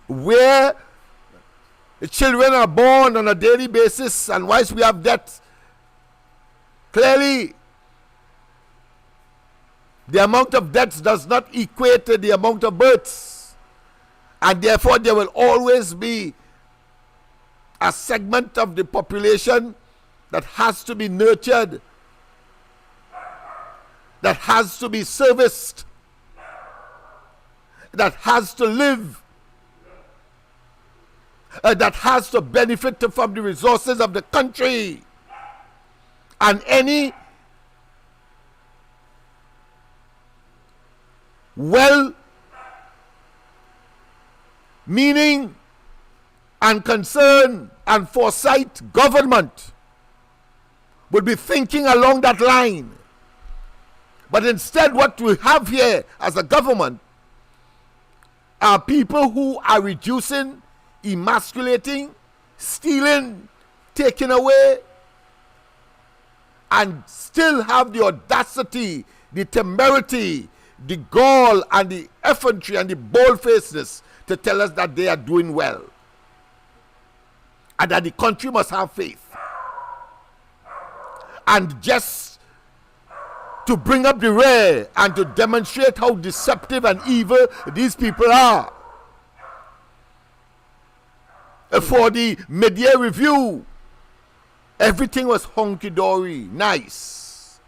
where children are born on a daily basis, and whilst we have debt, clearly the amount of debts does not equate to the amount of births, and therefore there will always be a segment of the population that has to be nurtured, that has to be serviced, that has to live, that has to benefit from the resources of the country. And any well-meaning and concern and foresight government would be thinking along that line. But instead, what we have here as a government are people who are reducing, emasculating, stealing, taking away, and still have the audacity, the temerity, the gall, and the effrontery, and the bold-facedness to tell us that they are doing well, and that the country must have faith. And just to bring up the rear and to demonstrate how deceptive and evil these people are. For the mid-year review, everything was hunky-dory, nice.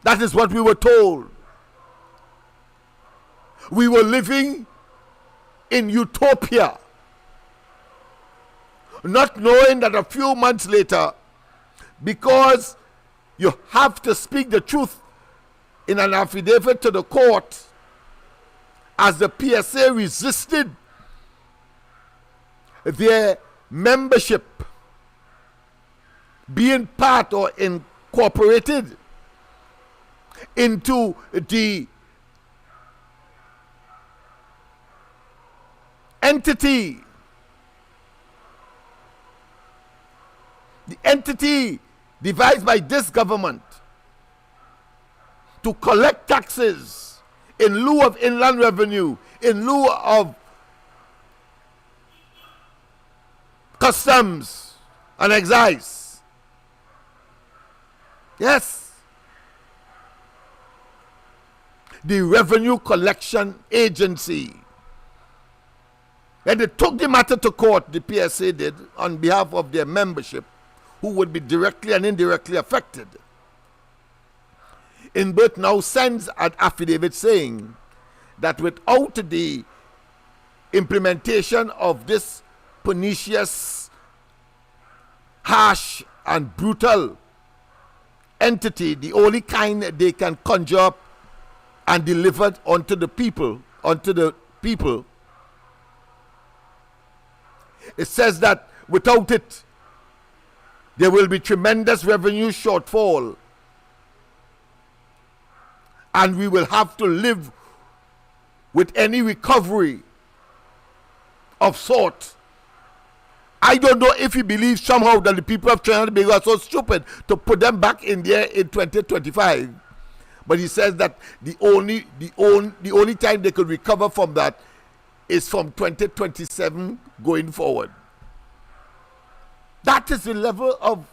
That is what we were told. We were living in utopia, not knowing that a few months later, because you have to speak the truth in an affidavit to the court, as the PSA resisted their membership being part or incorporated into the entity devised by this government to collect taxes in lieu of inland revenue, in lieu of customs and excise. Yes. The Revenue Collection Agency. And they took the matter to court, the PSA did, on behalf of their membership, who would be directly and indirectly affected. Inbert now sends an affidavit saying that without the implementation of this pernicious, harsh, and brutal entity, the only kind they can conjure up and deliver unto the people, it says that without it, there will be tremendous revenue shortfall, and we will have to live with any recovery of sort. I don't know if he believes somehow that the people of Trinidad and Tobago are so stupid to put them back in there in 2025. But he says that the only time they could recover from that is from 2027 going forward. That is the level of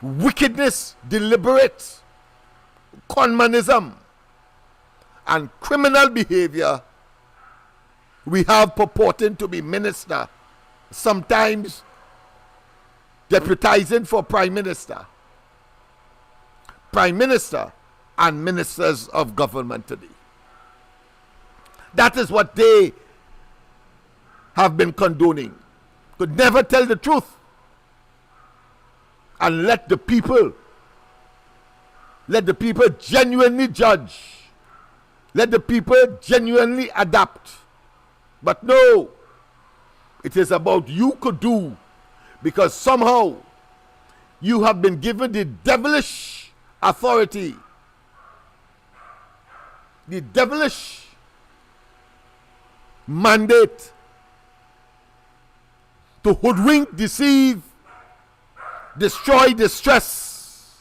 wickedness, deliberate conmanism, and criminal behavior we have purporting to be minister, sometimes deputizing for prime minister and ministers of government today. That is what they have been condoning. Could never tell the truth and let the people genuinely judge. Let the people genuinely adapt. But no, it is about you could do, because somehow you have been given the devilish authority, the devilish mandate to hoodwink, deceive, destroy, distress,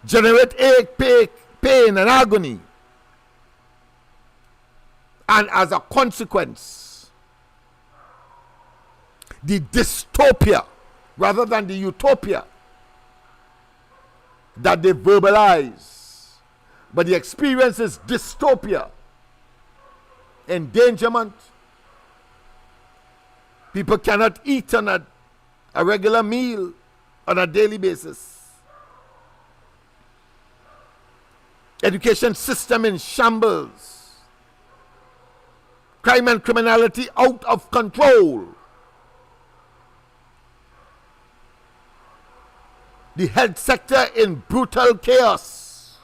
generate ache, pain, and agony. And as a consequence, the dystopia rather than the utopia that they verbalize, but the experience is dystopia, endangerment. People cannot eat on a regular meal on a daily basis. Education system in shambles. Crime and criminality out of control. The health sector in brutal chaos.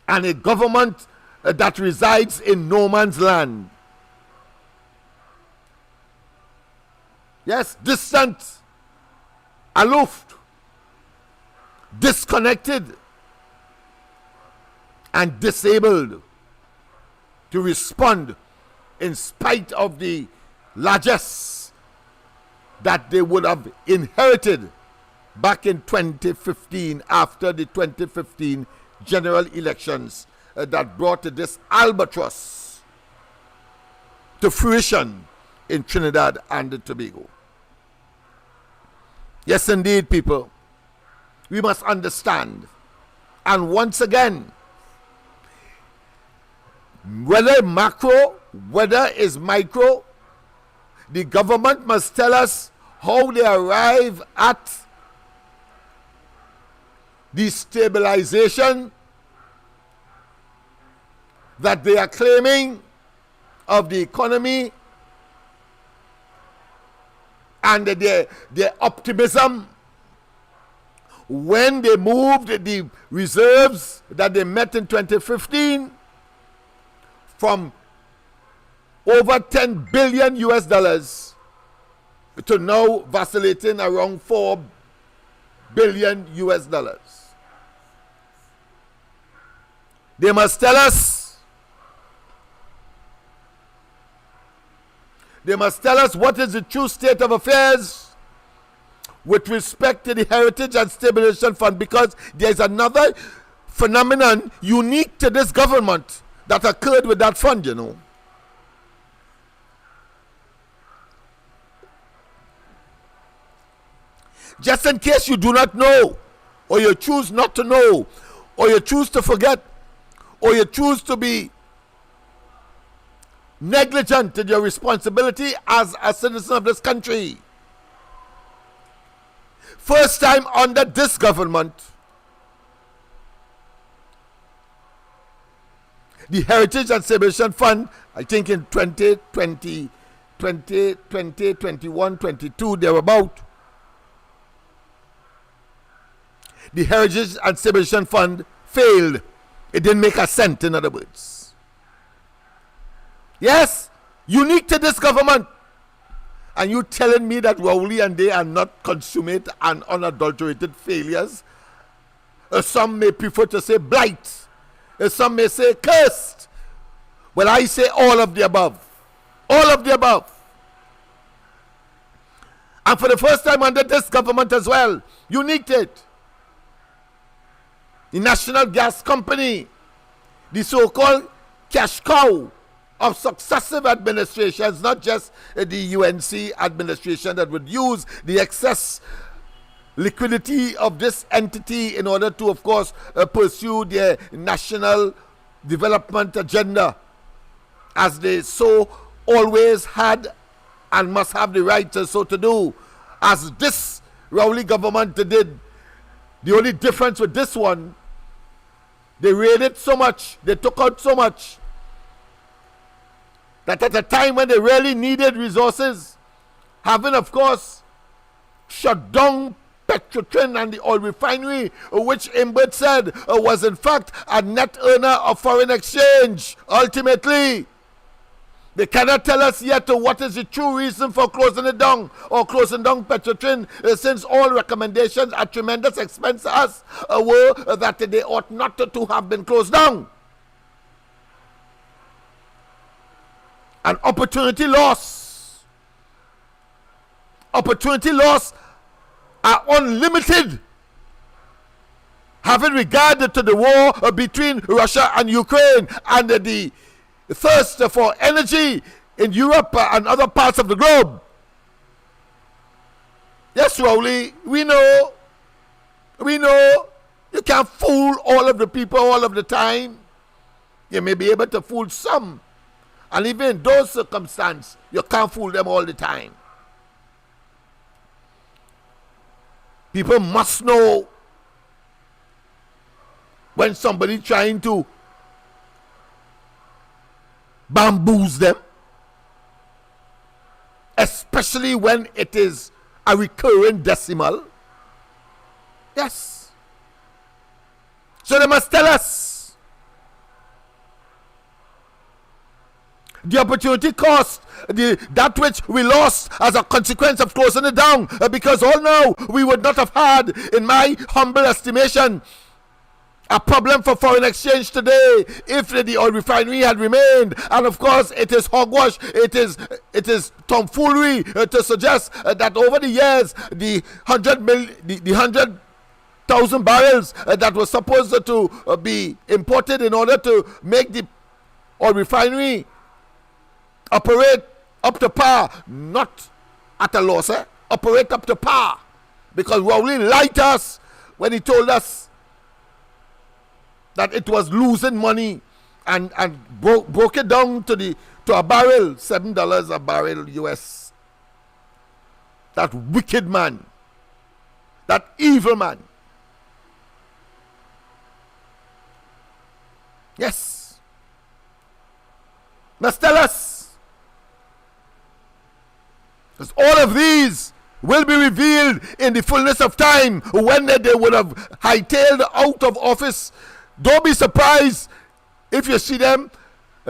And a government that resides in no man's land. Yes, distant, aloof, disconnected, and disabled to respond in spite of the largesse that they would have inherited back in 2015 after the 2015 general elections that brought this albatross to fruition in Trinidad and Tobago. Yes, indeed, people, we must understand, and once again, whether macro, whether is micro, the government must tell us how they arrive at the stabilization that they are claiming of the economy and their optimism when they moved the reserves that they met in 2015 from over 10 billion US dollars to now vacillating around 4 billion US dollars. They must tell us. They must tell us what is the true state of affairs with respect to the Heritage and Stabilization Fund, because there is another phenomenon unique to this government that occurred with that fund, you know. Just in case you do not know, or you choose not to know, or you choose to forget, or you choose to be negligent in your responsibility as a citizen of this country. First time under this government, the Heritage and Stabilization Fund, I think in 2020, 21, 22, thereabout, the Heritage and Stabilization Fund failed. It didn't make a cent, in other words. Yes, unique to this government. And you telling me that Rowley and they are not consummate and unadulterated failures? Some may prefer to say blight. Some may say cursed. Well, I say all of the above. All of the above. And for the first time under this government as well, unique to it. The National Gas Company, the so-called cash cow of successive administrations, not just the UNC administration that would use the excess liquidity of this entity in order to, of course, pursue their national development agenda, as they so always had and must have the right to so to do, as this Rowley government did. The only difference with this one, they raided so much, they took out so much, that at a time when they really needed resources, having, of course, shut down Petrotrin and the oil refinery, which Imbert said was in fact a net earner of foreign exchange, ultimately. They cannot tell us yet what is the true reason for closing it down or closing down Petrotrin, since all recommendations at tremendous expense to us were that they ought not to have been closed down. An opportunity loss. Opportunity loss are unlimited, having regard to the war between Russia and Ukraine and the thirst for energy in Europe and other parts of the globe. Yes, Rowley, we know. We know. You can't fool all of the people all of the time. You may be able to fool some. And even in those circumstances, you can't fool them all the time. People must know when somebody trying to bamboozle them, especially when it is a recurring decimal. Yes. So they must tell us the opportunity cost, that which we lost as a consequence of closing it down, because all now we would not have had, in my humble estimation, a problem for foreign exchange today if the oil refinery had remained. And of course it is hogwash, it is tomfoolery to suggest that over the years the 100,000 barrels that was supposed to be imported in order to make the oil refinery operate up to par, not at a loss, operate up to par, because Rowley lied us when he told us that it was losing money and broke it down to a barrel, $7 a barrel US. That wicked man, that evil man. Yes, must tell us. Because all of these will be revealed in the fullness of time when they would have hightailed out of office. Don't be surprised if you see them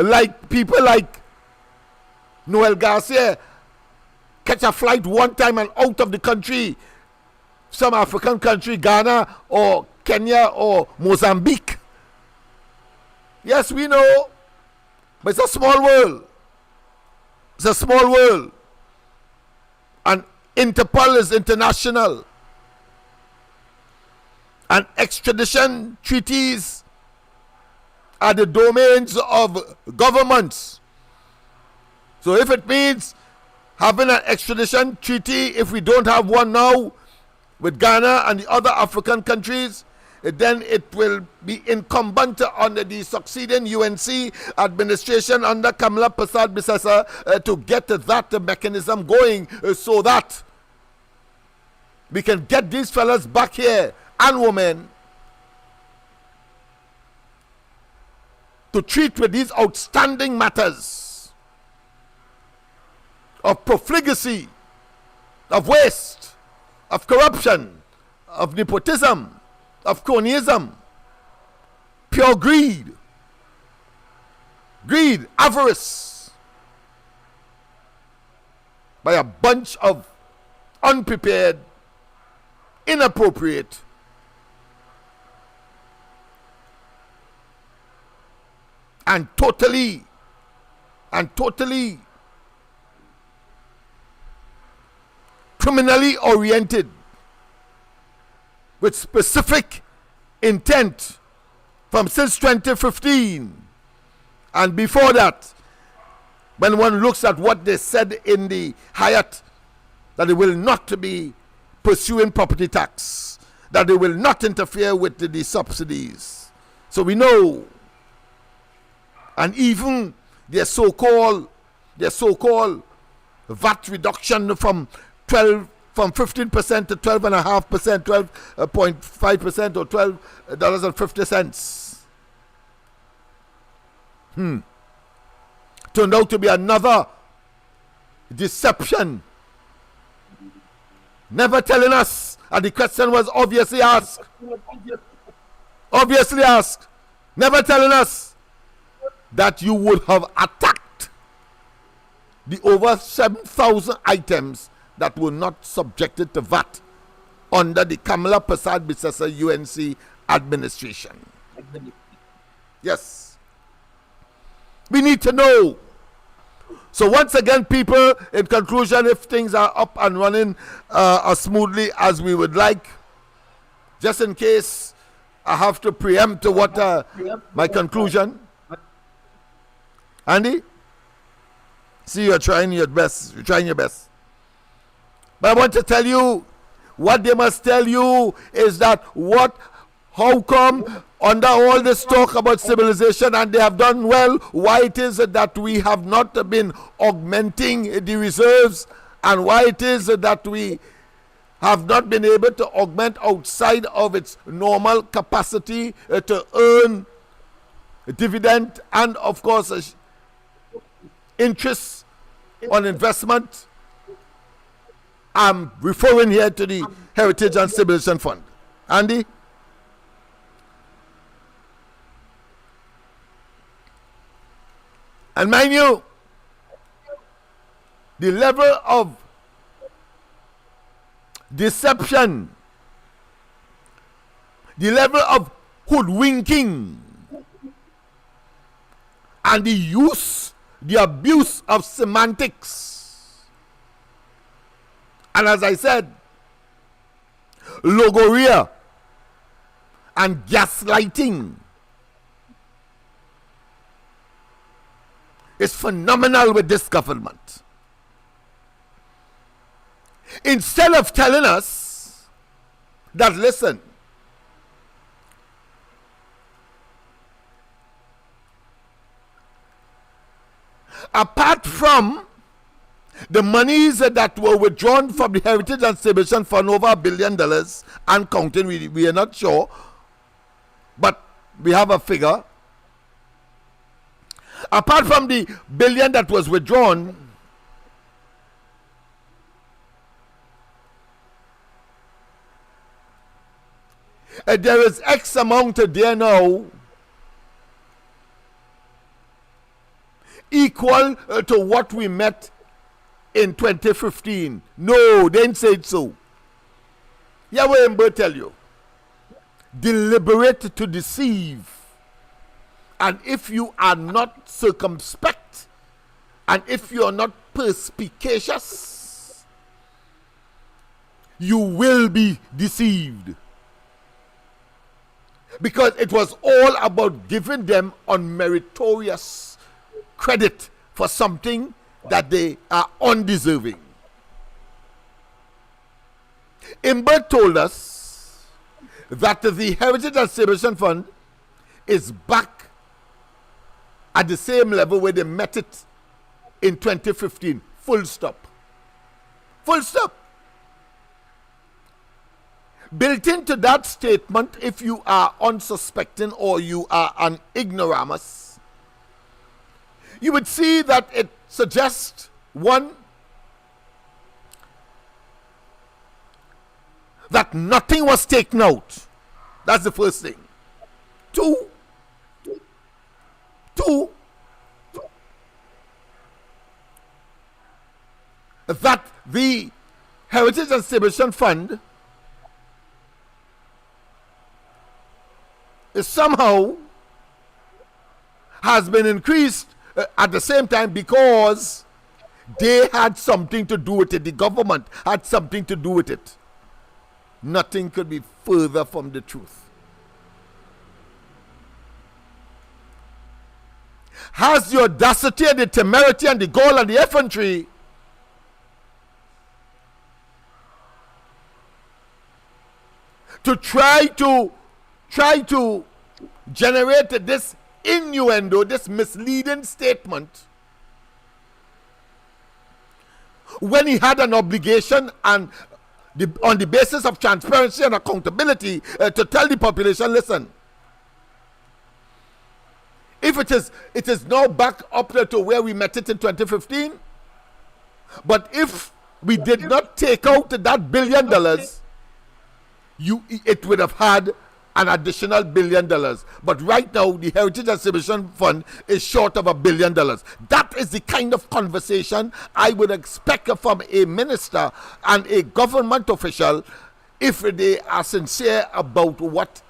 like people like Noel Garcia catch a flight one time and out of the country, some African country, Ghana or Kenya or Mozambique. Yes, we know, but it's a small world. It's a small world. And Interpol is international. And extradition treaties are the domains of governments. So if it means having an extradition treaty, if we don't have one now with Ghana and the other African countries, then it will be incumbent on the succeeding UNC administration under Kamala Persad-Bissessar to get that mechanism going so that we can get these fellas back here and women to treat with these outstanding matters of profligacy, of waste, of corruption, of nepotism, of cronyism, pure greed, avarice, by a bunch of unprepared, inappropriate, and totally criminally oriented, with specific intent from since 2015 and before that, when one looks at what they said in the Hyatt, that they will not be pursuing property tax, that they will not interfere with the subsidies. So we know, and even their so-called VAT reduction from 15% to 12.5%, 12.5% or $12.50. Turned out to be another deception. Never telling us, and the question was obviously asked, never telling us that you would have attacked the over 7,000 items that were not subjected to VAT under the Kamala Persad-Bissessar UNC administration. Yes. We need to know. So once again, people, in conclusion, if things are up and running as smoothly as we would like, just in case I have to preempt what my conclusion. Andy? See, you're trying your best. You're trying your best. But I want to tell you, what they must tell you is that how come under all this talk about civilization, and they have done well, why it is that we have not been augmenting the reserves, and why it is that we have not been able to augment outside of its normal capacity to earn dividend and, of course, interest on investment. I'm referring here to the Heritage and Civilization Fund. Andy? And mind you, the level of deception, the level of hoodwinking, and the abuse of semantics. And as I said, logoria and gaslighting is phenomenal with this government. Instead of telling us that, listen, apart from the monies that were withdrawn from the Heritage and Civilization Fund, over $1 billion and counting, we are not sure, but we have a figure. Apart from the $1 billion that was withdrawn, there is X amount there now equal to what we met in 2015. No, they didn't say it so. Yeah, what I tell you. Deliberate to deceive. And if you are not circumspect, and if you are not perspicacious, you will be deceived. Because it was all about giving them unmeritorious credit for something that they are undeserving. Imber told us that the Heritage and Celebration Fund is back at the same level where they met it in 2015. Full stop. Full stop. Built into that statement, if you are unsuspecting or you are an ignoramus, you would see that it suggests, one, that nothing was taken out. That's the first thing. Two, that the Heritage and Celebration Fund somehow has been increased at the same time because they had something to do with it. The government had something to do with it. Nothing could be further from the truth. Has the audacity and the temerity and the gall and the effrontery to try to generate this innuendo, this misleading statement, when he had an obligation and on the basis of transparency and accountability to tell the population, listen, if it is now back up to where we met it in 2015, but if we did not take out that $1 billion, it would have had an additional $1 billion. But right now, the Heritage and Celebration Fund is short of $1 billion. That is the kind of conversation I would expect from a minister and a government official if they are sincere about what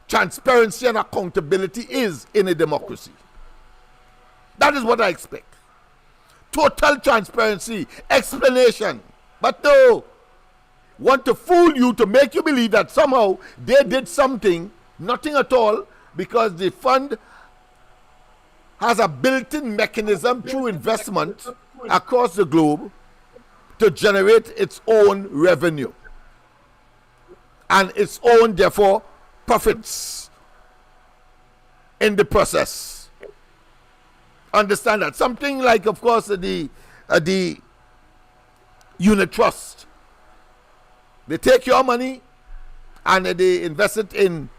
transparency and accountability is in a democracy. That is what I expect. Total transparency, explanation. But no, want to fool you to make you believe that somehow they did something, nothing at all, because the fund has a built-in mechanism through investment across the globe to generate its own revenue and its own, therefore, profits in the process. Understand that. Something like, of course, the unit trust. They take your money and they invest it in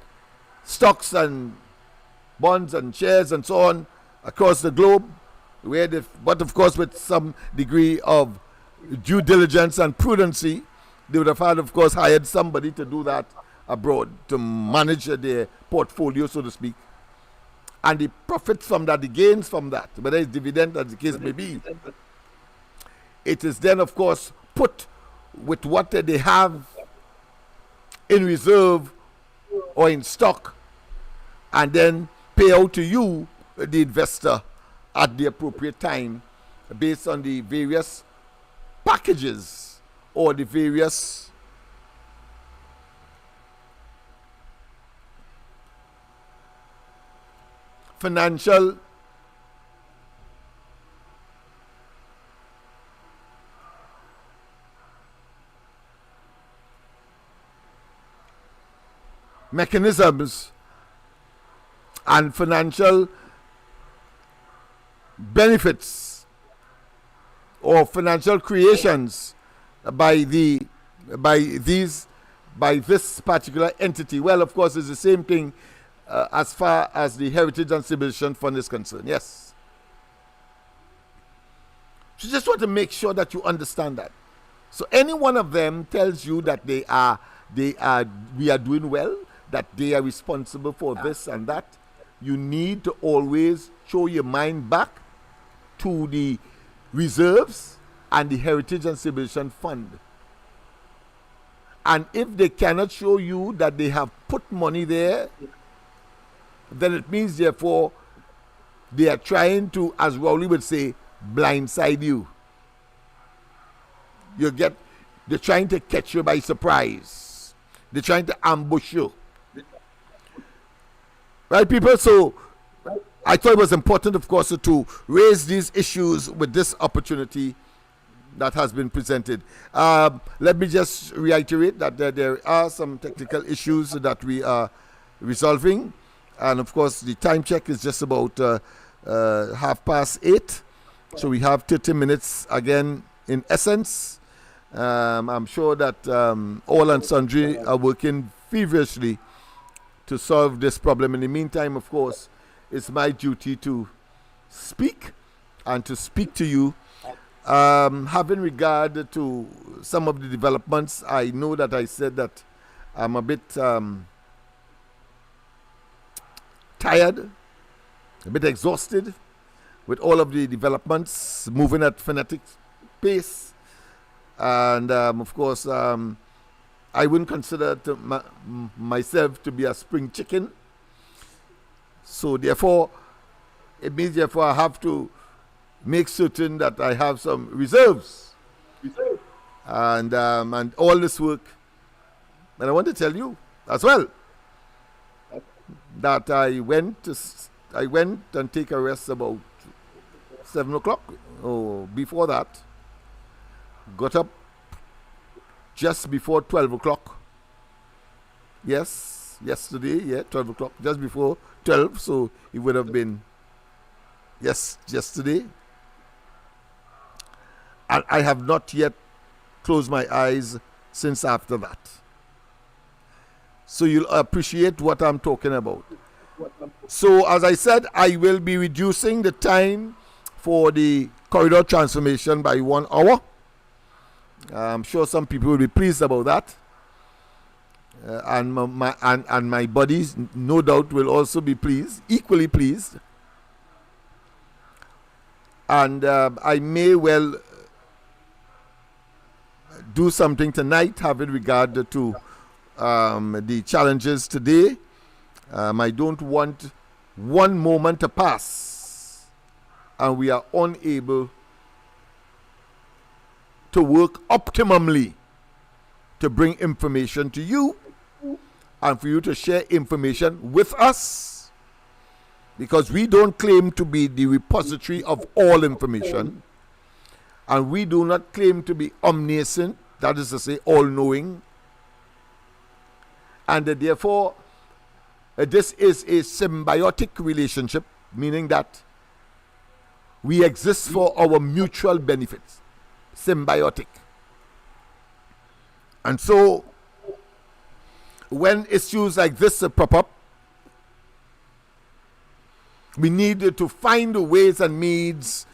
stocks and bonds and shares and so on across the globe, but of course with some degree of due diligence and prudency, they would have had, of course, hired somebody to do that abroad, to manage their portfolio, so to speak. And the profits from that, the gains from that, whether it's dividend as the case may be, it is then, of course, put with what they have in reserve or in stock, and then pay out to you, the investor, at the appropriate time based on the various packages or the various financial mechanisms and financial benefits or financial creations by this particular entity. Well, of course, it's the same thing as far as the Heritage and Celebration Fund is concerned. Yes. So just want to make sure that you understand that. So any one of them tells you that we are doing well, that they are responsible for this and that, you need to always show your mind back to the reserves and the Heritage and Civilization Fund. And if they cannot show you that they have put money there, then it means, therefore, they are trying to, as Rowley would say, blindside you. They're trying to catch you by surprise. They're trying to ambush you. Right, people? So I thought it was important, of course, to raise these issues with this opportunity that has been presented. Let me just reiterate that there are some technical issues that we are resolving. And, of course, the time check is just about 8:30. So we have 30 minutes again in essence. I'm sure that all and sundry are working feverishly to solve this problem. In the meantime, of course, it's my duty to speak and to speak to you. Having regard to some of the developments, I know that I said that I'm a bit tired, a bit exhausted with all of the developments moving at frenetic pace. And of course, I wouldn't consider myself to be a spring chicken. So therefore, it means therefore I have to make certain that I have some reserves. And all this work. And I want to tell you as well that I went and take a rest about 7 o'clock or before that. Got up just before 12 o'clock. Yes, yesterday, 12 o'clock, just before 12, so it would have been yesterday. And I have not yet closed my eyes since after that. So you'll appreciate what I'm talking about. So as I said, I will be reducing the time for the corridor transformation by 1 hour. I'm sure some people will be pleased about that. And my bodies, no doubt, will also be pleased, equally pleased. And I may well do something tonight having regard to the challenges today. I don't want one moment to pass and we are unable to work optimally to bring information to you and for you to share information with us, because we don't claim to be the repository of all information and we do not claim to be omniscient, that is to say all-knowing, and therefore this is a symbiotic relationship, meaning that we exist for our mutual benefits. Symbiotic. And so when issues like this pop up, we need to find ways and means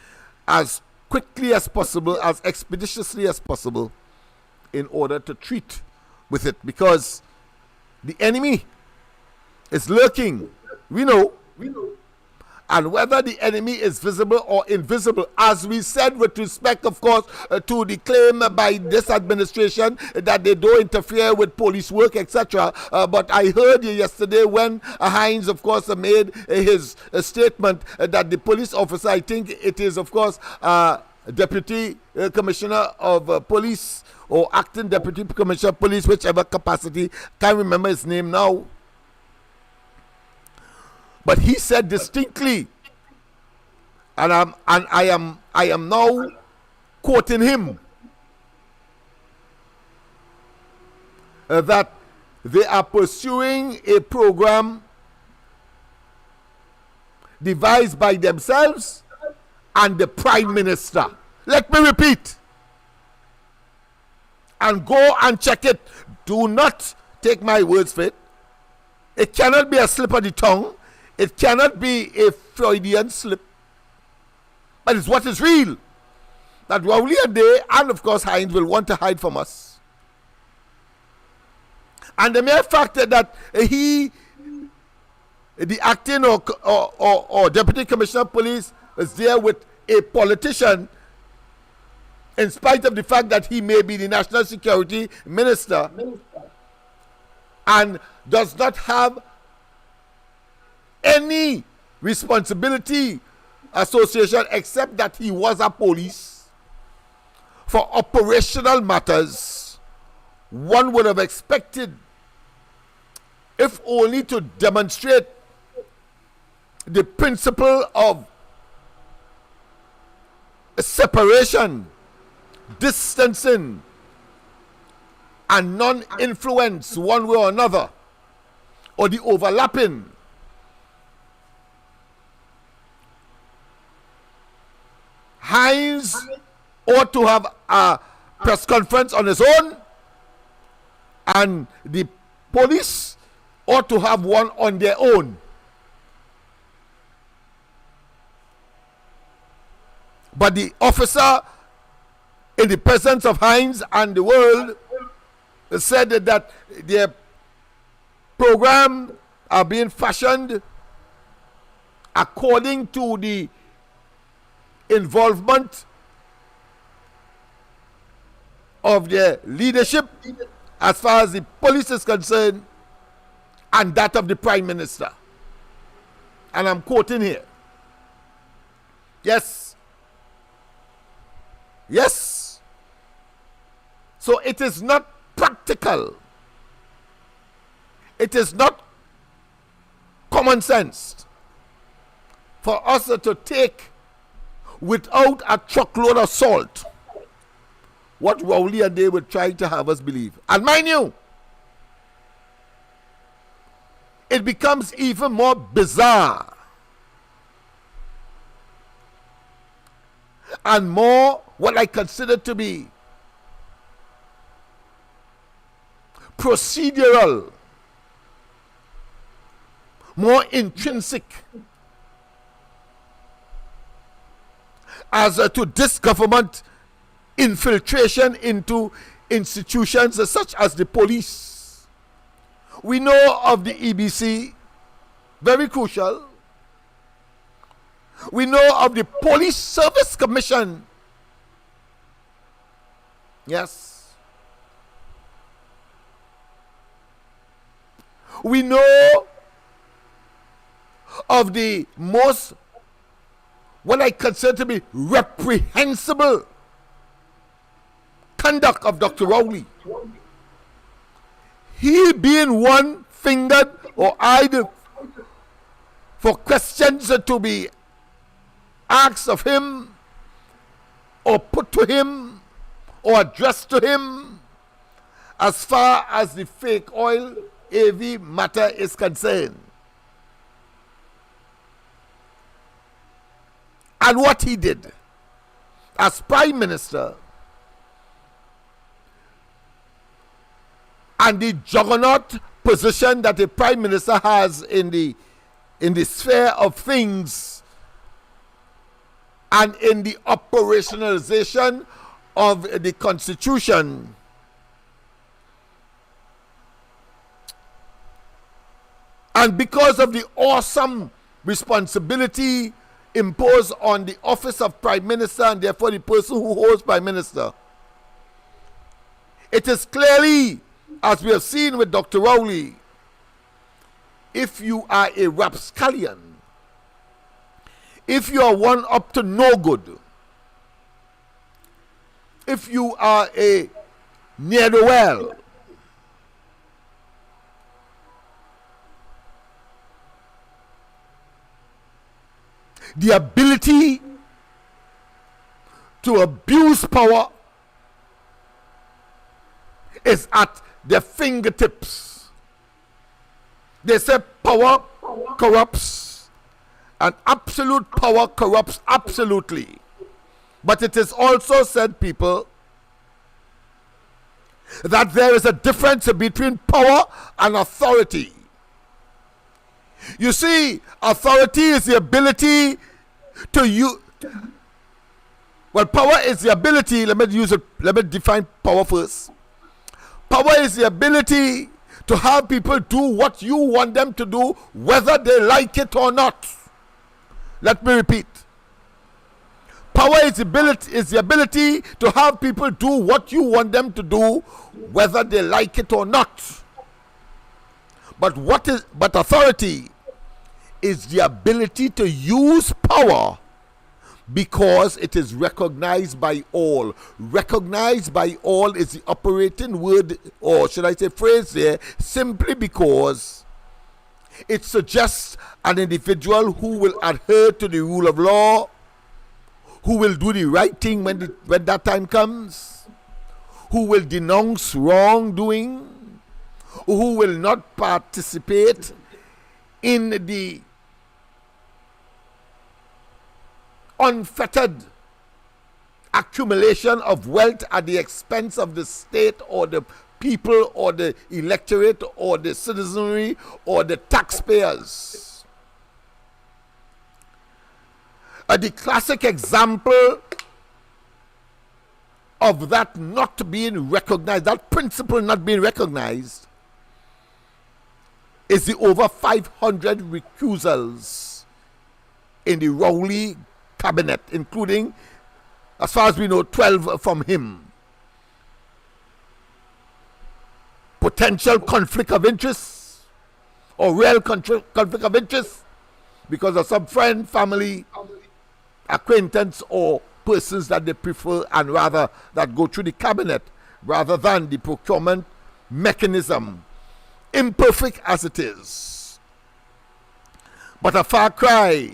as quickly as possible, as expeditiously as possible, in order to treat with it, because the enemy is lurking. We know. And whether the enemy is visible or invisible, as we said with respect, of course, to the claim by this administration that they don't interfere with police work, etc. But I heard yesterday when Hines, of course, made his statement that the police officer, I think it is, of course, Deputy Commissioner of Police or Acting Deputy Commissioner of Police, whichever capacity, can't remember his name now. But he said distinctly, and I am now quoting him, that they are pursuing a program devised by themselves and the Prime Minister. Let me repeat, and go and check it. Do not take my words for it. It cannot be a slip of the tongue. It cannot be a Freudian slip, but it's what is real. That Rowley and they, and of course Hines, will want to hide from us. And the mere fact that he the acting or deputy commissioner of police is there with a politician, in spite of the fact that he may be the national security minister, and does not have any responsibility association except that he was a police, for operational matters, one would have expected, if only to demonstrate the principle of separation, distancing, and non-influence one way or another, or the overlapping. Hines ought to have a press conference on his own, and the police ought to have one on their own. But the officer, in the presence of Hines and the world, said that their program are being fashioned according to the involvement of their leadership as far as the police is concerned, and that of the Prime Minister. And I'm quoting here. Yes. Yes. So it is not practical. It is not common sense for us to take without a truckload of salt what Rowley and they were trying to have us believe. And mind you, it becomes even more bizarre and more what I consider to be procedural, more intrinsic as to this government infiltration into institutions such as the police. We know of the EBC, very crucial. We know of the Police Service Commission. Yes. We know of the most, what I consider to be reprehensible conduct of Dr. Rowley. He being one-fingered or eyed for questions to be asked of him or put to him or addressed to him as far as the fake oil AV matter is concerned. And what he did as Prime Minister, and the juggernaut position that the Prime Minister has in the sphere of things and in the operationalization of the Constitution, and because of the awesome responsibility imposed on the office of Prime Minister and therefore the person who holds Prime Minister, it is clearly, as we have seen with Dr. Rowley, if you are a rapscallion, if you are one up to no good, if you are a near the well, the ability to abuse power is at their fingertips. They say power corrupts, and absolute power corrupts absolutely. But it is also said, people, that there is a difference between power and authority. You see, authority is the ability to use. Well, power is the ability. Let me define power first. Power is the ability to have people do what you want them to do, whether they like it or not. Let me repeat. Power is the ability to have people do what you want them to do, whether they like it or not. But authority is the ability to use power because it is recognized by all. Recognized by all is the operating word, or should I say phrase there, simply because it suggests an individual who will adhere to the rule of law, who will do the right thing when that time comes, who will denounce wrongdoing, who will not participate in the unfettered accumulation of wealth at the expense of the state or the people or the electorate or the citizenry or the taxpayers. The classic example of that not being recognized, that principle not being recognized, is the over 500 recusals in the Rowley cabinet, including, as far as we know, 12 from him. Potential conflict of interest or real conflict of interest because of some friend, family, acquaintance, or persons that they prefer and rather that go through the cabinet rather than the procurement mechanism, imperfect as it is, but a far cry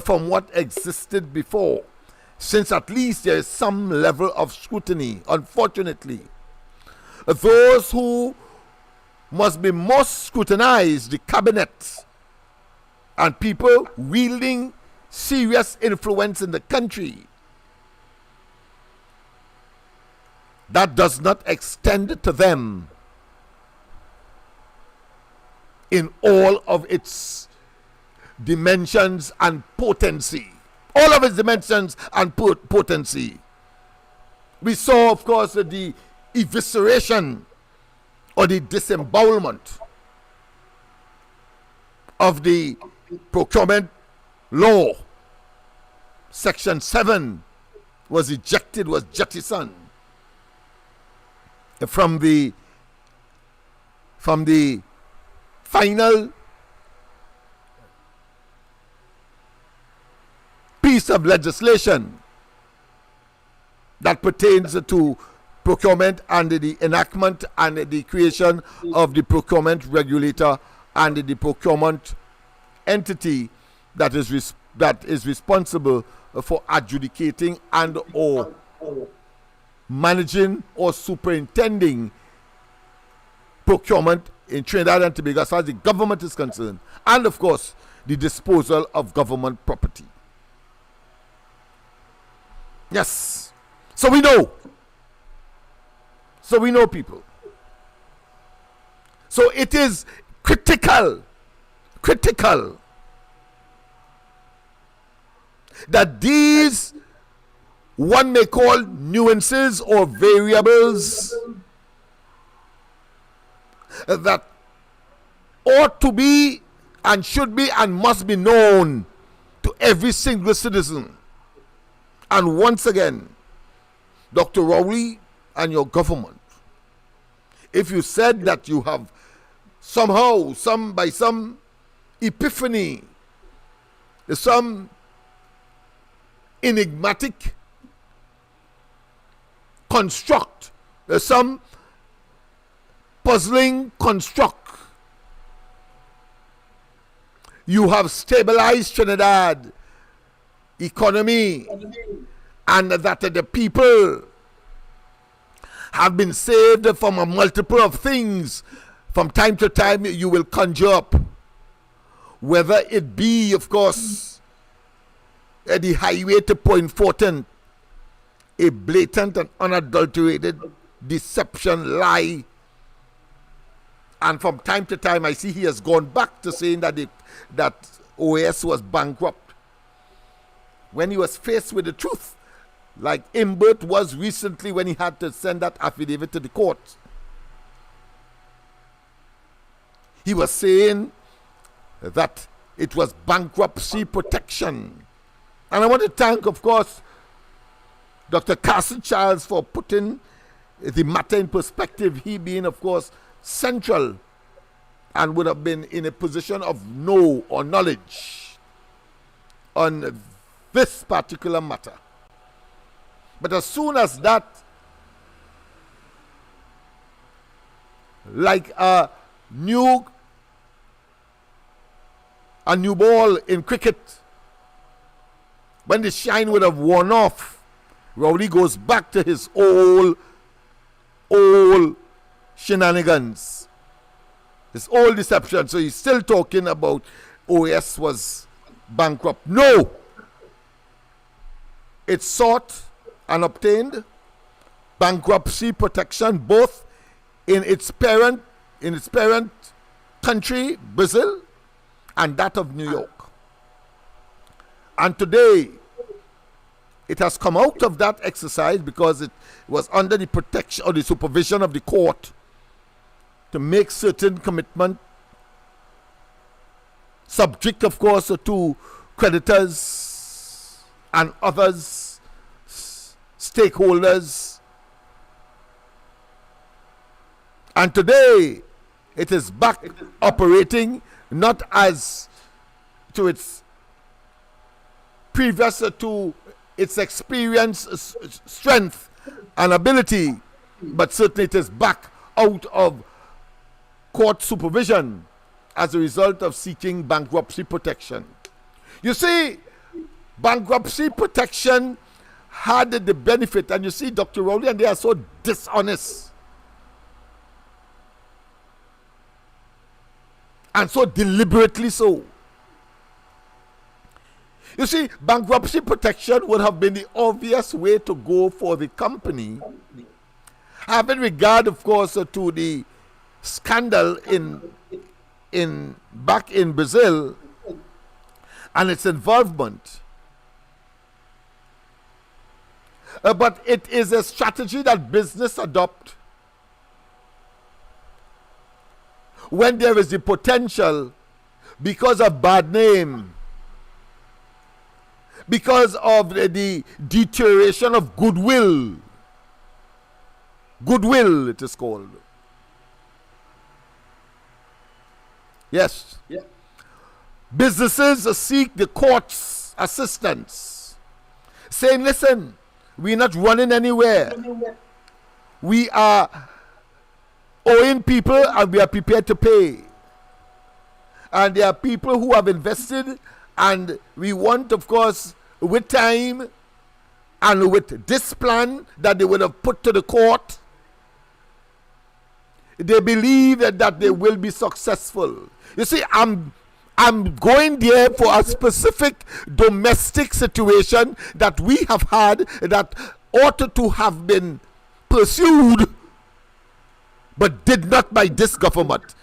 from what existed before, since at least there is some level of scrutiny. Unfortunately, those who must be most scrutinized, the cabinet and people wielding serious influence in the country, that does not extend to them in all of its dimensions and potency. All of its dimensions and potency. We saw, of course, the evisceration or the disembowelment of the procurement law. Section 7 was ejected, was jettisoned from the final piece of legislation that pertains to procurement and the enactment and the creation of the procurement regulator and the procurement entity that is responsible for adjudicating and or managing or superintending procurement in Trinidad and Tobago as far as the government is concerned, and of course the disposal of government property. Yes, so we know people. So it is critical that these, one may call nuances or variables, that ought to be and should be and must be known to every single citizen. And once again, Dr. Rowley and your government, if you said that you have somehow, by some epiphany, some enigmatic construct, some puzzling construct, you have stabilized Trinidad economy, and that the people have been saved from a multiple of things. From time to time you will conjure up, whether it be, of course, the highway to Point Fortin, a blatant and unadulterated deception, lie. And from time to time I see he has gone back to saying that that OAS was bankrupt when he was faced with the truth, like Imbert was recently when he had to send that affidavit to the court. He was saying that it was bankruptcy protection. And I want to thank, of course, Dr. Carson Charles for putting the matter in perspective, he being, of course, central and would have been in a position of know or knowledge on this particular matter. But as soon as that, like a new ball in cricket, when the shine would have worn off, Rowley goes back to his old shenanigans, his old deception. So he's still talking about OAS was bankrupt. No, it sought and obtained bankruptcy protection both in its parent country, Brazil, and that of New York. And today, it has come out of that exercise because it was under the protection or the supervision of the court to make certain commitment, subject, of course, to creditors and others, stakeholders. And today, it is back operating not as to its previous to its experience, strength, and ability, but certainly it is back out of court supervision as a result of seeking bankruptcy protection. You see, bankruptcy protection had the benefit, and you see, Dr. Rowley, and they are so dishonest and so deliberately so. You see, bankruptcy protection would have been the obvious way to go for the company, having regard, of course, to the scandal back in Brazil and its involvement. But it is a strategy that business adopt when there is the potential, because of bad name, because of the deterioration of goodwill. Goodwill, it is called. Yes. Yeah. Businesses seek the court's assistance, saying, listen, we're not running anywhere. We are owing people and we are prepared to pay. And there are people who have invested, and we want, of course, with time and with this plan that they would have put to the court, they believe that they will be successful. You see, I'm going there for a specific domestic situation that we have had that ought to have been pursued, but did not by this government.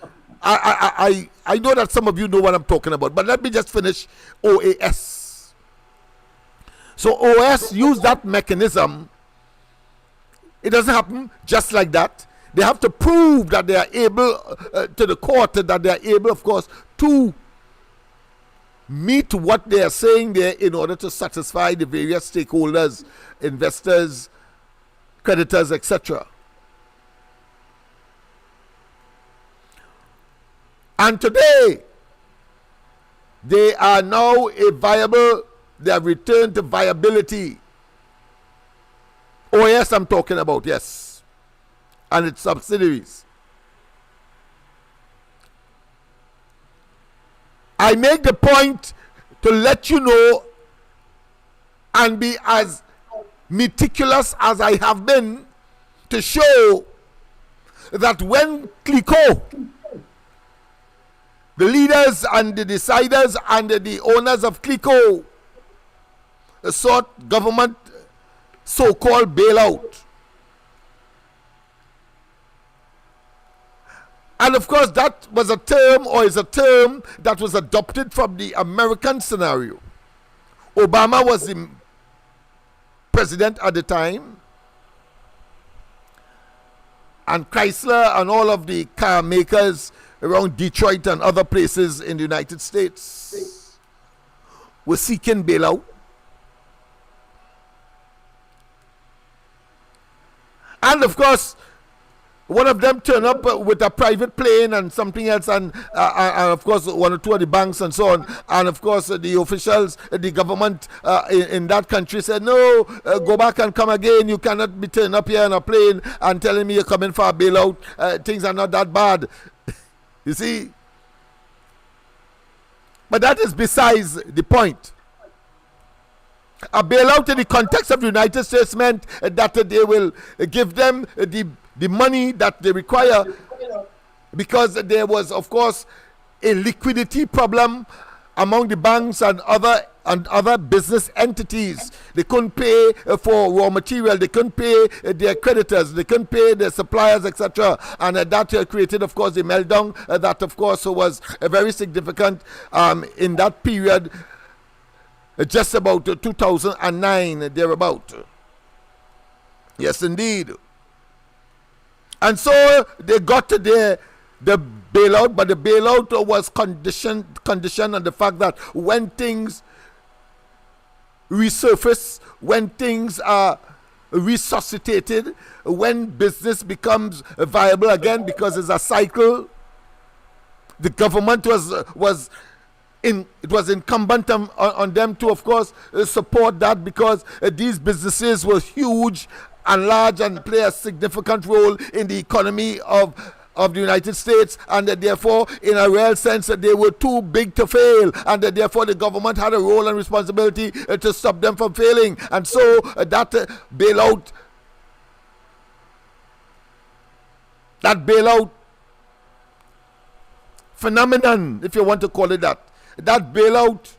I know that some of you know what I'm talking about, but let me just finish OAS. So OAS used that mechanism. It doesn't happen just like that. They have to prove that they are able to the court, that they are able, of course, to meet what they are saying there in order to satisfy the various stakeholders, investors, creditors, etc. And today, they are now they have returned to viability. Oh yes, I'm talking about, yes. And its subsidiaries. I make the point to let you know and be as meticulous as I have been to show that when Clicquot, the leaders and the deciders and the owners of Clicquot sought government so-called bailout. And of course that was a term, or is a term, that was adopted from the American scenario. Obama was the president at the time, and Chrysler and all of the car makers around Detroit and other places in the United States were seeking bailout. And of course, one of them turned up with a private plane and something else, and of course one or two of the banks and so on. And of course the officials, the government in that country said, no, go back and come again. You cannot be turning up here on a plane and telling me you're coming for a bailout. Things are not that bad. You see? But that is besides the point. A bailout in the context of the United States meant that they will give them the money that they require, because there was, of course, a liquidity problem among the banks and other business entities. They couldn't pay for raw material, they couldn't pay their creditors, they couldn't pay their suppliers, etc. And that created, of course, the meltdown that, of course, was very significant in that period, just about 2009, thereabout. Yes, indeed. And so they got to the bailout, but the bailout was conditioned on the fact that when things resurface, when things are resuscitated, when business becomes viable again, because it's a cycle, the government was incumbent on them to, of course, support that, because these businesses were huge and large and play a significant role in the economy of the United States, and therefore, in a real sense, they were too big to fail, and therefore the government had a role and responsibility to stop them from failing. And so that bailout phenomenon, if you want to call it that bailout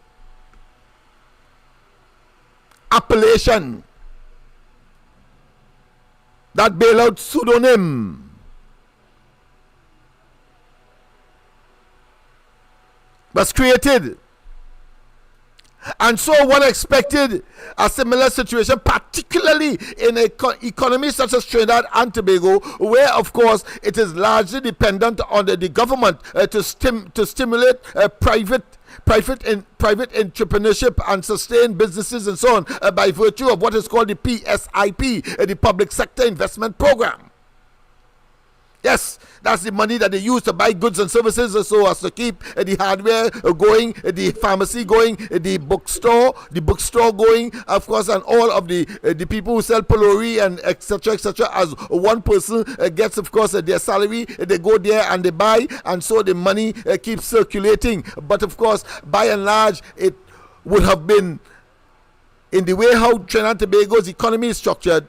appellation, that bailout pseudonym, was created. And so one expected a similar situation, particularly in an economy such as Trinidad and Tobago, where, of course, it is largely dependent on the government to stimulate private entrepreneurship and sustain businesses and so on by virtue of what is called the PSIP, the Public Sector Investment Program. Yes, that's the money that they use to buy goods and services so as to keep the hardware going, the pharmacy going, the bookstore going, of course, and all of the people who sell Polori and etc. As one person gets, of course, their salary, they go there and they buy, and so the money keeps circulating. But of course, by and large, it would have been, in the way how Trinidad and Tobago's economy is structured,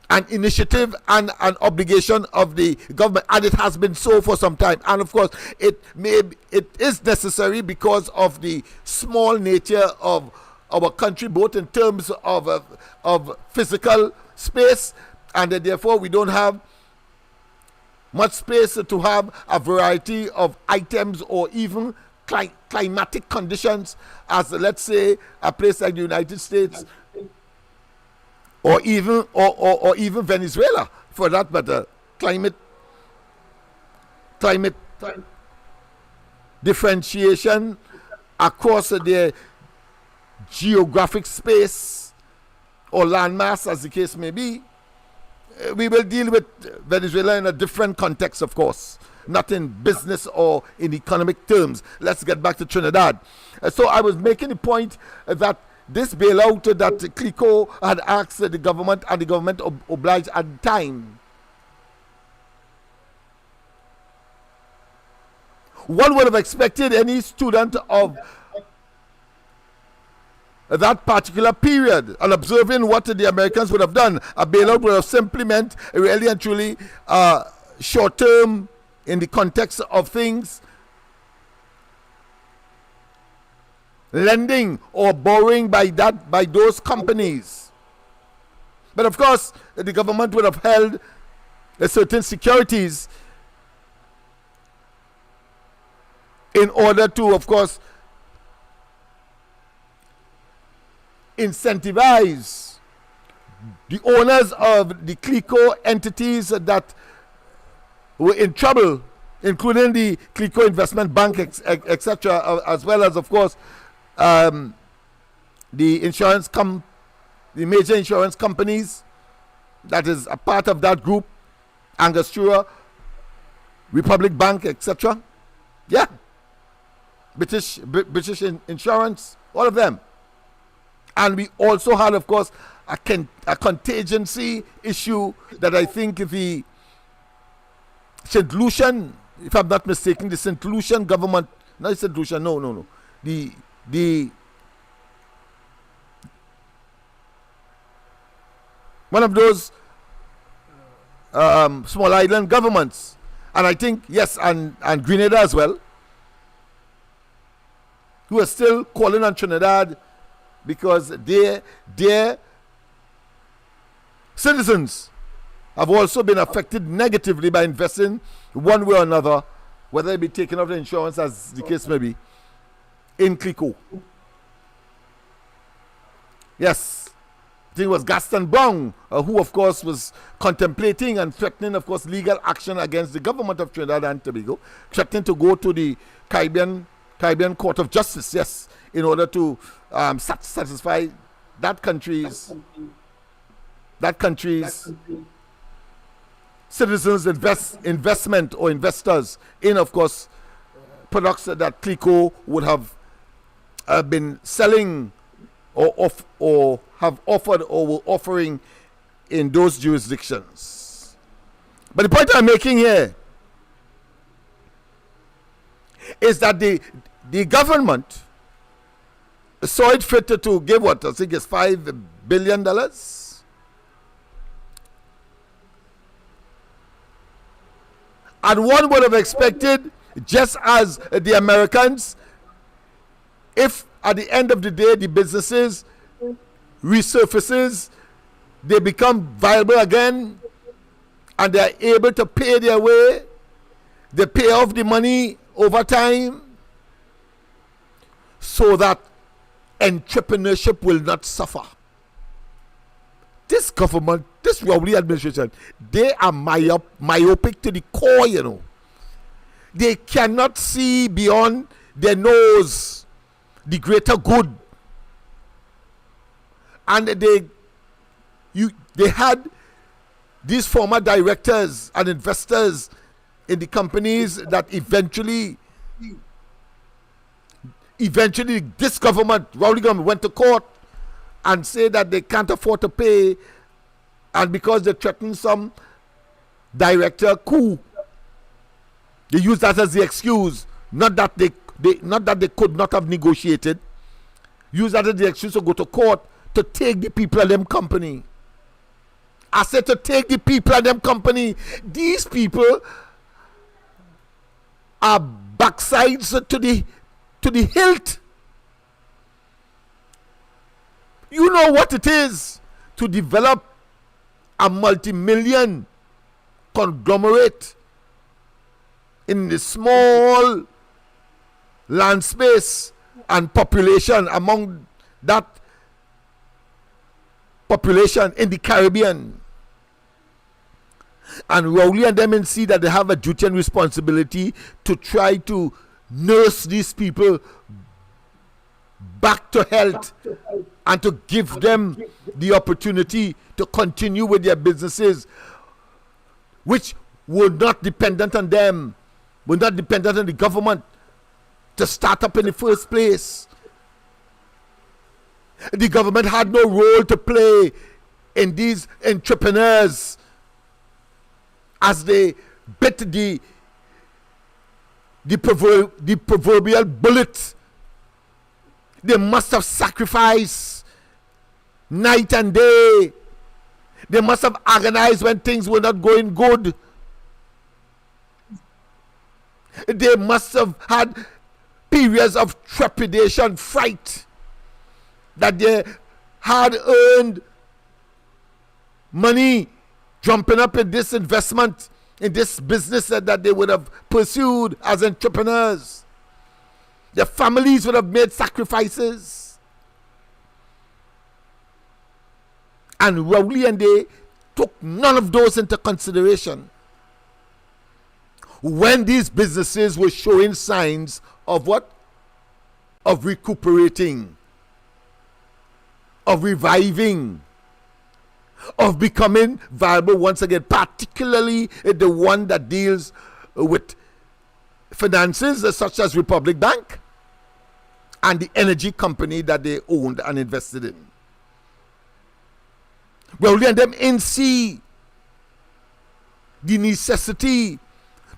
an initiative and an obligation of the government, and it has been so for some time. And of course, it is necessary because of the small nature of our country, both in terms of physical space, and therefore we don't have much space to have a variety of items or even climatic conditions as, let's say, a place like the United States, or even Venezuela, for that matter. Climate differentiation across their geographic space or landmass, as the case may be. We will deal with Venezuela in a different context, of course, not in business or in economic terms. Let's get back to Trinidad. So I was making the point that this bailout that CLICO had asked the government, and the government obliged at the time. One would have expected any student of that particular period, and observing what the Americans would have done, a bailout would have simply meant really and truly short term in the context of things, lending or borrowing by those companies. But of course, the government would have held certain securities in order to, of course, incentivize the owners of the CLICO entities that were in trouble including the Clico Investment Bank, etc., as well as, of course, the major insurance companies that is a part of that group, Angostura, Republic Bank, etc. Yeah. British Insurance, all of them. And we also had, of course, a contingency issue that I think the St. Lucian, if I'm not mistaken, the St. Lucian government, not St. Lucian, no. The one of those small island governments, and I think, yes, and Grenada as well, who are still calling on Trinidad because their citizens have also been affected negatively by investing one way or another, whether it be taking off the insurance, as the case may be, in Clico. Yes, I think it was Gaston Brown, who of course was contemplating and threatening, of course, legal action against the government of Trinidad and Tobago, threatening to go to the Caribbean Court of Justice, yes, in order to satisfy that country's citizens' investment or investors in, of course, products that Clico would have been selling or have offered or were offering in those jurisdictions. But the point I'm making here is that the government saw it fit to give what I think is $5 billion. And one would have expected, just as the Americans, if at the end of the day the businesses resurfaces, they become viable again, and they are able to pay their way, they pay off the money over time, so that entrepreneurship will not suffer. This government, this Rowley administration, they are myopic to the core, you know. They cannot see beyond their nose the greater good. And they had these former directors and investors in the companies that eventually this government, Rowley government, went to court and said that they can't afford to pay, and because they threatened some director coup, they use that as the excuse. Not that they could not have negotiated. Use that as the excuse to go to court to take the people of them company. I said to take the people of them company. These people are backsides to the hilt. You know what it is to develop a multi-million conglomerate in the small land space and population among that population in the Caribbean. And Rowley and them see that they have a duty and responsibility to try to nurse these people back to health and to give them the opportunity to continue with their businesses, which were not dependent on them, were not dependent on the government to start up in the first place. The government had no role to play in these entrepreneurs as they bit the proverbial bullet. They must have sacrificed night and day. They must have agonized when things were not going good. They must have had periods of trepidation, fright, that they had earned money jumping up in this investment, in this business that they would have pursued as entrepreneurs. Their families would have made sacrifices. And Rowley and they took none of those into consideration. when these businesses were showing signs of what? Of recuperating, of reviving, of becoming viable once again, particularly the one that deals with finances such as Republic Bank and the energy company that they owned and invested in. Well, and them in see the necessity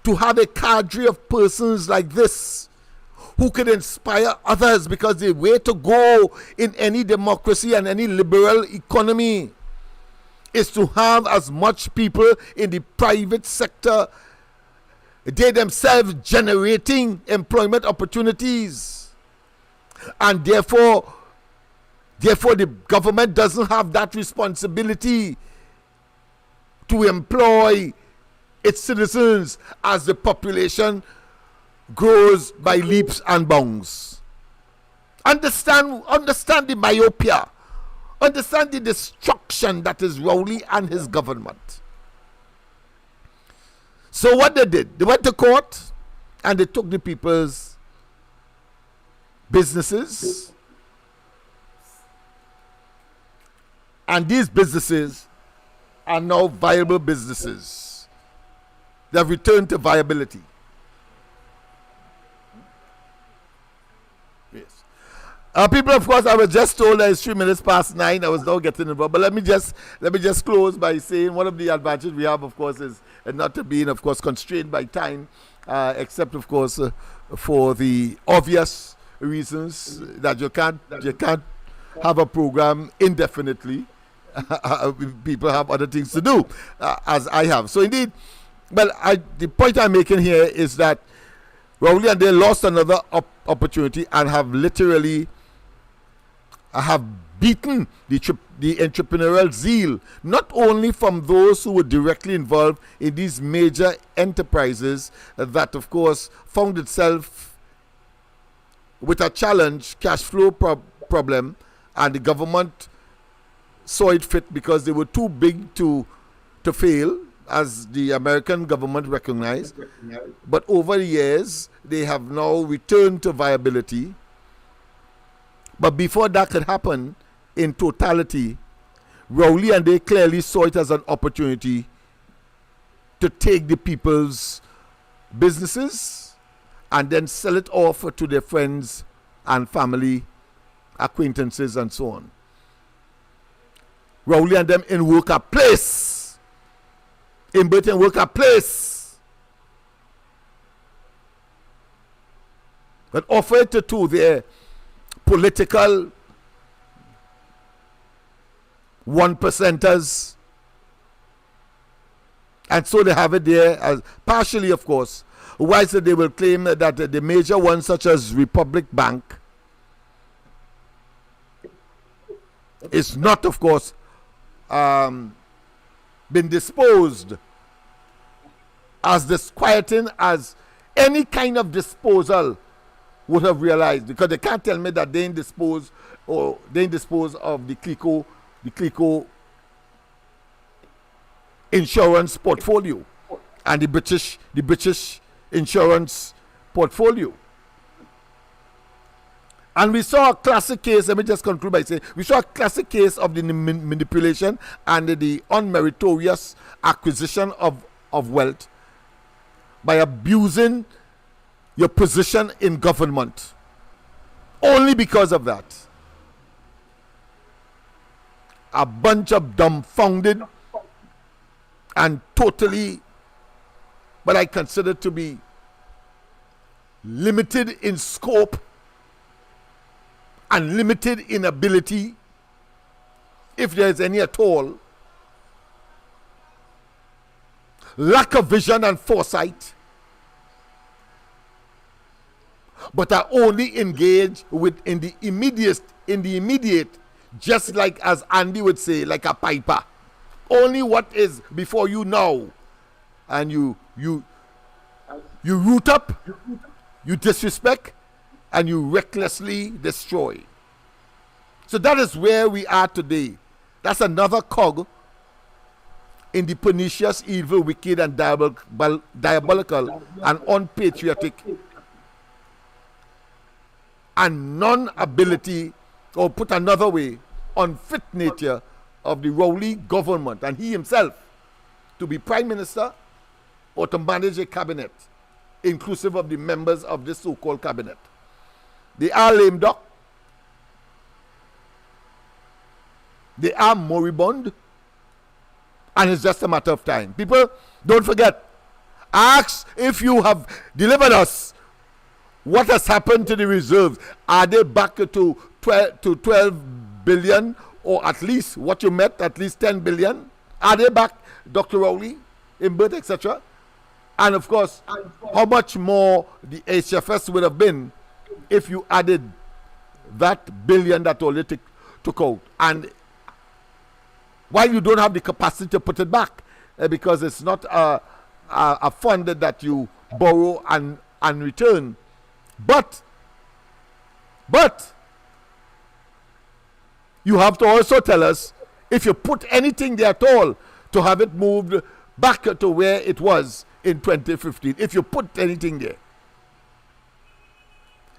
to have a cadre of persons like this who could inspire others, because the way to go in any democracy and any liberal economy is to have as much people in the private sector, they themselves generating employment opportunities, and therefore the government doesn't have that responsibility to employ its citizens as the population grows by leaps and bounds. Understand the myopia. Understand the destruction that is Rowley and his government. So what they did, they went to court and they took the people's businesses, and these businesses are now viable businesses. They have returned to viability. Yes. People, of course, I was just told that it's 3 minutes past 9. I was now getting involved. But let me just close by saying one of the advantages we have, of course, is not to being, of course, constrained by time, except, of course, for the obvious reasons that you can't have a program indefinitely. People have other things to do, as I have. So indeed, well, the point I'm making here is that Rowley and they lost another opportunity and have literally beaten the entrepreneurial zeal, not only from those who were directly involved in these major enterprises that, of course, found itself with a challenge, cash flow problem, and the government saw it fit because they were too big to fail, as the American government recognized. But over the years, they have now returned to viability. But before that could happen in totality, Rowley and they clearly saw it as an opportunity to take the people's businesses and then sell it off to their friends and family, acquaintances, and so on. Rowley and them in worker place. In Britain, worker place. But offered to their political 1%ers. And so they have it there, as partially, of course. Why so they will claim that the major ones, such as Republic Bank, is not, of course, been disposed as disquieting as any kind of disposal would have realized, because they can't tell me that they didn't dispose of the Clico insurance portfolio and the British insurance portfolio. And we saw a classic case, let me just conclude by saying, we saw a classic case of the manipulation and the unmeritorious acquisition of wealth by abusing your position in government. Only because of that. A bunch of dumbfounded and totally, what I consider to be limited in scope and limited in ability, if there is any at all, lack of vision and foresight, but are only engaged in the immediate, just like, as Andy would say, like a piper. Only what is before you now, and you root up, you disrespect, and you recklessly destroy. So that is where we are today. That's another cog in the pernicious, evil, wicked, and diabolical and unpatriotic and non-ability, or put another way, unfit nature of the Rowley government and he himself to be Prime Minister or to manage a cabinet, inclusive of the members of this so-called cabinet. They are lame duck. They are moribund. And it's just a matter of time. People, don't forget, ask if you have delivered us. What has happened to the reserves? Are they back to 12 billion, or at least what you met, at least 10 billion? Are they back, Dr. Rowley, in birth, etc.? And of course, how much more the HFS would have been if you added that billion that already took out? And while you don't have the capacity to put it back, because it's not a fund that you borrow and return, but you have to also tell us if you put anything there at all to have it moved back to where it was in 2015, if you put anything there.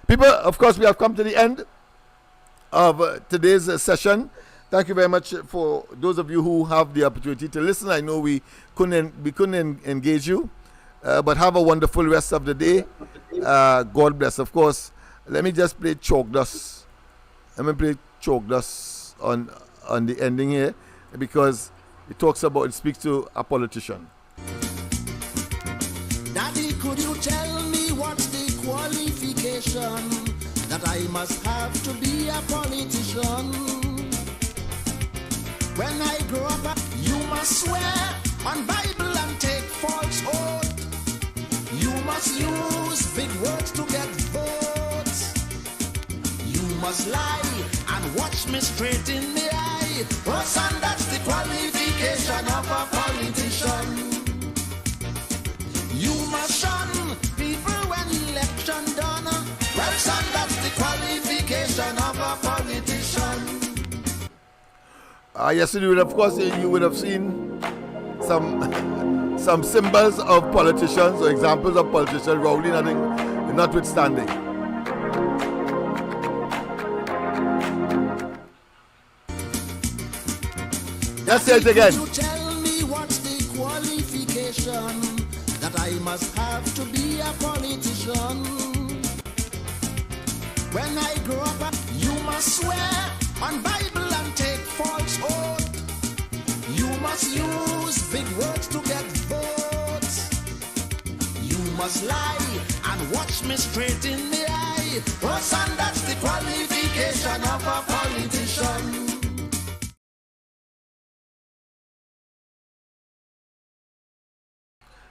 People, of course, we have come to the end of today's session. Thank you very much for those of you who have the opportunity to listen. I know we couldn't engage you, but have a wonderful rest of the day. God bless. Of course, let me just play Chalk Dust. Let me play Chalk Dust on the ending here, because it speaks to a politician. Daddy, could you tell me what's the qualification that I must have to be a politician? When I grow up, you must swear on Bible and take false oath. You must use big words to get votes. You must lie and watch me straight in the eye. Oh, son, that's the qualification of a politician. You must shun people when election done. Well, son, that's the qualification of a politician. Yesterday, of course, you would have seen some symbols of politicians or examples of politicians, Rowley, notwithstanding. Let's say it again. Could you tell me what's the qualification that I must have to be a politician? When I grow up, you must swear on Bible and take false oath. You must use big words to get votes. You must lie and watch me straight in the eye. Oh, son, that's the qualification of a politician.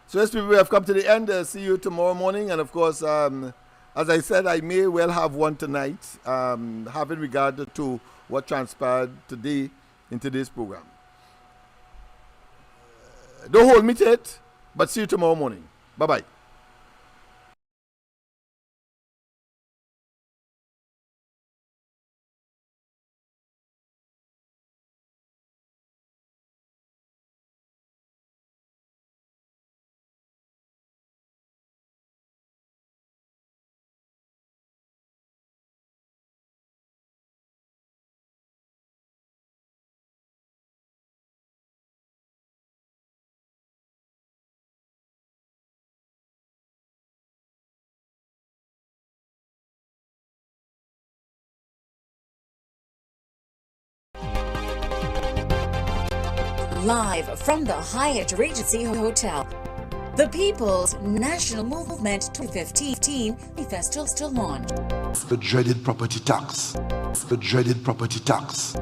So as people, we have come to the end. See you tomorrow morning. And of course, as I said, I may well have one tonight, having regard to what transpired today in today's program. Don't hold me to it, but see you tomorrow morning. Bye-bye. Live from the Hyatt Regency Hotel. The People's National Movement 2015 Festival still launched. The dreaded property tax. The dreaded property tax.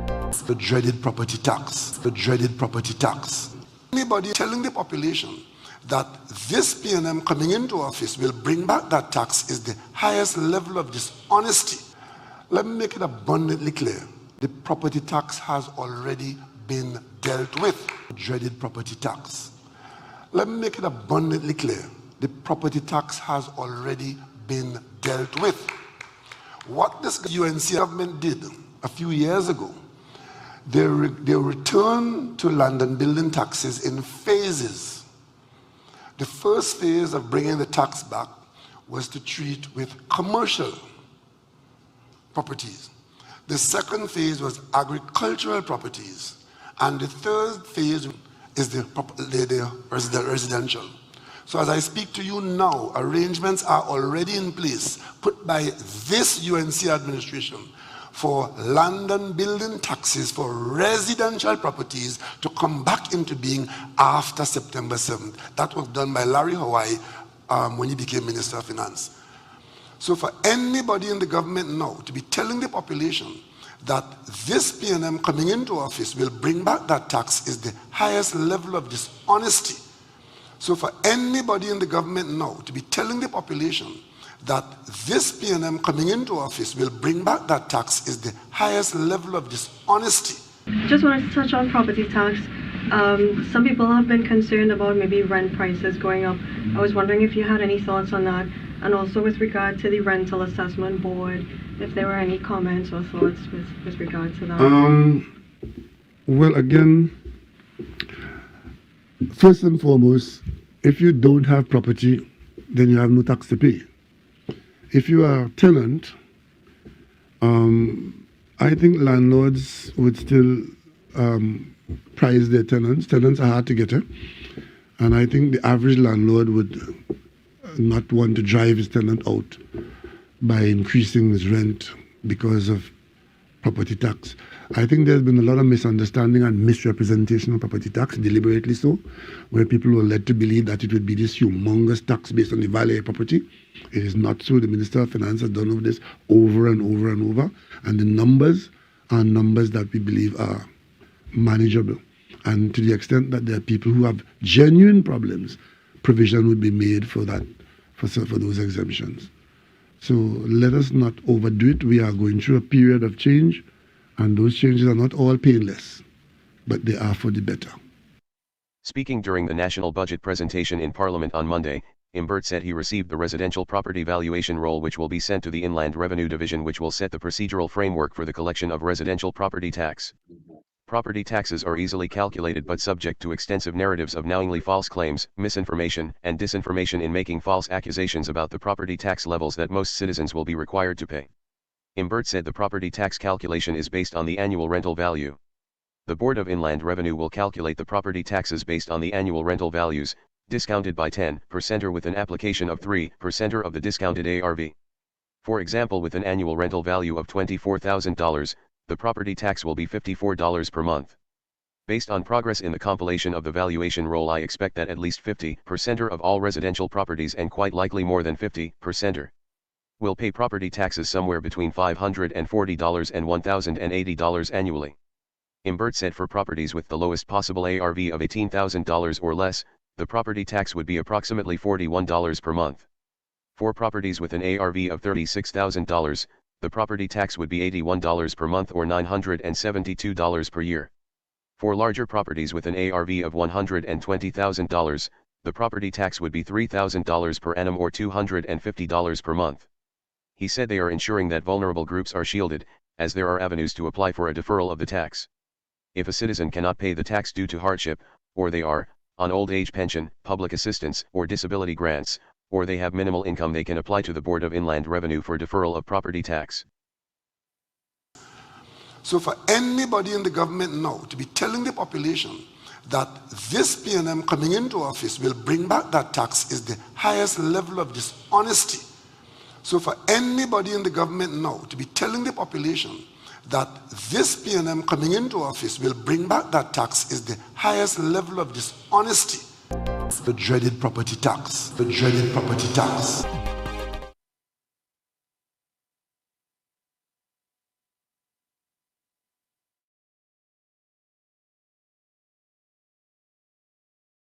The dreaded property tax. The dreaded property tax. Anybody telling the population that this PNM coming into office will bring back that tax is the highest level of dishonesty. Let me make it abundantly clear. The property tax has already been dealt with. Dreaded property tax. Let me make it abundantly clear. The property tax has already been dealt with. What this UNC government did a few years ago they return to land and building taxes in phases. The first phase of bringing the tax back was to treat with commercial properties. The second phase was agricultural properties. And the third phase is the residential. So as I speak to you now, arrangements are already in place, put by this UNC administration, for land and building taxes for residential properties to come back into being after September 7th. That was done by Larry Hawaii when he became Minister of Finance. So for anybody in the government now to be telling the population that this PNM coming into office will bring back that tax is the highest level of dishonesty. So for anybody in the government now to be telling the population that this PNM coming into office will bring back that tax is the highest level of dishonesty. Just wanted to touch on property tax. Some people have been concerned about maybe rent prices going up. I was wondering if you had any thoughts on that, and also with regard to the rental assessment board, if there were any comments or thoughts with regard to that. Well, again, first and foremost, if you don't have property, then you have no tax to pay. If you are a tenant, I think landlords would still prize their tenants. Tenants are hard to get at. And I think the average landlord would not want to drive his tenant out by increasing his rent because of property tax. I think there's been a lot of misunderstanding and misrepresentation of property tax, deliberately so, where people were led to believe that it would be this humongous tax based on the value of property. It is not so. The Minister of Finance has done over this over and over and over, and the numbers are numbers that we believe are manageable. And to the extent that there are people who have genuine problems, provision would be made for that, for those exemptions. So let us not overdo it. We are going through a period of change, and those changes are not all painless, but they are for the better. Speaking during the national budget presentation in Parliament on Monday, Imbert said he received the residential property valuation roll, which will be sent to the Inland Revenue Division, which will set the procedural framework for the collection of residential property tax. Property taxes are easily calculated but subject to extensive narratives of knowingly false claims, misinformation, and disinformation in making false accusations about the property tax levels that most citizens will be required to pay. Imbert said the property tax calculation is based on the annual rental value. The Board of Inland Revenue will calculate the property taxes based on the annual rental values, discounted by 10% or with an application of 3% of the discounted ARV. For example, with an annual rental value of $24,000, the property tax will be $54 per month. Based on progress in the compilation of the valuation roll, I expect that at least 50% of all residential properties, and quite likely more than 50%, will pay property taxes somewhere between $540 and $1,080 annually. Imbert said for properties with the lowest possible ARV of $18,000 or less, the property tax would be approximately $41 per month. For properties with an ARV of $36,000, the property tax would be $81 per month or $972 per year. For larger properties with an ARV of $120,000, the property tax would be $3,000 per annum or $250 per month. He said they are ensuring that vulnerable groups are shielded, as there are avenues to apply for a deferral of the tax. If a citizen cannot pay the tax due to hardship, or they are on old age pension, public assistance, or disability grants, or they have minimal income, they can apply to the Board of Inland Revenue for deferral of property tax. So for anybody in the government now to be telling the population that this PNM coming into office will bring back that tax is the highest level of dishonesty. So for anybody in the government now to be telling the population that this PNM coming into office will bring back that tax is the highest level of dishonesty. The dreaded property tax. The dreaded property tax.